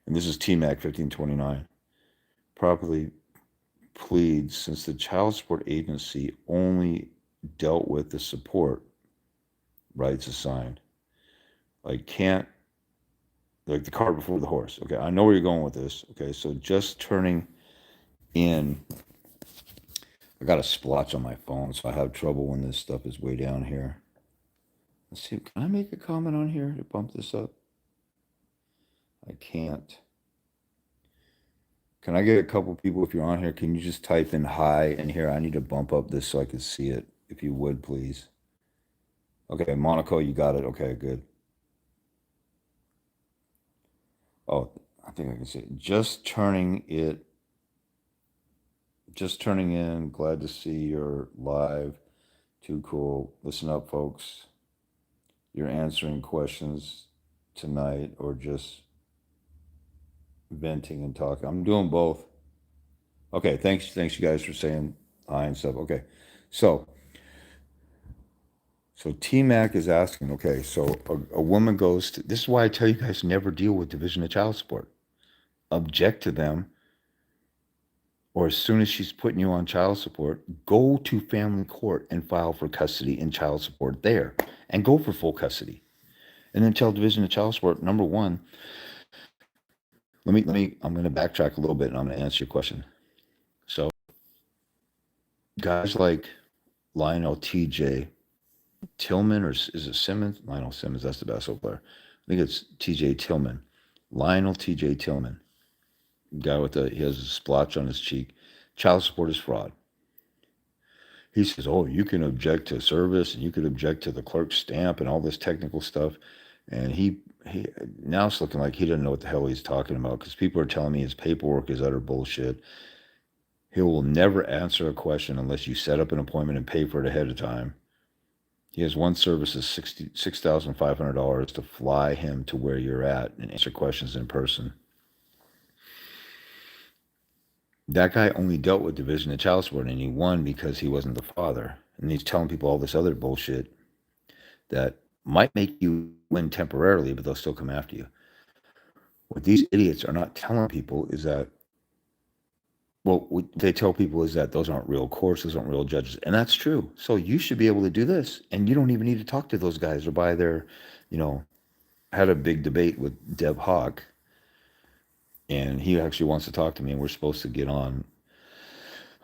And this is TMAC 1529. Properly pleads since the child support agency only dealt with the support rights assigned. Like, can't, like the cart before the horse. Okay, I know where you're going with this. Okay, so just turning in, I got a splotch on my phone, so I have trouble when this stuff is way down here. Let's see, can I make a comment on here to bump this up? I can't. Can I get a couple people, if you're on here, can you just type in hi in here? I need to bump up this so I can see it, if you would, please. Okay, Monaco, you got it. Okay, good. Oh, I think I can see it. Just turning in. Glad to see you're live. Too cool. Listen up, folks. You're answering questions tonight or just venting and talking. I'm doing both. Okay, thanks you guys for saying hi and stuff. Okay. So T-Mac is asking, okay, so a woman goes to, this is why I tell you guys never deal with Division of Child Support. Object to them, or as soon as she's putting you on child support, go to family court and file for custody and child support there and go for full custody. And then tell Division of Child Support, number one, I'm going to backtrack a little bit and I'm going to answer your question. So guys like Lionel TJ Tillman, or is it Simmons? Lionel Simmons, that's the basketball player. I think it's TJ Tillman. Lionel TJ Tillman. Guy with he has a splotch on his cheek. Child support is fraud. He says, oh, you can object to service and you could object to the clerk's stamp and all this technical stuff. And he now it's looking like he doesn't know what the hell he's talking about, because people are telling me his paperwork is utter bullshit. He will never answer a question unless you set up an appointment and pay for it ahead of time. He has one service is $6,500 to fly him to where you're at and answer questions in person. That guy only dealt with Division of Child Support, and he won because he wasn't the father. And he's telling people all this other bullshit that might make you win temporarily, but they'll still come after you. What these idiots are not telling people is that, well, what they tell people is that those aren't real courts, those aren't real judges. And that's true. So you should be able to do this. And you don't even need to talk to those guys or buy their, I had a big debate with Deb Hawk. And he actually wants to talk to me, and we're supposed to get on.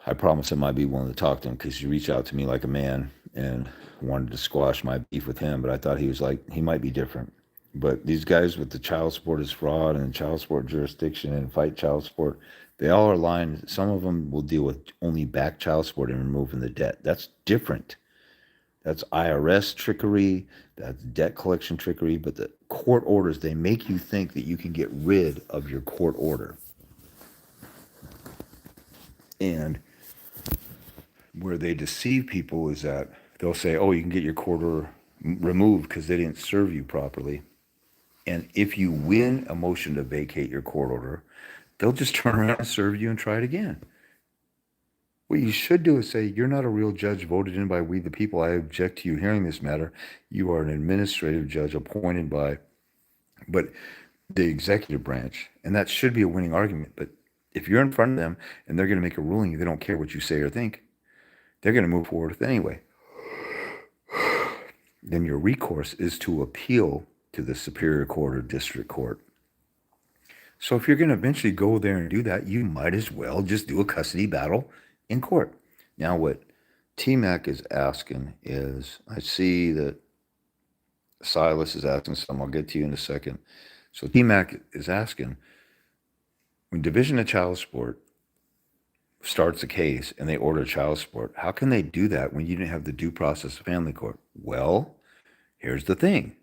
I promised him I'd be willing to talk to him because he reached out to me like a man and wanted to squash my beef with him. But I thought he might be different. But these guys with the child support is fraud and child support jurisdiction and fight child support, they all are lying. Some of them will deal with only back child support and removing the debt. That's different. That's IRS trickery. That's debt collection trickery. But the court orders, they make you think that you can get rid of your court order. And where they deceive people is that they'll say, oh, you can get your court order removed because they didn't serve you properly. And if you win a motion to vacate your court order, they'll just turn around and serve you and try it again. What you should do is say, you're not a real judge voted in by we the people. I object to you hearing this matter. You are an administrative judge appointed by the executive branch. And that should be a winning argument. But if you're in front of them and they're going to make a ruling, they don't care what you say or think, they're going to move forward with it anyway. Then your recourse is to appeal to the Superior Court or District Court. So if you're going to eventually go there and do that, you might as well just do a custody battle in court. Now, what T-Mac is asking is, I see that Silas is asking some. I'll get to you in a second. So T-Mac is asking, when Division of Child Support starts a case and they order child support, how can they do that when you didn't have the due process of family court? Well, here's the thing.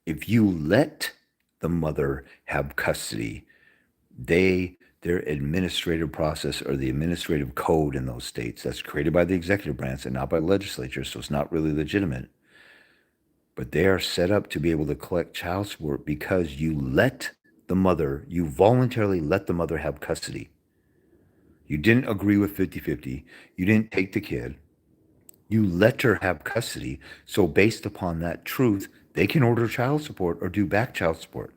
If you let the mother have custody, their administrative process or the administrative code in those states that's created by the executive branch and not by legislature, so it's not really legitimate, but they are set up to be able to collect child support because you let the mother, you voluntarily let the mother have custody. You didn't agree with 50-50. You didn't take the kid. You let her have custody. So based upon that truth, they can order child support or do back child support.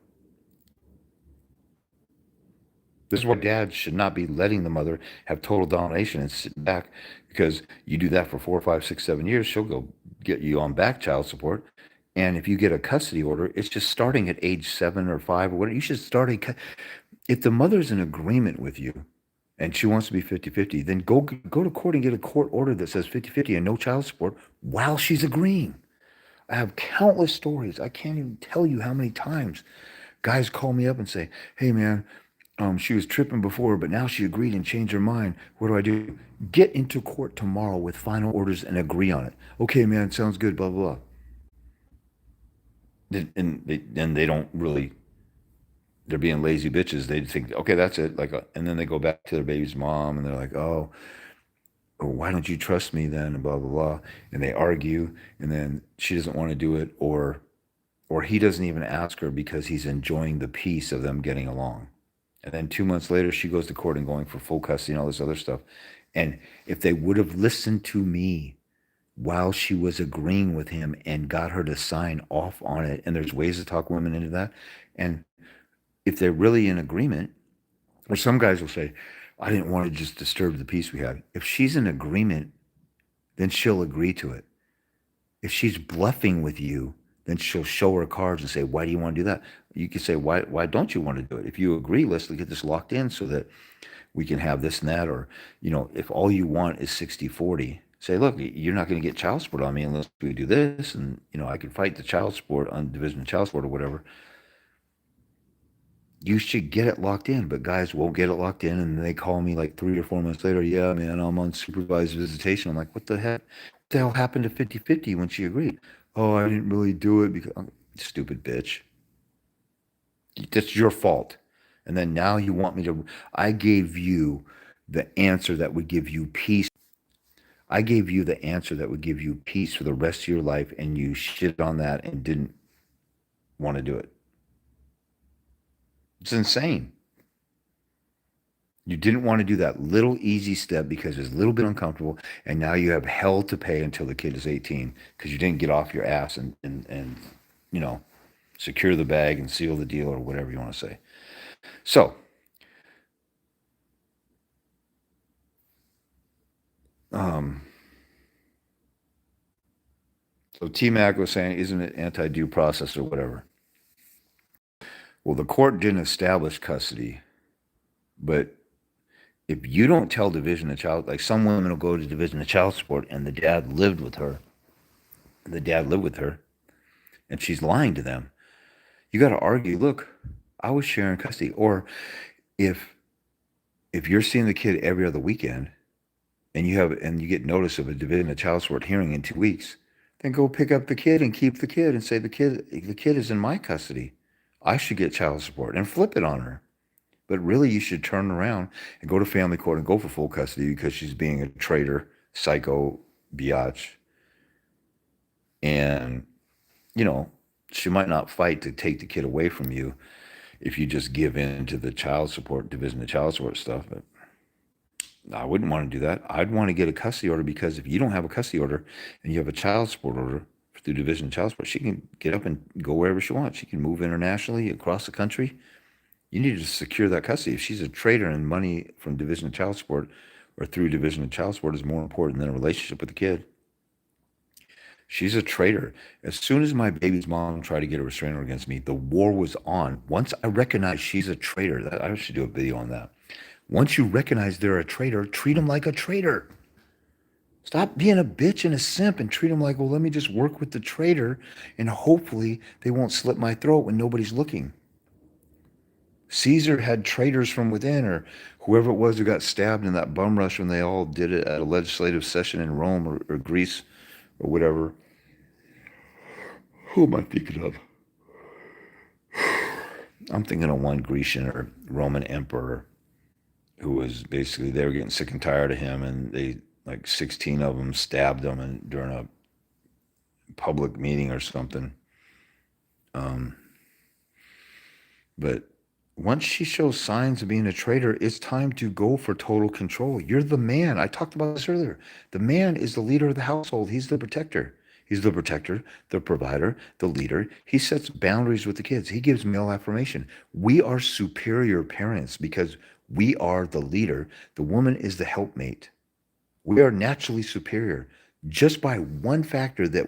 This is why dad should not be letting the mother have total domination and sit back, because you do that for 4, 5, 6, 7 years, she'll go get you on back child support. And if you get a custody order, it's just starting at age 7 or 5 or whatever. You should start if the mother's in agreement with you and she wants to be 50-50, then go to court and get a court order that says 50-50 and no child support while she's agreeing. I have countless stories. I can't even tell you how many times guys call me up and say, "Hey man, she was tripping before, but now she agreed and changed her mind. What do I do?" Get into court tomorrow with final orders and agree on it. Okay, man, sounds good, blah, blah, blah. And they don't really, they're being lazy bitches. They think, okay, that's it. And then they go back to their baby's mom and they're like, oh, why don't you trust me then? And blah, blah, blah. And they argue, and then she doesn't want to do it, or he doesn't even ask her because he's enjoying the peace of them getting along. And then 2 months later, she goes to court and going for full custody and all this other stuff. And if they would have listened to me while she was agreeing with him and got her to sign off on it, and there's ways to talk women into that. And if they're really in agreement, or some guys will say, I didn't want to just disturb the peace we had. If she's in agreement, then she'll agree to it. If she's bluffing with you, then she'll show her cards and say, why do you want to do that? You can say, why don't you want to do it? If you agree, let's get this locked in so that we can have this and that. Or, if all you want is 60-40, say, look, you're not going to get child support on me unless we do this. And, I can fight the child support on division of child support or whatever. You should get it locked in, but guys won't get it locked in. And they call me like 3 or 4 months later. Yeah, man, I'm on supervised visitation. I'm like, what the heck? What the hell happened to 50-50 when she agreed? Oh, I didn't really do it because stupid bitch. That's your fault. And then now you want me to, I gave you the answer that would give you peace. I gave you the answer that would give you peace for the rest of your life, and you shit on that and didn't want to do it. It's insane. You didn't want to do that little easy step because it's a little bit uncomfortable, and now you have hell to pay until the kid is 18 because you didn't get off your ass and secure the bag and seal the deal or whatever you want to say. So, so T-Mac was saying, isn't it anti-due process or whatever? Well, the court didn't establish custody, but if you don't tell division of child, like some women will go to division of child support and the dad lived with her, and she's lying to them. You got to argue, look, I was sharing custody. Or if you're seeing the kid every other weekend and you get notice of a division of child support hearing in 2 weeks, then go pick up the kid and keep the kid and say the kid is in my custody. I should get child support, and flip it on her. But really, you should turn around and go to family court and go for full custody because she's being a traitor, psycho, biatch. And, she might not fight to take the kid away from you if you just give in to the child support, division of child support stuff. But I wouldn't want to do that. I'd want to get a custody order, because if you don't have a custody order and you have a child support order through division of child support, she can get up and go wherever she wants. She can move internationally, across the country. You need to secure that custody. If she's a traitor and money from division of child support or through division of child support is more important than a relationship with the kid, she's a traitor. As soon as my baby's mom tried to get a restraining order against me, the war was on. Once I recognized she's a traitor, I should do a video on that. Once you recognize they're a traitor, treat them like a traitor. Stop being a bitch and a simp and treat them like, well, let me just work with the traitor and hopefully they won't slit my throat when nobody's looking. Caesar had traitors from within, or whoever it was who got stabbed in that bum rush when they all did it at a legislative session in Rome or Greece or whatever. Who am I thinking of? I'm thinking of one Grecian or Roman emperor who was basically, they were getting sick and tired of him, and they, like 16 of them stabbed him during a public meeting or something. But Once she shows signs of being a traitor, it's time to go for total control. You're the man. I talked about this earlier. The man is the leader of the household. He's the protector. He's the protector, the provider, the leader. He sets boundaries with the kids. He gives male affirmation. We are superior parents because we are the leader. The woman is the helpmate. We are naturally superior just by one factor that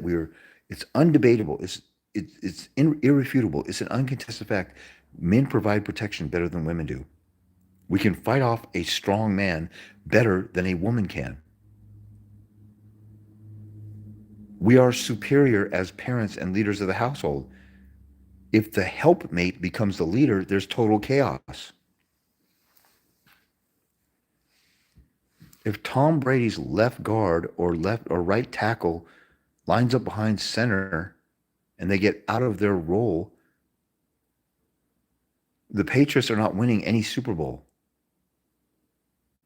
it's undebatable. It's irrefutable. It's an uncontested fact. Men provide protection better than women do. We can fight off a strong man better than a woman can. We are superior as parents and leaders of the household. If the helpmate becomes the leader, there's total chaos. If Tom Brady's left guard or left or right tackle lines up behind center and they get out of their role, the Patriots are not winning any Super Bowl.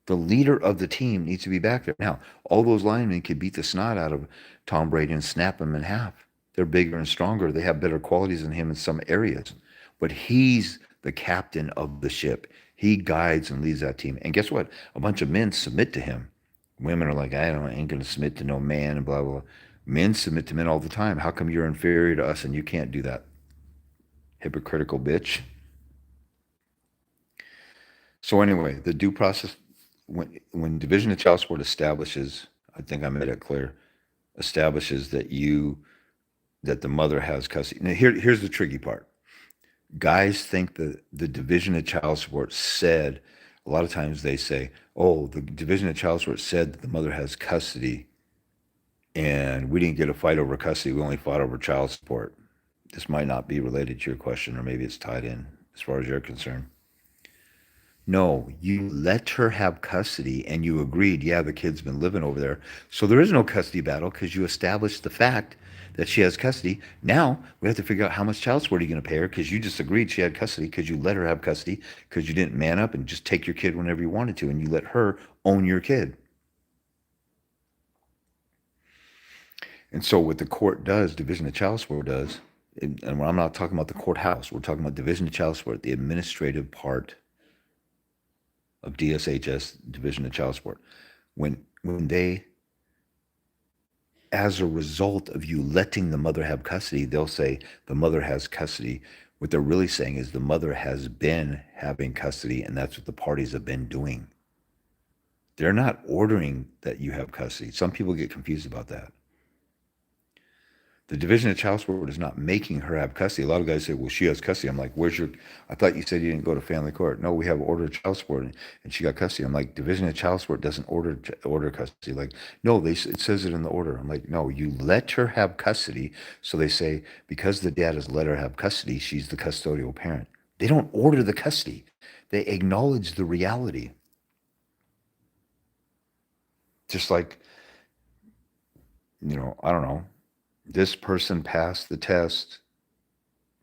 The leader of the team needs to be back there. Now, all those linemen could beat the snot out of Tom Brady and snap him in half. They're bigger and stronger. They have better qualities than him in some areas. But he's the captain of the ship. He guides and leads that team. And guess what? A bunch of men submit to him. Women are like, I ain't going to submit to no man and blah, blah, blah. Men submit to men all the time. How come you're inferior to us and you can't do that? Hypocritical bitch. So anyway, the due process, when division of child support establishes, I think I made it clear, establishes that the mother has custody. Now here's the tricky part. Guys think that the division of child support said, a lot of times they say, oh, the division of child support said that the mother has custody and we didn't get a fight over custody, we only fought over child support. This might not be related to your question, or maybe it's tied in as far as you're concerned. No, you let her have custody and you agreed, yeah, the kid's been living over there. So there is no custody battle because you established the fact that she has custody. Now we have to figure out how much child support are you going to pay her because you just agreed she had custody because you let her have custody because you didn't man up and just take your kid whenever you wanted to and you let her own your kid. And so what the court does, division of child support does, and when I'm not talking about the courthouse, we're talking about division of child support, the administrative part of DSHS, Division of Child Support, when they, as a result of you letting the mother have custody, they'll say the mother has custody. What they're really saying is the mother has been having custody, and that's what the parties have been doing. They're not ordering that you have custody. Some people get confused about that. The division of child support is not making her have custody. A lot of guys say, well, she has custody. I'm like, I thought you said you didn't go to family court. No, we have ordered child support and she got custody. I'm like, division of child support doesn't order custody. Like, no, it says it in the order. I'm like, no, you let her have custody. So they say, because the dad has let her have custody, she's the custodial parent. They don't order the custody. They acknowledge the reality. Just like, I don't know, this person passed the test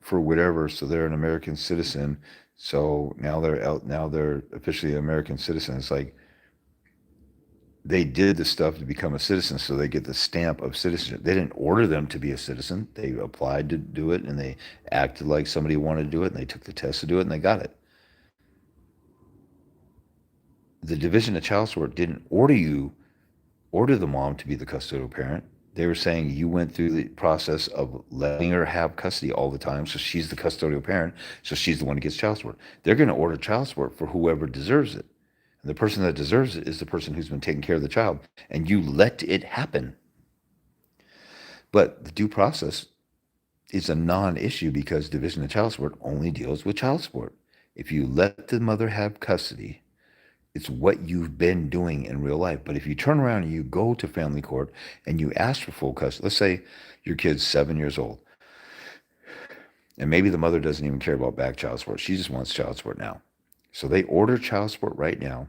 for whatever, so they're an American citizen. So now they're out. Now they're officially an American citizen. It's like they did the stuff to become a citizen, so they get the stamp of citizenship. They didn't order them to be a citizen. They applied to do it, and they acted like somebody wanted to do it, and they took the test to do it, and they got it. The Division of Child Support didn't order the mom to be the custodial parent. They were saying you went through the process of letting her have custody all the time, so she's the custodial parent, so she's the one who gets child support. They're going to order child support for whoever deserves it. And the person that deserves it is the person who's been taking care of the child, and you let it happen. But the due process is a non-issue because division of child support only deals with child support. If you let the mother have custody, it's what you've been doing in real life. But if you turn around and you go to family court and you ask for full custody, let's say your kid's 7 years old, and maybe the mother doesn't even care about back child support. She just wants child support now. So they order child support right now.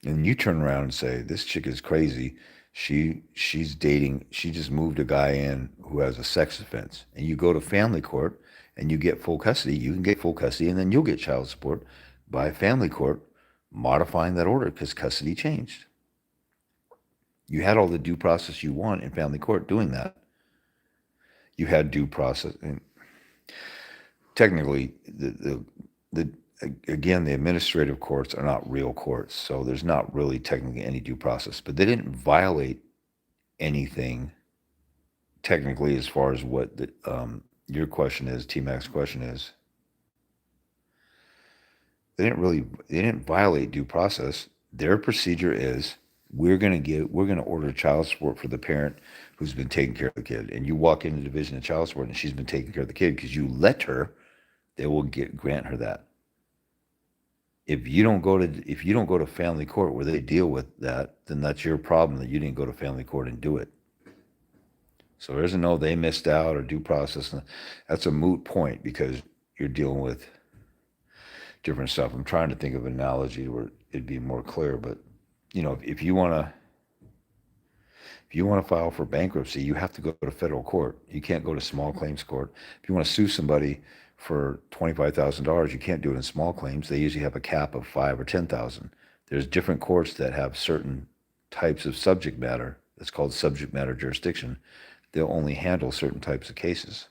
And you turn around and say, this chick is crazy. She's dating, she just moved a guy in who has a sex offense. And you go to family court and you get full custody. You can get full custody and then you'll get child support by family court modifying that order because custody changed. You had all the due process you want in family court doing that. You had due process. And technically, the again, the administrative courts are not real courts, so there's not really technically any due process. But they didn't violate anything technically as far as what your question is, T Mac's question is. They didn't violate due process. Their procedure is we're gonna order child support for the parent who's been taking care of the kid. And you walk into the division of child support and she's been taking care of the kid because you let her, they will grant her that. If you don't go to family court where they deal with that, then that's your problem that you didn't go to family court and do it. So there's a no they missed out or due process. That's a moot point because you're dealing with different stuff. I'm trying to think of an analogy where it'd be more clear, but if you want to file for bankruptcy, you have to go to federal court. You can't go to small claims court. If you want to sue somebody for $25,000, you can't do it in small claims. They usually have a cap of 5 or 10,000. There's different courts that have certain types of subject matter. It's called subject matter jurisdiction. They'll only handle certain types of cases.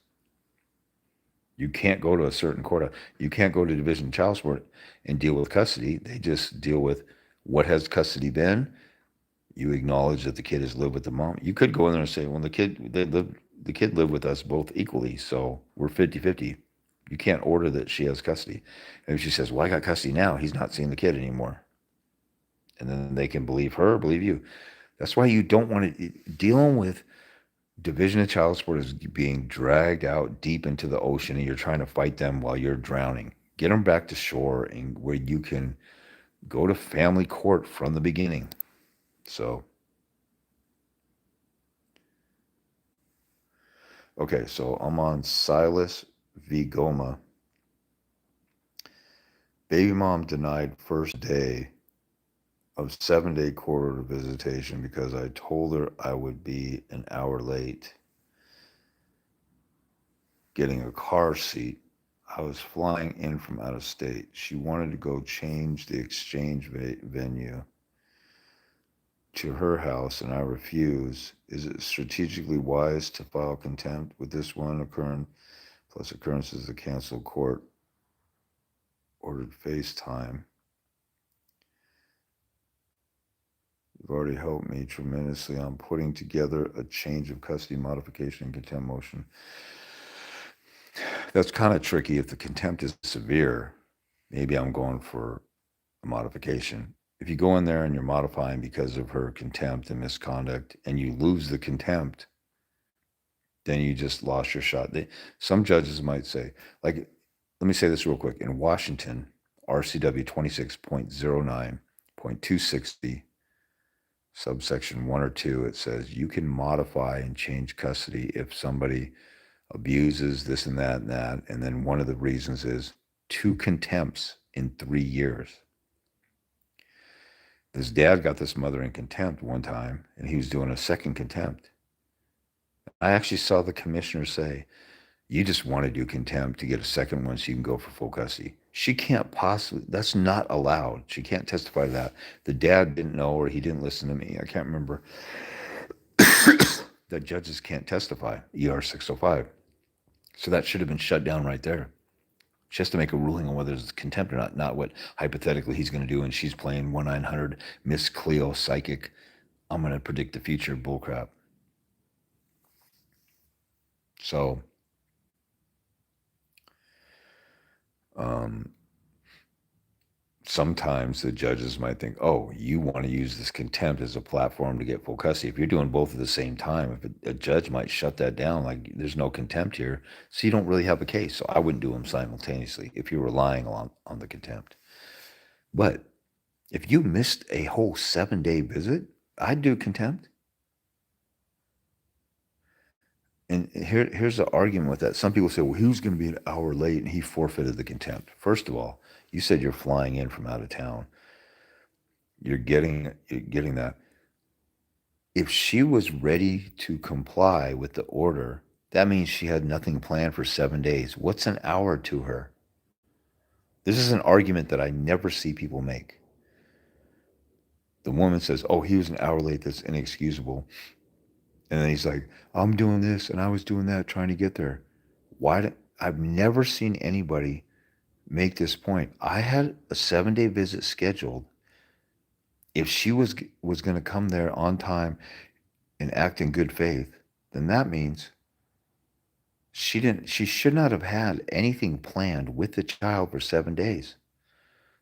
You can't go to a certain court. You can't go to division of child support and deal with custody. They just deal with what has custody been. You acknowledge that the kid has lived with the mom. You could go in there and say, well, the kid lived with us both equally, so we're 50-50. You can't order that she has custody. And if she says, well, I got custody now, he's not seeing the kid anymore. And then they can believe her, believe you. That's why you don't want to, dealing with division of child support is being dragged out deep into the ocean and you're trying to fight them while you're drowning. Get them back to shore and where you can go to family court from the beginning. So, okay, so I'm on Silas v. Goma. Baby mom denied first day of 7-day court order visitation because I told her I would be an hour late getting a car seat. I was flying in from out of state. She wanted to go change the exchange venue to her house, and I refuse. Is it strategically wise to file contempt with this one occurring, plus occurrences of canceled court ordered FaceTime? You've already helped me tremendously on putting together a change of custody modification and contempt motion. That's kind of tricky. If the contempt is severe, maybe I'm going for a modification. If you go in there and you're modifying because of her contempt and misconduct and you lose the contempt, then you just lost your shot. Some judges might say, like, let me say this real quick. In Washington, RCW 26.09.260, subsection 1 or 2, it says you can modify and change custody if somebody abuses this and that and that. And then one of the reasons is 2 contempts in 3 years. His dad got this mother in contempt one time, and he was doing a second contempt. I actually saw the commissioner say, you just want to do contempt to get a second one so you can go for full custody. She can't possibly, that's not allowed. She can't testify to that. The dad didn't know or he didn't listen to me. I can't remember. That judges can't testify, ER 605. So that should have been shut down right there. She has to make a ruling on whether it's contempt or not what hypothetically he's going to do. And she's playing 1-900 Miss Cleo psychic. I'm going to predict the future bullcrap. So, sometimes the judges might think, oh, you want to use this contempt as a platform to get full custody. If you're doing both at the same time, if a judge might shut that down, like there's no contempt here, so you don't really have a case. So I wouldn't do them simultaneously if you're relying on the contempt. But if you missed a whole 7-day visit, I'd do contempt. And here's the argument with that. Some people say, well, he was going to be an hour late and he forfeited the contempt. First of all, you said you're flying in from out of town. You're getting that. If she was ready to comply with the order, that means she had nothing planned for 7 days. What's an hour to her? This is an argument that I never see people make. The woman says, oh, he was an hour late. That's inexcusable. And then he's like, I'm doing this and I was doing that trying to get there. Why? I've never seen anybody make this point. I had a 7-day visit scheduled. If she was going to come there on time and act in good faith, then that means she should not have had anything planned with the child for 7 days.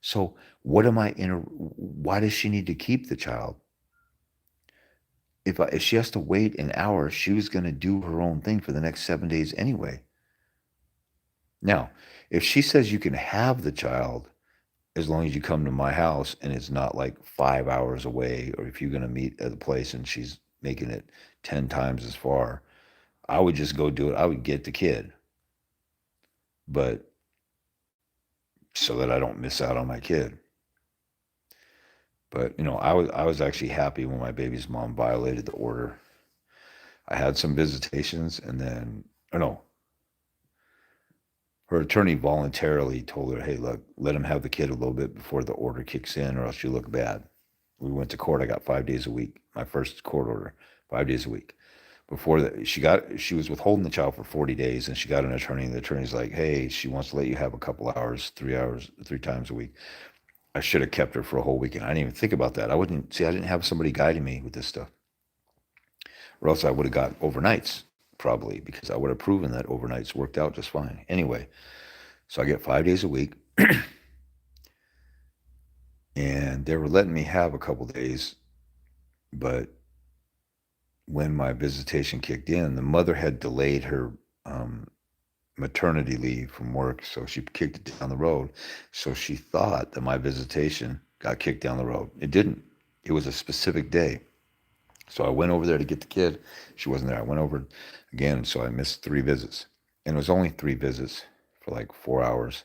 So why does she need to keep the child? If she has to wait an hour, she was going to do her own thing for the next 7 days anyway. Now, if she says you can have the child as long as you come to my house and it's not like 5 hours away, or if you're going to meet at the place and she's making it 10 times as far, I would just go do it. I would get the kid, but so that I don't miss out on my kid. But I was actually happy when my baby's mom violated the order. I had some visitations, and then, or no, her attorney voluntarily told her, "Hey, look, let him have the kid a little bit before the order kicks in, or else you look bad." We went to court. I got 5 days a week. My first court order, 5 days a week. Before that, she was withholding the child for 40 days, and she got an attorney. And the attorney's like, "Hey, she wants to let you have a couple hours, 3 hours, 3 times a week." I should have kept her for a whole weekend. I didn't even think about that. I didn't have somebody guiding me with this stuff, or else I would have got overnights probably, because I would have proven that overnights worked out just fine. Anyway, so I get 5 days a week, and they were letting me have a couple days, but when my visitation kicked in, the mother had delayed her um, maternity leave from work, so she kicked it down the road. So she thought that my visitation got kicked down the road. It didn't. It was a specific day. So I went over there to get the kid. She wasn't there. I went over again, so I missed 3 visits. And it was only 3 visits for like 4 hours.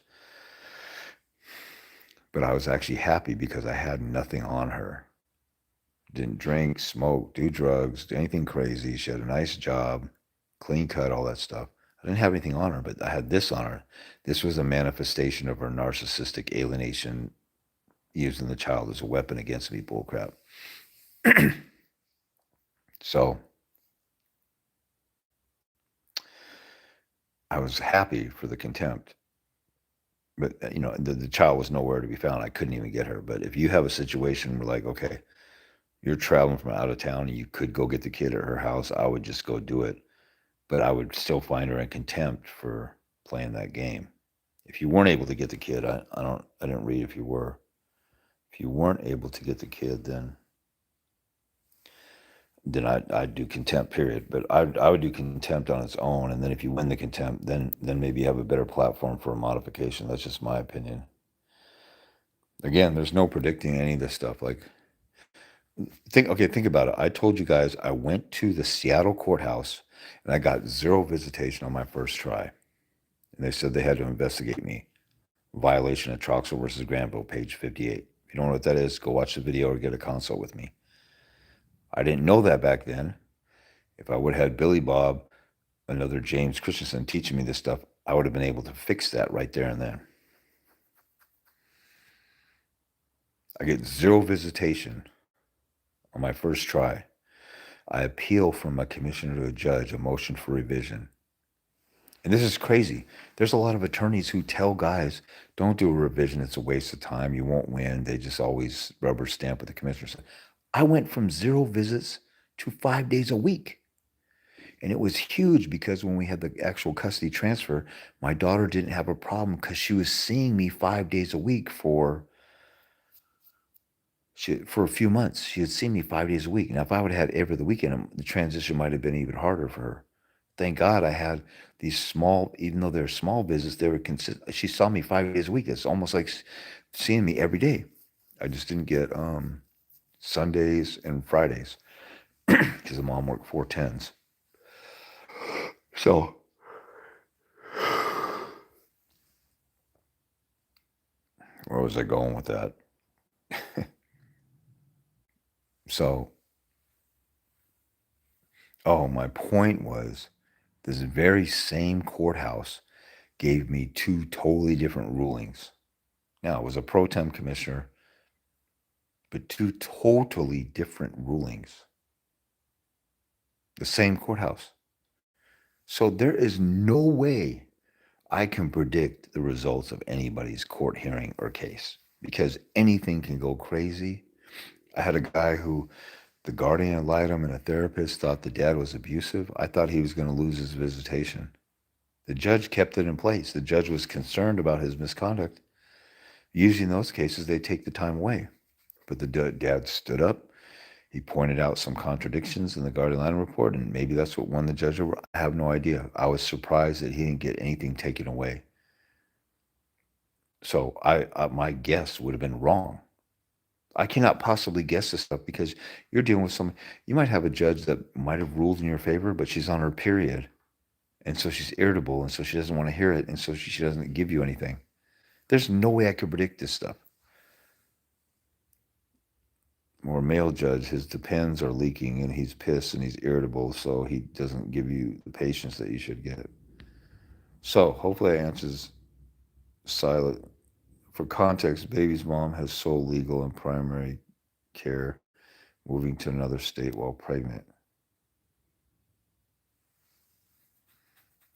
But I was actually happy because I had nothing on her. Didn't drink, smoke, do drugs, do anything crazy. She had a nice job, clean cut, all that stuff. I didn't have anything on her, but I had this on her. This was a manifestation of her narcissistic alienation, using the child as a weapon against me, bullcrap. So I was happy for the contempt, but the child was nowhere to be found. I couldn't even get her. But if you have a situation where, like, okay, you're traveling from out of town and you could go get the kid at her house, I would just go do it. But I would still find her in contempt for playing that game. If you weren't able to get the kid, I didn't read if you were. If you weren't able to get the kid, then I'd do contempt, period. But I would do contempt on its own, and then if you win the contempt, then maybe you have a better platform for a modification. That's just my opinion. Again, there's no predicting any of this stuff. Like, think about it. I told you guys I went to the Seattle courthouse and I got 0 visitation on my first try. And they said they had to investigate me. Violation of Troxel versus Granville, page 58. If you don't know what that is, go watch the video or get a consult with me. I didn't know that back then. If I would have had Billy Bob, another James Christensen, teaching me this stuff, I would have been able to fix that right there and then. I get 0 visitation on my first try. I appeal from a commissioner to a judge, a motion for revision. And this is crazy. There's a lot of attorneys who tell guys, don't do a revision. It's a waste of time. You won't win. They just always rubber stamp with the commissioner. I went from 0 visits to 5 days a week. And it was huge because when we had the actual custody transfer, my daughter didn't have a problem because she was seeing me 5 days a week for a few months. She had seen me 5 days a week. Now, if I would have had every other weekend, the transition might have been even harder for her. Thank God I had these small, even though they're small visits, they were consistent. She saw me 5 days a week. It's almost like seeing me every day. I just didn't get Sundays and Fridays because the mom worked 4/10s. So where was I going with that? So, my point was this very same courthouse gave me 2 totally different rulings. Now, it was a pro tem commissioner, but 2 totally different rulings. The same courthouse. So there is no way I can predict the results of anybody's court hearing or case because anything can go crazy. I had a guy who the guardian ad litem and a therapist thought the dad was abusive. I thought he was going to lose his visitation. The judge kept it in place. The judge was concerned about his misconduct. Usually in those cases, they take the time away. But the dad stood up. He pointed out some contradictions in the guardian ad litem report, and maybe that's what won the judge over. I have no idea. I was surprised that he didn't get anything taken away. So my guess would have been wrong. I cannot possibly guess this stuff because you're dealing with some. You might have a judge that might have ruled in your favor, but she's on her period, and so she's irritable, and so she doesn't want to hear it, and so she doesn't give you anything. There's no way I could predict this stuff. Or a male judge, his depends are leaking, and he's pissed and he's irritable, so he doesn't give you the patience that you should get. So hopefully that answers silent. For context, baby's mom has sole legal and primary care, moving to another state while pregnant.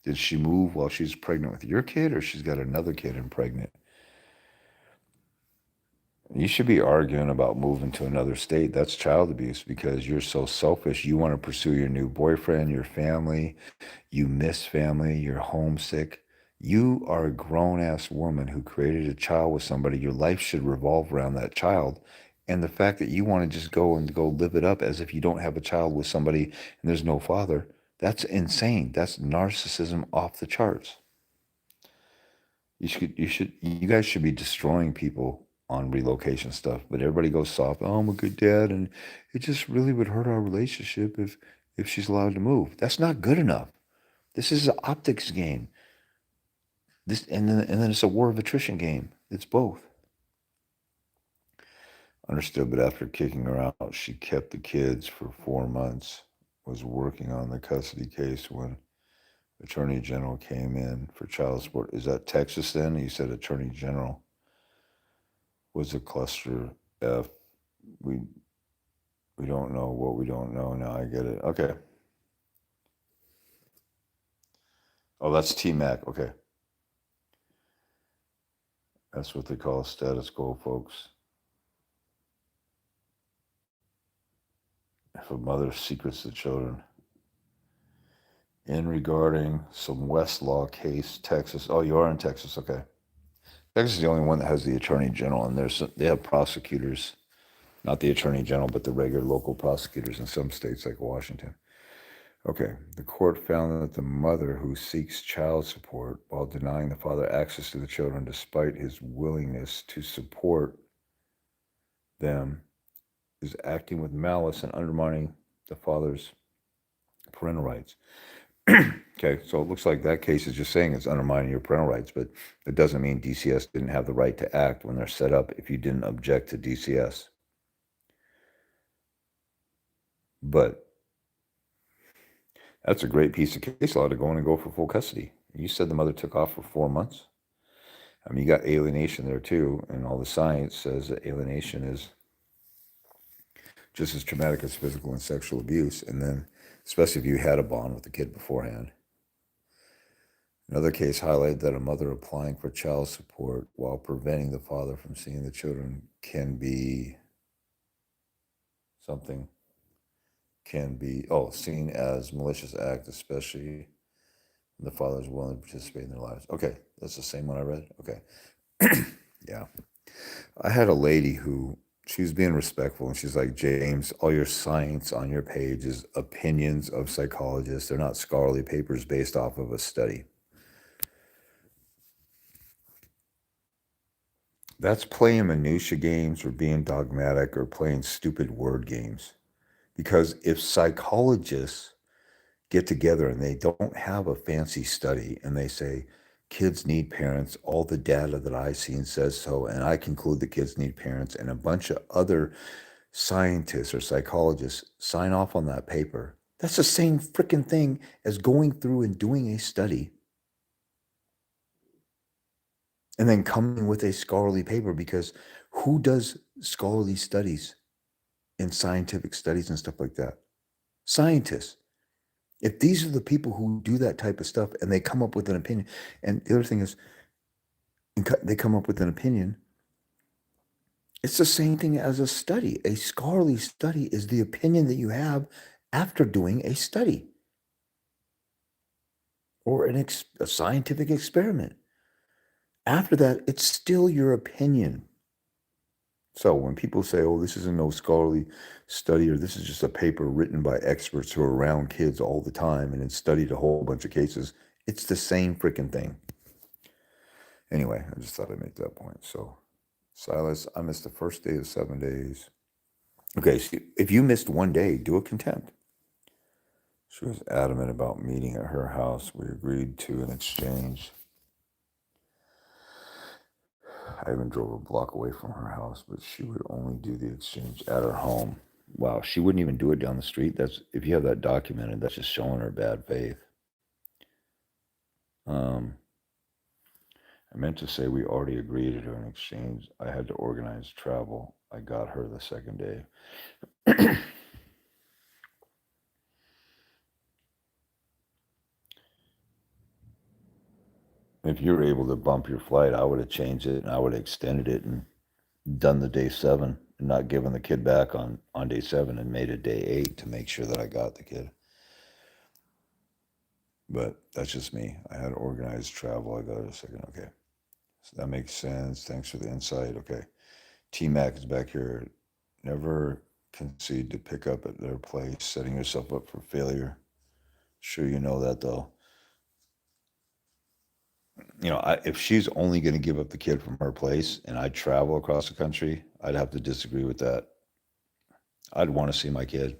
Did she move while she's pregnant with your kid, or she's got another kid and pregnant? You should be arguing about moving to another state. That's child abuse because you're so selfish. You want to pursue your new boyfriend, your family. You miss family. You're homesick. You are a grown ass woman who created a child with somebody. Your life should revolve around that child. And the fact that you want to just go live it up as if you don't have a child with somebody and there's no father, that's insane. That's narcissism off the charts. You guys should be destroying people on relocation stuff, but everybody goes soft. Oh, I'm a good dad, and it just really would hurt our relationship if she's allowed to move. That's not good enough. This is an optics game. And then it's a war of attrition game. It's both. Understood, but after kicking her out, she kept the kids for 4 months. Was working on the custody case when Attorney General came in for child support. Is that Texas then? You said Attorney General was a cluster F. We don't know what we don't know. Now I get it. Okay. Oh, that's T-Mac. Okay. That's what they call status quo, folks. If a mother secrets the children. In regarding some Westlaw case, Texas. Oh, you are in Texas. Okay. Texas is the only one that has the Attorney General, and they have prosecutors, not the Attorney General, but the regular local prosecutors in some states like Washington. Okay, the court found that the mother who seeks child support while denying the father access to the children despite his willingness to support them is acting with malice and undermining the father's parental rights. Okay, so it looks like that case is just saying it's undermining your parental rights, but it doesn't mean DCS didn't have the right to act when they're set up if you didn't object to DCS. But that's a great piece of case law to go in and go for full custody. You said the mother took off for 4 months. I mean, you got alienation there too, and all the science says that alienation is just as traumatic as physical and sexual abuse, and then especially if you had a bond with the kid beforehand. Another case highlighted that a mother applying for child support while preventing the father from seeing the children can be seen as malicious act, especially when the father is willing to participate in their lives. Okay, that's the same one I read. Okay. Yeah. I had a lady who she was being respectful and she's like, James, all your science on your page is opinions of psychologists. They're not scholarly papers based off of a study. That's playing minutia games or being dogmatic or playing stupid word games. Because if psychologists get together and they don't have a fancy study and they say, kids need parents, all the data that I've seen says so, and I conclude that kids need parents, and a bunch of other scientists or psychologists sign off on that paper, that's the same freaking thing as going through and doing a study and then coming with a scholarly paper, because who does scholarly studies and scientific studies and stuff like that? Scientists. If these are the people who do that type of stuff and they come up with an opinion, and the other thing is, they come up with an opinion, it's the same thing as a study. A scholarly study is the opinion that you have after doing a study or a scientific experiment. After that, it's still your opinion. So when people say, oh, this is no scholarly study, or this is just a paper written by experts who are around kids all the time and then studied a whole bunch of cases, it's the same freaking thing. Anyway, I just thought I'd make that point. So, Silas, I missed the first day of 7 days. Okay, so if you missed one day, do a contempt. She was adamant about meeting at her house. We agreed to an exchange. I even drove a block away from her house, but she would only do the exchange at her home. Wow, she wouldn't even do it down the street. That's, if you have that documented, that's just showing her bad faith. I meant to say we already agreed to do an exchange. I had to organize travel. I got her the second day. If you were able to bump your flight, I would have changed it and I would have extended it and done the day 7 and not given the kid back on day 7 and made it day 8 to make sure that I got the kid. But that's just me. I had organized travel. I got it a second. Okay. So that makes sense. Thanks for the insight. Okay. T-Mac is back here. Never concede to pick up at their place, setting yourself up for failure. Sure, you know that though. You know, if she's only going to give up the kid from her place and I travel across the country, I'd have to disagree with that. I'd want to see my kid.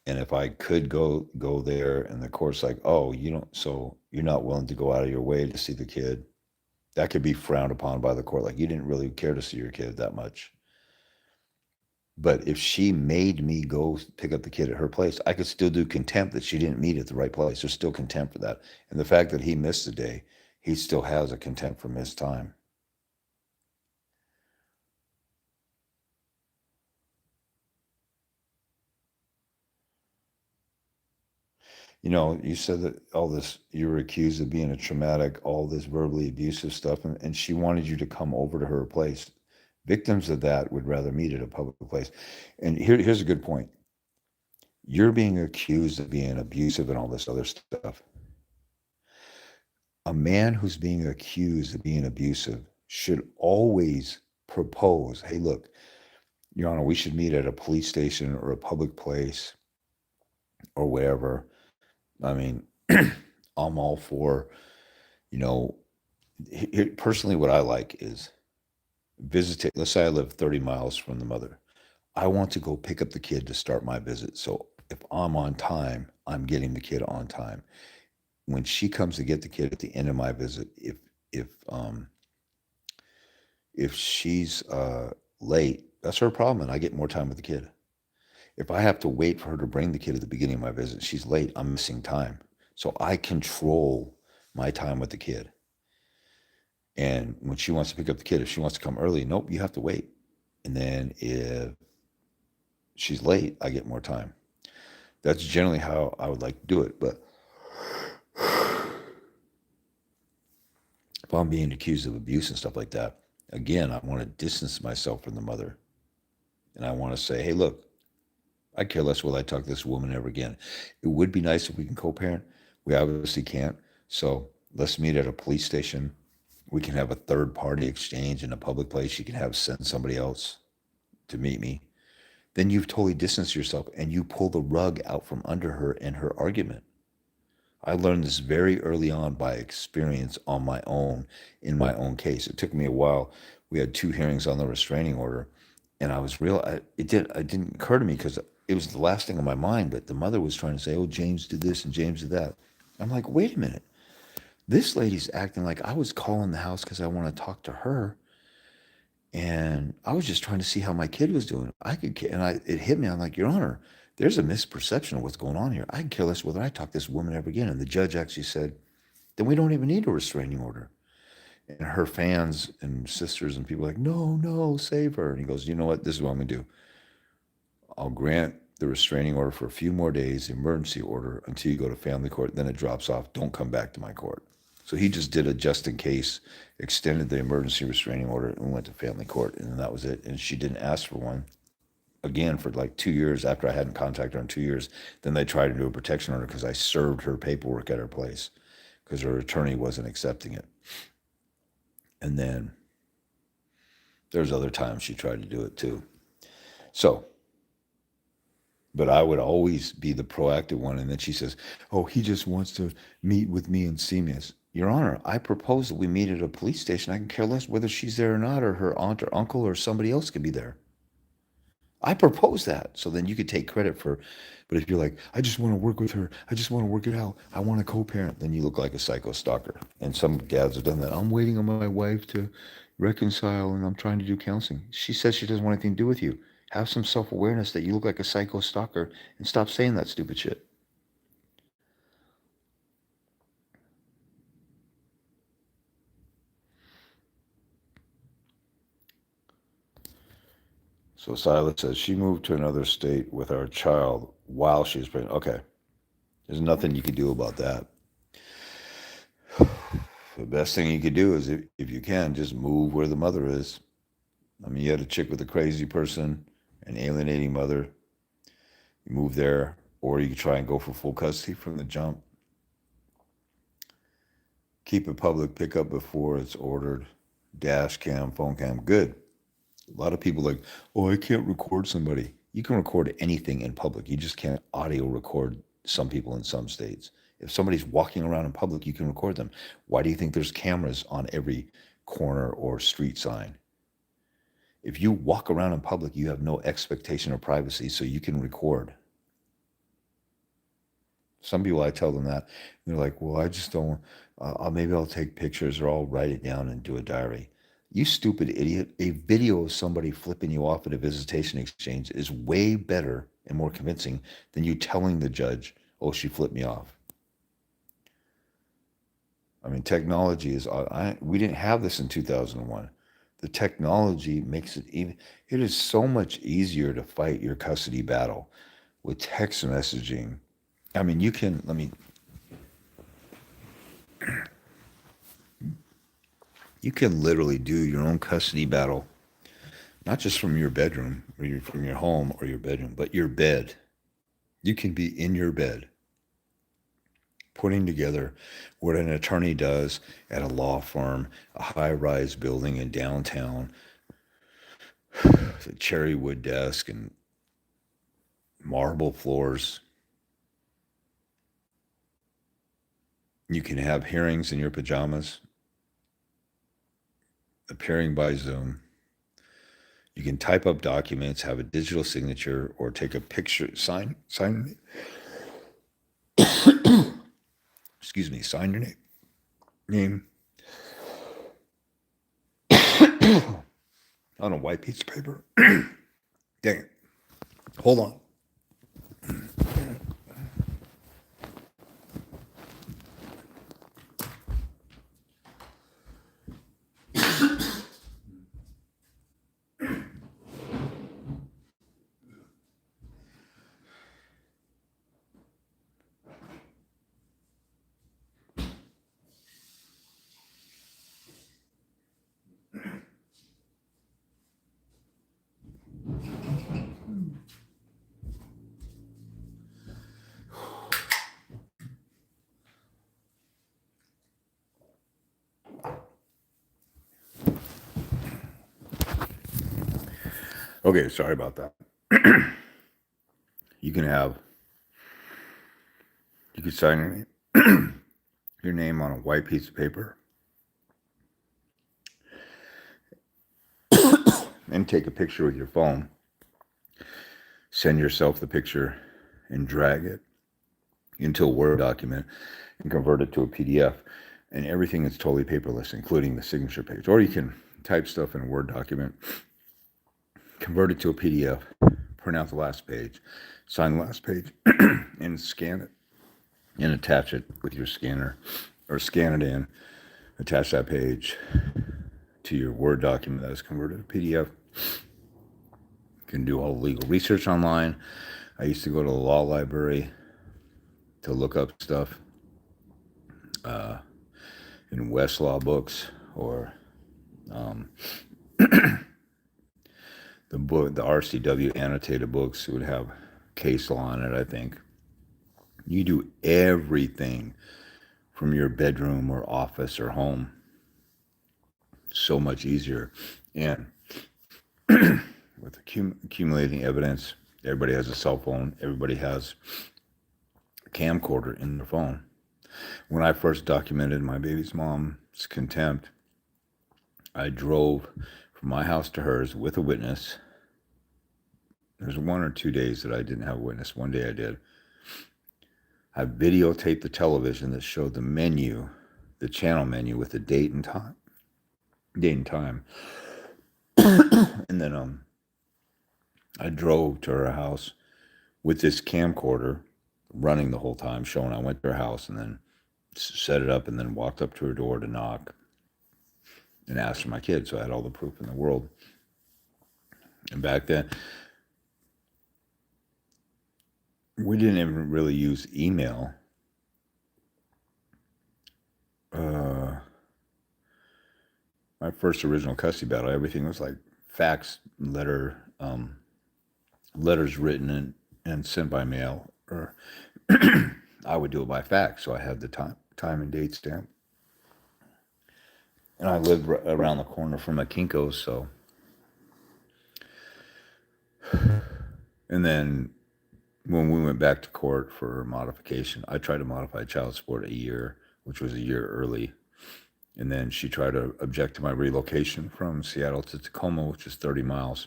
And if I could go there and the court's like, oh, you don't, so you're not willing to go out of your way to see the kid, that could be frowned upon by the court. Like, you didn't really care to see your kid that much. But if she made me go pick up the kid at her place, I could still do contempt that she didn't meet at the right place. There's still contempt for that. And the fact that he missed a day, he still has a contempt for missed time. You know, you said that all this, you were accused of being a traumatic, all this verbally abusive stuff, and she wanted you to come over to her place. Victims of that would rather meet at a public place. And here's a good point. You're being accused of being abusive and all this other stuff. A man who's being accused of being abusive should always propose, hey, look, Your Honor, we should meet at a police station or a public place or wherever. I mean, I'm all for, you know, personally, what I like is visiting. Let's say I live 30 miles from the mother. I want to go pick up the kid to start my visit. So if I'm on time, I'm getting the kid on time. When she comes to get the kid at the end of my visit, if um if she's late, that's her problem, and I get more time with the kid. If I have to wait for her to bring the kid at the beginning of my visit, she's late, I'm missing time. So I control my time with the kid. And when she wants to pick up the kid, if she wants to come early, nope, you have to wait. And then if she's late, I get more time. That's generally how I would like to do it. But if I'm being accused of abuse and stuff like that, again, I want to distance myself from the mother. And I want to say, hey, look, I care less whether I talk to this woman ever again. It would be nice if we can co-parent. We obviously can't. So let's meet at a police station. We can have a third party exchange in a public place. You can send somebody else to meet me. Then you've totally distanced yourself and you pull the rug out from under her and her argument. I learned this very early on by experience on my own, in my own case. It took me a while. We had 2 hearings on the restraining order, and it didn't occur to me because it was the last thing on my mind, but the mother was trying to say, oh, James did this and James did that. I'm like, wait a minute. This lady's acting like I was calling the house because I want to talk to her. And I was just trying to see how my kid was doing. It hit me. I'm like, Your Honor, there's a misperception of what's going on here. I can care less whether I talk to this woman ever again. And the judge actually said, then we don't even need a restraining order. And her fans and sisters and people are like, no, no, save her. And he goes, you know what? This is what I'm going to do. I'll grant the restraining order for a few more days, the emergency order, until you go to family court. Then it drops off. Don't come back to my court. So he just did a just in case, extended the emergency restraining order, and went to family court. And that was it. And she didn't ask for one again for like 2 years after I hadn't contacted her in 2 years. Then they tried to do a protection order because I served her paperwork at her place because her attorney wasn't accepting it. And then there's other times she tried to do it too. So, but I would always be the proactive one. And then she says, oh, he just wants to meet with me and see me. Your Honor, I propose that we meet at a police station. I can care less whether she's there or not, or her aunt or uncle or somebody else could be there. I propose that. So then you could take credit for, but if you're like, I just want to work with her, I just want to work it out, I want to co-parent, then you look like a psycho stalker. And some dads have done that. I'm waiting on my wife to reconcile and I'm trying to do counseling. She says she doesn't want anything to do with you. Have some self-awareness that you look like a psycho stalker and stop saying that stupid shit. So Silas says she moved to another state with our child while she was pregnant. Okay. There's nothing you can do about that. The best thing you could do is, if you can, just move where the mother is. I mean, you had a chick with a crazy person, an alienating mother. You move there, or you could try and go for full custody from the jump. Keep it public pickup before it's ordered. Dash cam, phone cam, good. A lot of people like, oh, I can't record somebody. You can record anything in public. You just can't audio record some people in some states. If somebody's walking around in public, you can record them. Why do you think there's cameras on every corner or street sign? If you walk around in public, you have no expectation of privacy, so you can record. Some people, I tell them that, and they're like, well, I just don't, maybe I'll take pictures or I'll write it down and do a diary. You stupid idiot. A video of somebody flipping you off at a visitation exchange is way better and more convincing than you telling the judge, oh, she flipped me off. I mean, technology is, we didn't have this in 2001. The technology makes it even, it is so much easier to fight your custody battle with text messaging. I mean, you can, you can literally do your own custody battle, not just from your bedroom or from your home or your bedroom, but your bed. You can be in your bed, putting together what an attorney does at a law firm, a high-rise building in downtown, a cherry wood desk and marble floors. You can have hearings in your pajamas, appearing by Zoom. You can type up documents, have a digital signature, or take a picture, sign excuse me, sign your name on a white piece of paper. Dang it. Hold on. Okay, sorry about that. You could sign your name on a white piece of paper and take a picture with your phone. Send yourself the picture and drag it into a Word document and convert it to a PDF. And everything is totally paperless, including the signature page. Or you can type stuff in a Word document, convert it to a PDF, print out the last page, sign the last page, and scan it and attach it with your scanner, or scan it in, attach that page to your Word document that is converted to PDF. You can do all the legal research online. I used to go to the law library to look up stuff uh, in Westlaw books or um, the RCW annotated books would have case law in it, I think. You do everything from your bedroom or office or home so much easier. And with accumulating evidence, everybody has a cell phone, everybody has a camcorder in their phone. When I first documented my baby's mom's contempt, I drove from my house to hers with a witness. There's 1 or 2 days that I didn't have a witness. One day I did. I videotaped the television that showed the menu, the channel menu with the date and time. And then I drove to her house with this camcorder running the whole time, showing I went to her house and then set it up and then walked up to her door to knock and asked for my kid. So I had all the proof in the world. And back then, we didn't even really use email. My first original custody battle, everything was like fax, letters written and sent by mail, or I would do it by fax, so I had the time and date stamp. And I lived around the corner from a Kinko's, so. And then when we went back to court for modification, I tried to modify child support a year, which was a year early. And then she tried to object to my relocation from Seattle to Tacoma, which is 30 miles.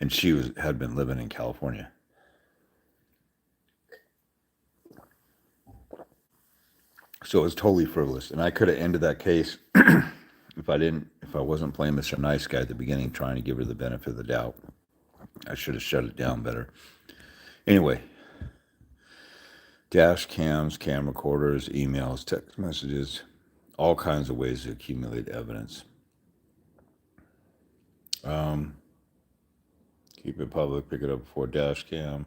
And she had been living in California. So it was totally frivolous. And I could have ended that case if I wasn't playing Mr. Nice Guy at the beginning, trying to give her the benefit of the doubt. I should have shut it down better. Anyway, dash cams, camera recorders, emails, text messages, all kinds of ways to accumulate evidence. Keep it public, pick it up before dash cam,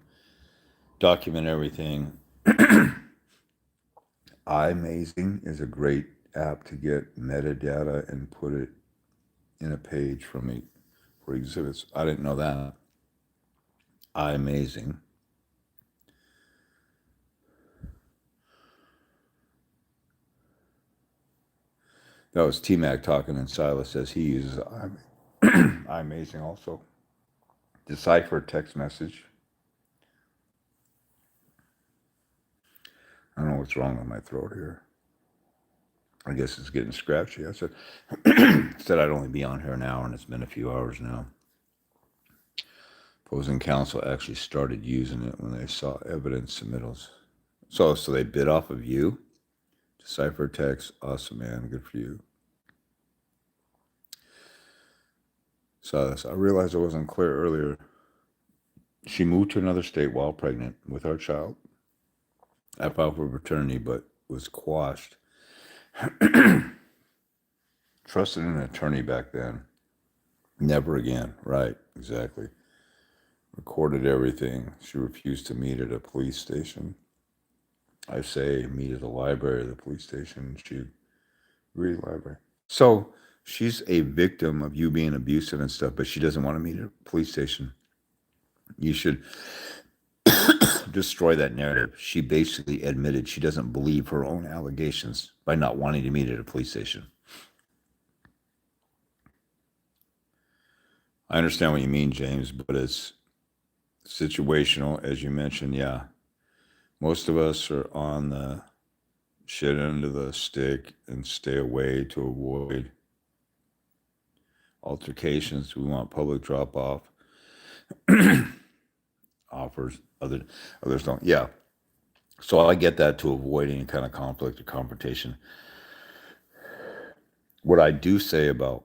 document everything. iMazing is a great app to get metadata and put it in a page for exhibits. I didn't know that. iMazing. That was T-Mac talking, and Silas says he uses iMazing also. Decipher text message. I don't know what's wrong with my throat here. I guess it's getting scratchy. I said I'd only be on here an hour, and it's been a few hours now. Opposing counsel actually started using it when they saw evidence submittals. So they bid off of you? Decipher text. Awesome, man. Good for you. So I realized I wasn't clear earlier. She moved to another state while pregnant with our child. I filed for paternity, but was quashed. Trusted an attorney back then. Never again. Right, exactly. Recorded everything. She refused to meet at a police station. I say meet at the library or the police station. She agreed library. So she's a victim of you being abusive and stuff, but she doesn't want to meet at a police station. You should destroy that narrative. She basically admitted she doesn't believe her own allegations by not wanting to meet at a police station. I understand what you mean, James, but it's situational, as you mentioned. Yeah, most of us are on the shit end of the stick and stay away to avoid altercations. We want public drop-off. Offers, others don't. Yeah. So I get that, to avoid any kind of conflict or confrontation. What I do say about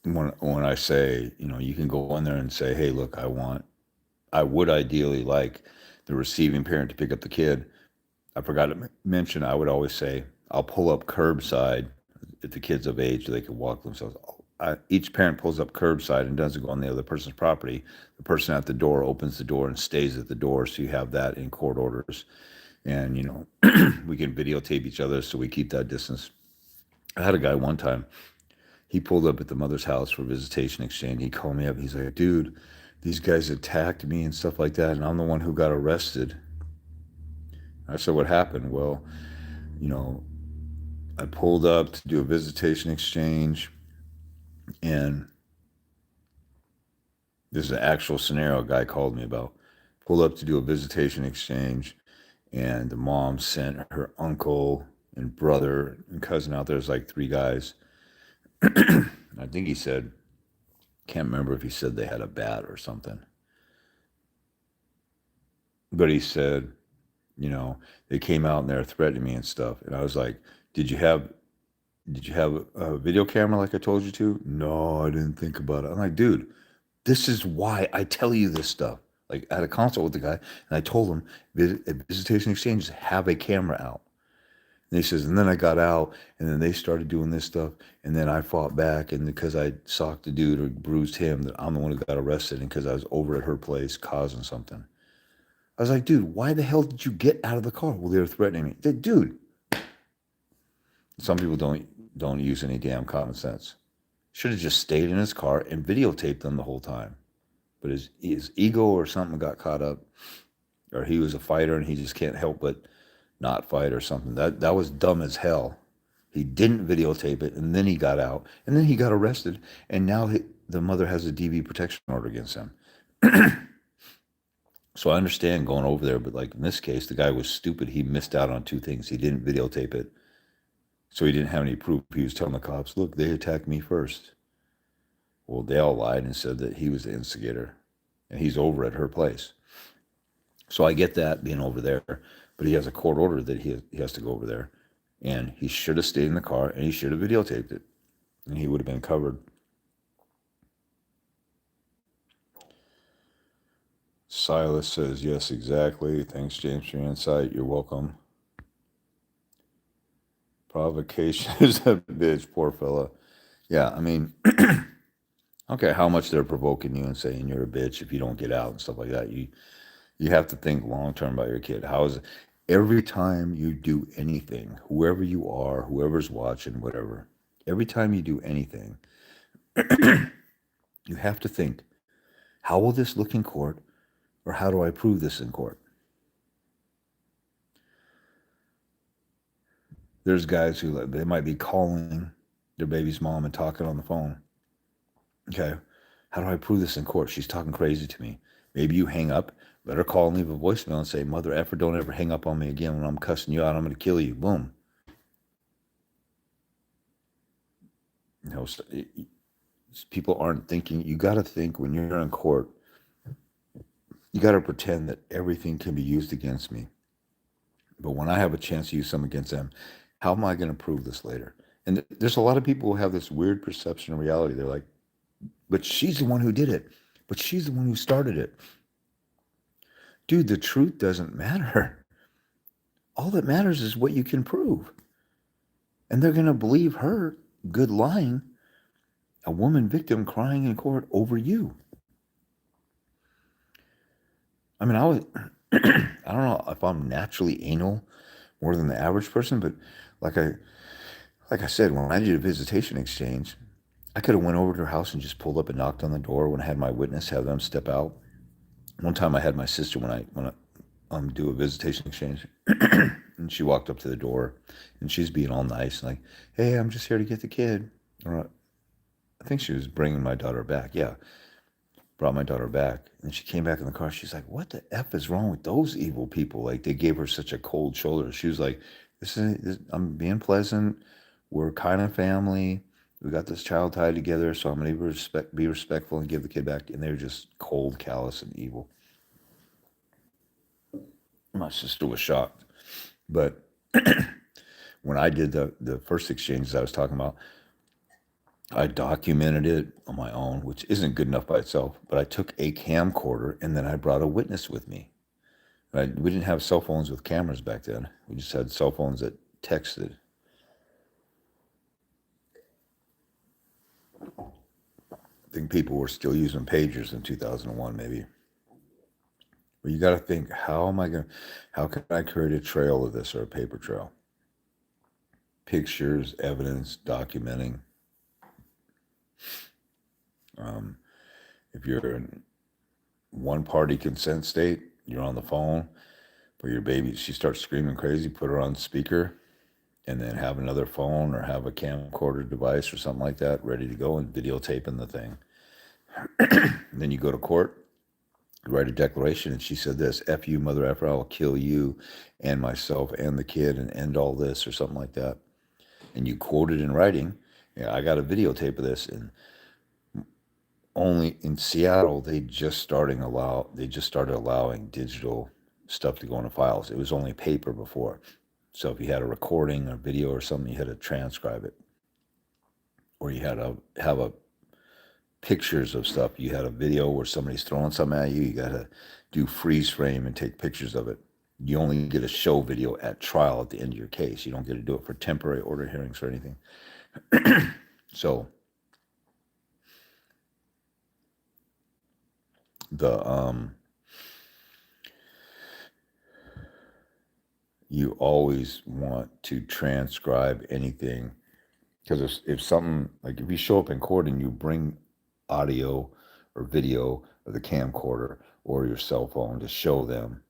when I say, you can go in there and say, hey, look, I would ideally like the receiving parent to pick up the kid. I forgot to mention, I would always say, I'll pull up curbside if the kid's of age, they can walk themselves. each parent pulls up curbside and doesn't go on the other person's property. The person at the door opens the door and stays at the door. So you have that in court orders. And, we can videotape each other so we keep that distance. I had a guy one time, he pulled up at the mother's house for visitation exchange. He called me up. He's like, dude, these guys attacked me and stuff like that. And I'm the one who got arrested. I said, what happened? Well, you know, I pulled up to do a visitation exchange, and this is an actual scenario a guy called me about. Pulled up to do a visitation exchange, and the mom sent her uncle and brother and cousin out there. There's like 3 guys. I think he said, can't remember if he said they had a bat or something. But he said, they came out and they're threatening me and stuff. And I was like, did you have a video camera like I told you to? No, I didn't think about it. I'm like, dude, this is why I tell you this stuff. Like, I had a consult with the guy, and I told him, visitation exchanges have a camera out. And he says, and then I got out, and then they started doing this stuff, and then I fought back, and because I socked the dude or bruised him, that I'm the one who got arrested, and because I was over at her place causing something. I was like, dude, why the hell did you get out of the car? Well, they were threatening me. Dude, some people don't use any damn common sense. Should have just stayed in his car and videotaped them the whole time. But his ego or something got caught up, or he was a fighter and he just can't help but not fight or something. That was dumb as hell. He didn't videotape it, and then he got out, and then he got arrested, and now the mother has a DV protection order against him. So I understand going over there, but like in this case, the guy was stupid. He missed out on 2 things. He didn't videotape it, so he didn't have any proof. He was telling the cops, look, they attacked me first. Well, they all lied and said that he was the instigator, and he's over at her place. So I get that being over there, but he has a court order that he has to go over there, and he should have stayed in the car, and he should have videotaped it, and he would have been covered. Silas says, yes, exactly. Thanks, James, for your insight. You're welcome. Provocation is a bitch, poor fella. Yeah, I mean, okay, how much they're provoking you and saying you're a bitch if you don't get out and stuff like that. You have to think long term about your kid. How is it? Every time you do anything, whoever you are, whoever's watching, whatever, every time you do anything, you have to think, how will this look in court, or how do I prove this in court? There's guys who, they might be calling their baby's mom and talking on the phone. Okay, how do I prove this in court? She's talking crazy to me. Maybe you hang up, let her call and leave a voicemail and say, mother effer, don't ever hang up on me again. When I'm cussing you out, I'm going to kill you. Boom. People aren't thinking. You got to think when you're in court, you got to pretend that everything can be used against me. But when I have a chance to use something against them, how am I going to prove this later? And there's a lot of people who have this weird perception of reality. They're like, but she's the one who did it. But she's the one who started it. Dude, the truth doesn't matter. All that matters is what you can prove. And they're going to believe her good lying, a woman victim crying in court over you. I mean, I don't know if I'm naturally anal more than the average person, but like I said, when I did a visitation exchange, I could have went over to her house and just pulled up and knocked on the door when I had my witness, have them step out. One time I had my sister when I do a visitation exchange, and she walked up to the door, and she's being all nice, like, hey, I'm just here to get the kid. Or I think she was bringing my daughter back. Yeah, brought my daughter back, and she came back in the car. She's like, what the F is wrong with those evil people? Like, they gave her such a cold shoulder. She was like, I'm being pleasant. We're kind of family. We got this child tied together, so I'm going to be respectful and give the kid back. And they're just cold, callous, and evil. My sister was shocked. But when I did the first exchanges I was talking about, I documented it on my own, which isn't good enough by itself. But I took a camcorder, and then I brought a witness with me. We didn't have cell phones with cameras back then. We just had cell phones that texted. think people were still using pagers in 2001, maybe. But you got to think, how can I create a trail of this or a paper trail? Pictures, evidence, documenting. Um, if you're in one party consent state, you're on the phone, but your baby, she starts screaming crazy, put her on speaker, and then have another phone or have a camcorder device or something like that ready to go and videotaping the thing. And then you go to court, write a declaration, and she said this: F you, mother effer, I'll kill you and myself and the kid and end all this, or something like that. And you quote it in writing. Yeah, I got a videotape of this. And only in Seattle, they just started allowing digital stuff to go into files. It was only paper before. So if you had a recording or video or something, you had to transcribe it. Or you had to have a pictures of stuff. You had a video where somebody's throwing something at you. You got to do freeze frame and take pictures of it. You only get a show video at trial at the end of your case. You don't get to do it for temporary order hearings or anything. So you always want to transcribe anything, because if something, like if you show up in court and you bring audio or video or the camcorder or your cell phone to show them,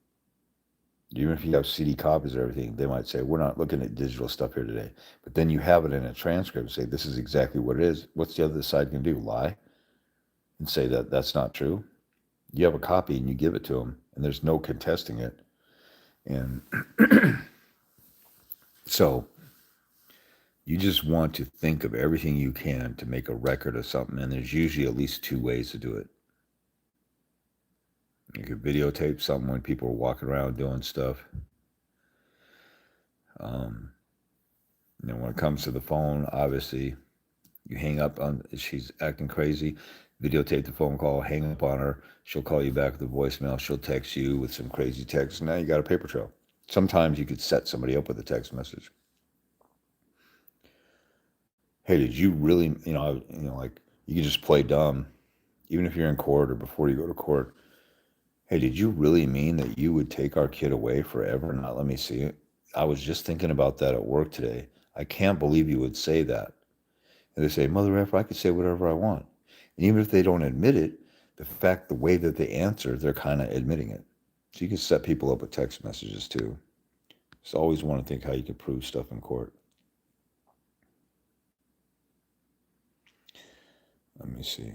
even if you have CD copies of everything, they might say, we're not looking at digital stuff here today. But then you have it in a transcript and say, this is exactly what it is. What's the other side going to do? Lie and say that that's not true? You have a copy and you give it to them, and there's no contesting it. And so you just want to think of everything you can to make a record of something, and there's usually at least two ways to do it. You could videotape something when people are walking around doing stuff. And then when it comes to the phone, obviously, you hang up on, she's acting crazy, videotape the phone call, hang up on her, she'll call you back with a voicemail, she'll text you with some crazy text, and now you got a paper trail. Sometimes you could set somebody up with a text message. Hey, did you really, like, you can just play dumb, even if you're in court or before you go to court. Hey, did you really mean that you would take our kid away forever and not let me see it? I was just thinking about that at work today. I can't believe you would say that. And they say, mother effer, I could say whatever I want. And even if they don't admit it, the way that they answer, they're kind of admitting it. So you can set people up with text messages too. Just always want to think how you can prove stuff in court. Let me see.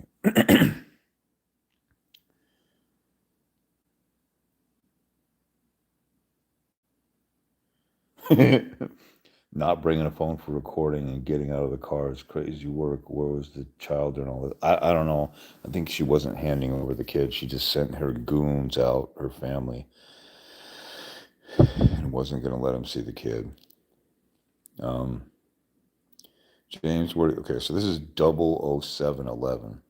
Not bringing a phone for recording and getting out of the car is crazy work. Where was the child and all that? I don't know. I think she wasn't handing over the kid. She just sent her goons out, her family, and wasn't going to let him see the kid. James, okay, so this is 00711.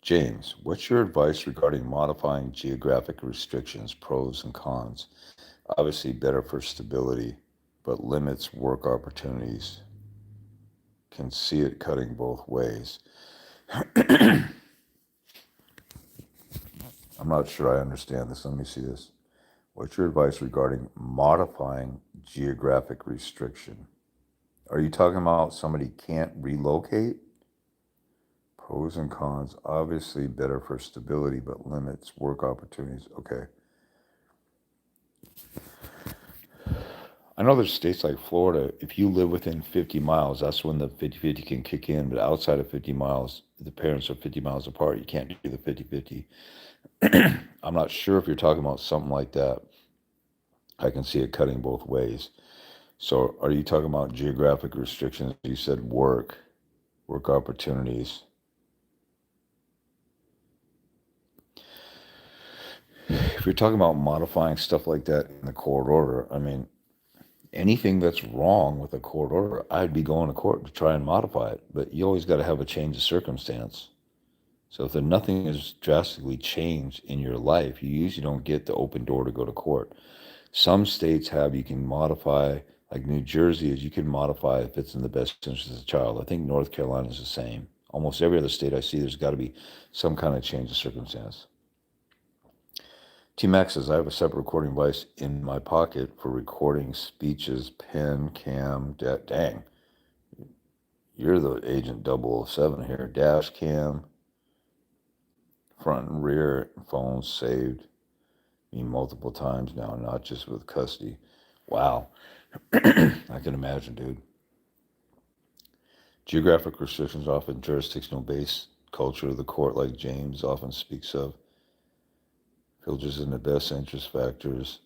James, what's your advice regarding modifying geographic restrictions, pros and cons? Obviously better for stability, but limits work opportunities. Can see it cutting both ways. I'm not sure I understand this. Let me see this. What's your advice regarding modifying geographic restriction? Are you talking about somebody can't relocate? Pros and cons, obviously better for stability, but limits work opportunities. Okay. I know there's states like Florida, if you live within 50 miles, that's when the 50-50 can kick in. But outside of 50 miles, the parents are 50 miles apart. You can't do the 50-50. I'm not sure if you're talking about something like that. I can see it cutting both ways. So are you talking about geographic restrictions? You said work opportunities. If you're talking about modifying stuff like that in the court order, I mean, anything that's wrong with a court order, I'd be going to court to try and modify it. But you always got to have a change of circumstance. So if nothing is drastically changed in your life, you usually don't get the open door to go to court. Some states you can modify, like New Jersey is, you can modify if it's in the best interest of the child. I think North Carolina is the same. Almost every other state I see, there's got to be some kind of change of circumstance. T-Max says, I have a separate recording device in my pocket for recording speeches, pen, cam, dang. You're the agent 007 here. Dash cam, front and rear, phones saved me multiple times now, not just with custody. Wow. I can imagine, dude. Geographic restrictions often jurisdictional based culture of the court, like James often speaks of, filters in the best interest factors,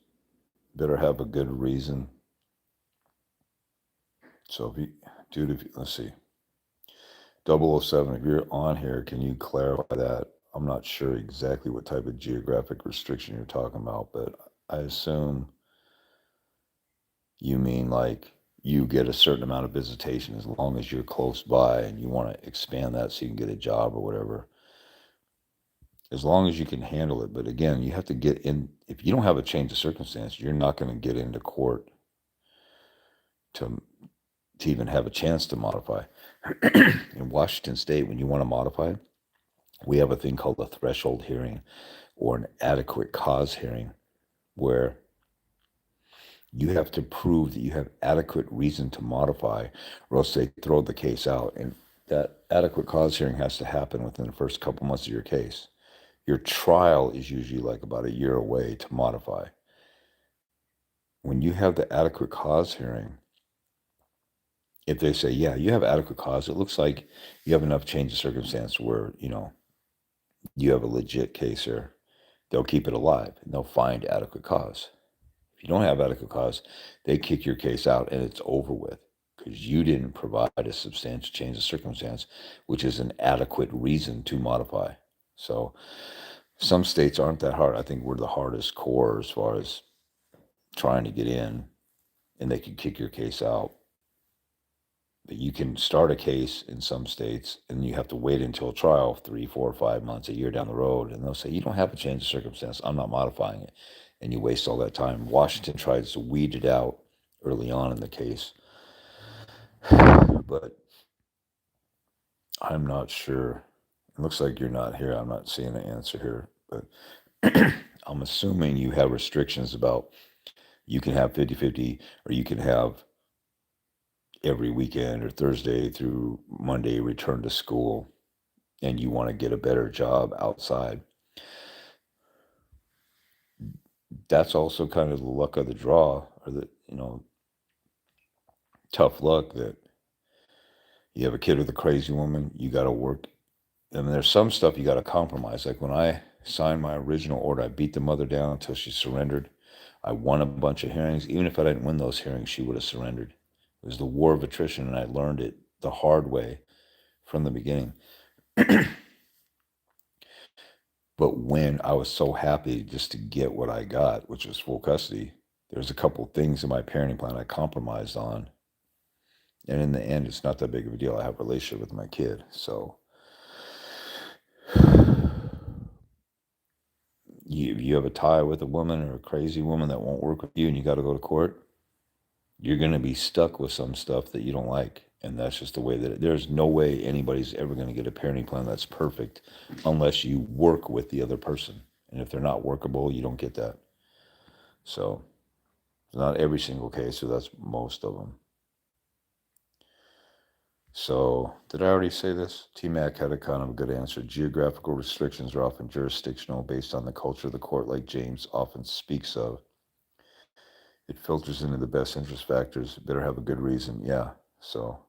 better have a good reason. So if you, dude, let's see. 007, if you're on here, can you clarify that? I'm not sure exactly what type of geographic restriction you're talking about, but I assume you mean like you get a certain amount of visitation as long as you're close by and you want to expand that so you can get a job or whatever. As long as you can handle it. But again, you have to get in. If you don't have a change of circumstance, you're not going to get into court to even have a chance to modify. In Washington State, when you want to modify, we have a thing called a threshold hearing or an adequate cause hearing, where you have to prove that you have adequate reason to modify, or else they throw the case out. And that adequate cause hearing has to happen within the first couple months of your case. Your trial is usually like about a year away to modify. When you have the adequate cause hearing, if they say, yeah, you have adequate cause, it looks like you have enough change of circumstance where, you have a legit case here, they'll keep it alive and they'll find adequate cause. If you don't have adequate cause, they kick your case out and it's over with because you didn't provide a substantial change of circumstance, which is an adequate reason to modify. So some states aren't that hard. I think we're the hardest core as far as trying to get in, and they can kick your case out. But you can start a case in some states and you have to wait until trial 3, 4, 5 months, a year down the road. And they'll say, you don't have a change of circumstance. I'm not modifying it. And you waste all that time. Washington tries to weed it out early on in the case. But I'm not sure. It looks like you're not here. I'm not seeing an answer here. But I'm assuming you have restrictions about you can have 50-50 or you can have every weekend or Thursday through Monday return to school, and you want to get a better job outside. That's also kind of the luck of the draw, or the tough luck that you have a kid with a crazy woman. You got to work. I mean, there's some stuff you got to compromise. Like when I signed my original order, I beat the mother down until she surrendered. I won a bunch of hearings. Even if I didn't win those hearings, she would have surrendered. It was the war of attrition, and I learned it the hard way from the beginning. But when I was so happy just to get what I got, which was full custody, there's a couple things in my parenting plan I compromised on. And in the end, it's not that big of a deal. I have a relationship with my kid. So you have a tie with a woman or a crazy woman that won't work with you and you got to go to court, you're going to be stuck with some stuff that you don't like. And that's just the way that there's no way anybody's ever going to get a parenting plan that's perfect unless you work with the other person. And if they're not workable, you don't get that. So it's not every single case, so that's most of them. So did I already say this? T-Mac had a kind of a good answer. Geographical restrictions are often jurisdictional based on the culture of the court, like James often speaks of. It filters into the best interest factors. Better have a good reason. Yeah. So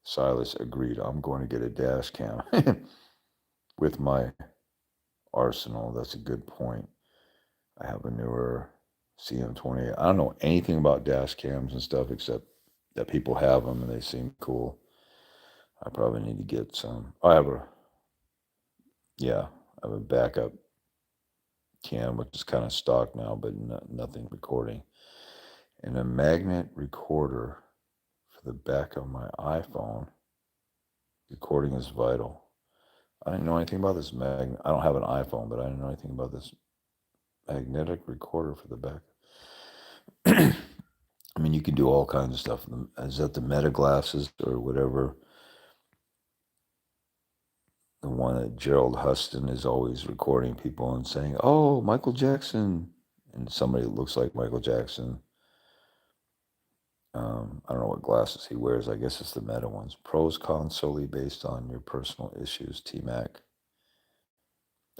Silas agreed. I'm going to get a dash cam with my arsenal. That's a good point. I have a newer CM28. I don't know anything about dash cams and stuff except that people have them and they seem cool. I probably need to get some. I have a backup cam, which is kind of stock now, but nothing recording. And a magnet recorder for the back of my iPhone. Recording is vital. I didn't know anything about this magnet. I don't have an iPhone, but I didn't know anything about this magnetic recorder for the back. I mean, you can do all kinds of stuff. Is that the meta glasses or whatever the one that Gerald Huston is always recording people and saying, "Oh, Michael Jackson," and somebody that looks like Michael Jackson. I don't know what glasses he wears. I guess it's the meta ones. Pros, cons solely based on your personal issues. T-Mac.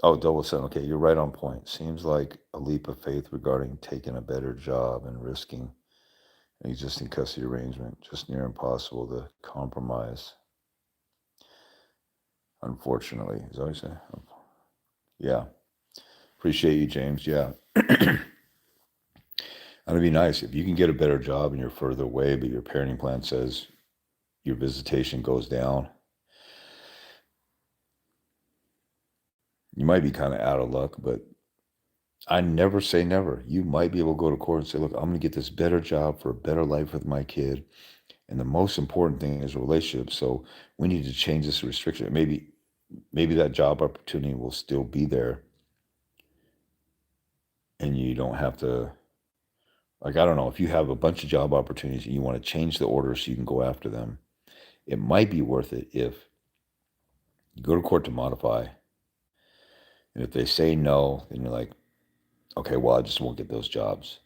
Oh, double seven. Okay, you're right on point. Seems like a leap of faith regarding taking a better job and risking an existing custody arrangement. Just near impossible to compromise. Unfortunately, is that what you say? Yeah. Appreciate you, James. Yeah. That'd be nice if you can get a better job and you're further away, but your parenting plan says your visitation goes down. You might be kind of out of luck, but I never say never. You might be able to go to court and say, look, I'm going to get this better job for a better life with my kid. And the most important thing is relationships. So we need to change this restriction. Maybe that job opportunity will still be there. And you don't have to, like, I don't know, if you have a bunch of job opportunities and you want to change the order so you can go after them, it might be worth it if you go to court to modify. And if they say no, then you're like, okay, well, I just won't get those jobs.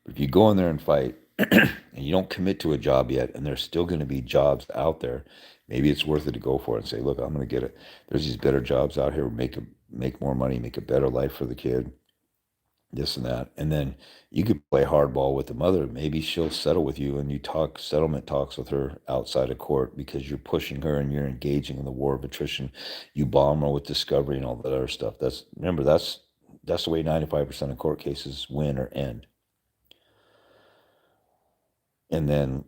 But if you go in there and fight and you don't commit to a job yet, and there's still going to be jobs out there, maybe it's worth it to go for it and say, look, I'm going to get it. There's these better jobs out here, make more money, make a better life for the kid, this and that. And then you could play hardball with the mother. Maybe she'll settle with you and you talk settlement talks with her outside of court because you're pushing her and you're engaging in the war of attrition. You bomb her with discovery and all that other stuff. That's the way 95% of court cases win or end. And then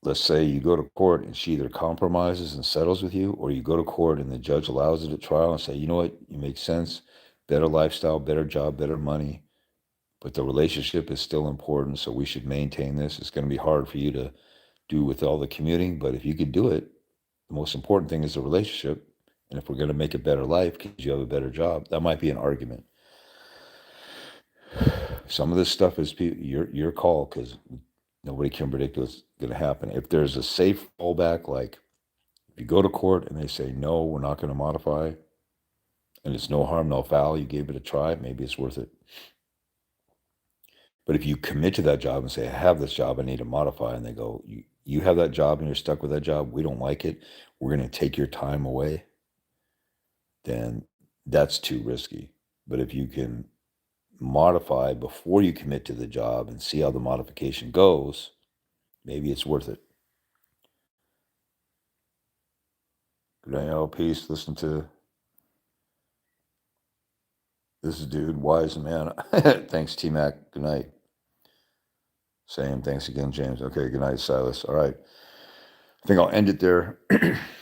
let's say you go to court and she either compromises and settles with you, or you go to court and the judge allows it at trial and say, you know what, you make sense, better lifestyle, better job, better money, but the relationship is still important, so we should maintain this. It's going to be hard for you to do with all the commuting, but if you could do it, the most important thing is the relationship. And if we're going to make a better life because you have a better job, that might be an argument. Some of this stuff is your call because nobody can predict what's going to happen. If there's a safe fallback, like if you go to court and they say, no, we're not going to modify, and it's no harm, no foul, you gave it a try, maybe it's worth it. But if you commit to that job and say, I have this job, I need to modify, and they go, you have that job and you're stuck with that job, we don't like it, we're going to take your time away, then that's too risky. But if you can modify before you commit to the job and see how the modification goes, maybe it's worth it. Good night, all. Peace. Listen to this dude, wise man. Thanks, T-Mac. Good night. Same. Thanks again, James. Okay, good night, Silas. All right. I think I'll end it there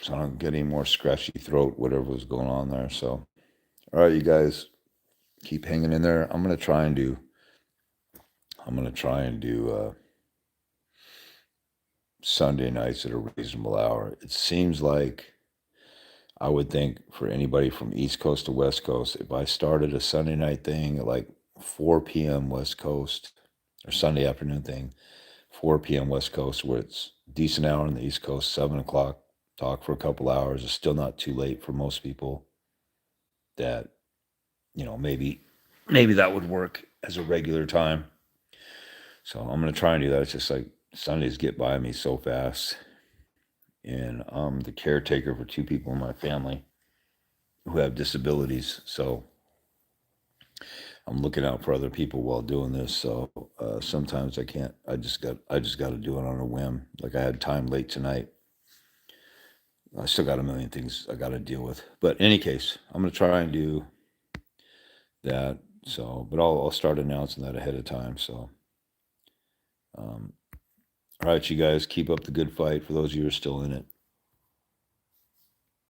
so I don't get any more scratchy throat, whatever was going on there. So, all right, you guys, keep hanging in there. I'm gonna try and do Sunday nights at a reasonable hour. It seems like I would think for anybody from East Coast to West Coast, if I started a Sunday night thing at like 4 p.m. West Coast or Sunday afternoon thing, 4 p.m. West Coast, where it's decent hour on the East Coast, 7 o'clock, talk for a couple hours. It's still not too late for most people. That, maybe that would work as a regular time. So I'm going to try and do that. It's just like Sundays get by me so fast. And I'm the caretaker for 2 people in my family who have disabilities. So I'm looking out for other people while doing this. So sometimes I can't. I just got to do it on a whim. Like I had time late tonight. I still got a million things I got to deal with. But in any case, I'm going to try and do that. So, but I'll start announcing that ahead of time. So, all right, you guys, keep up the good fight for those of you who are still in it.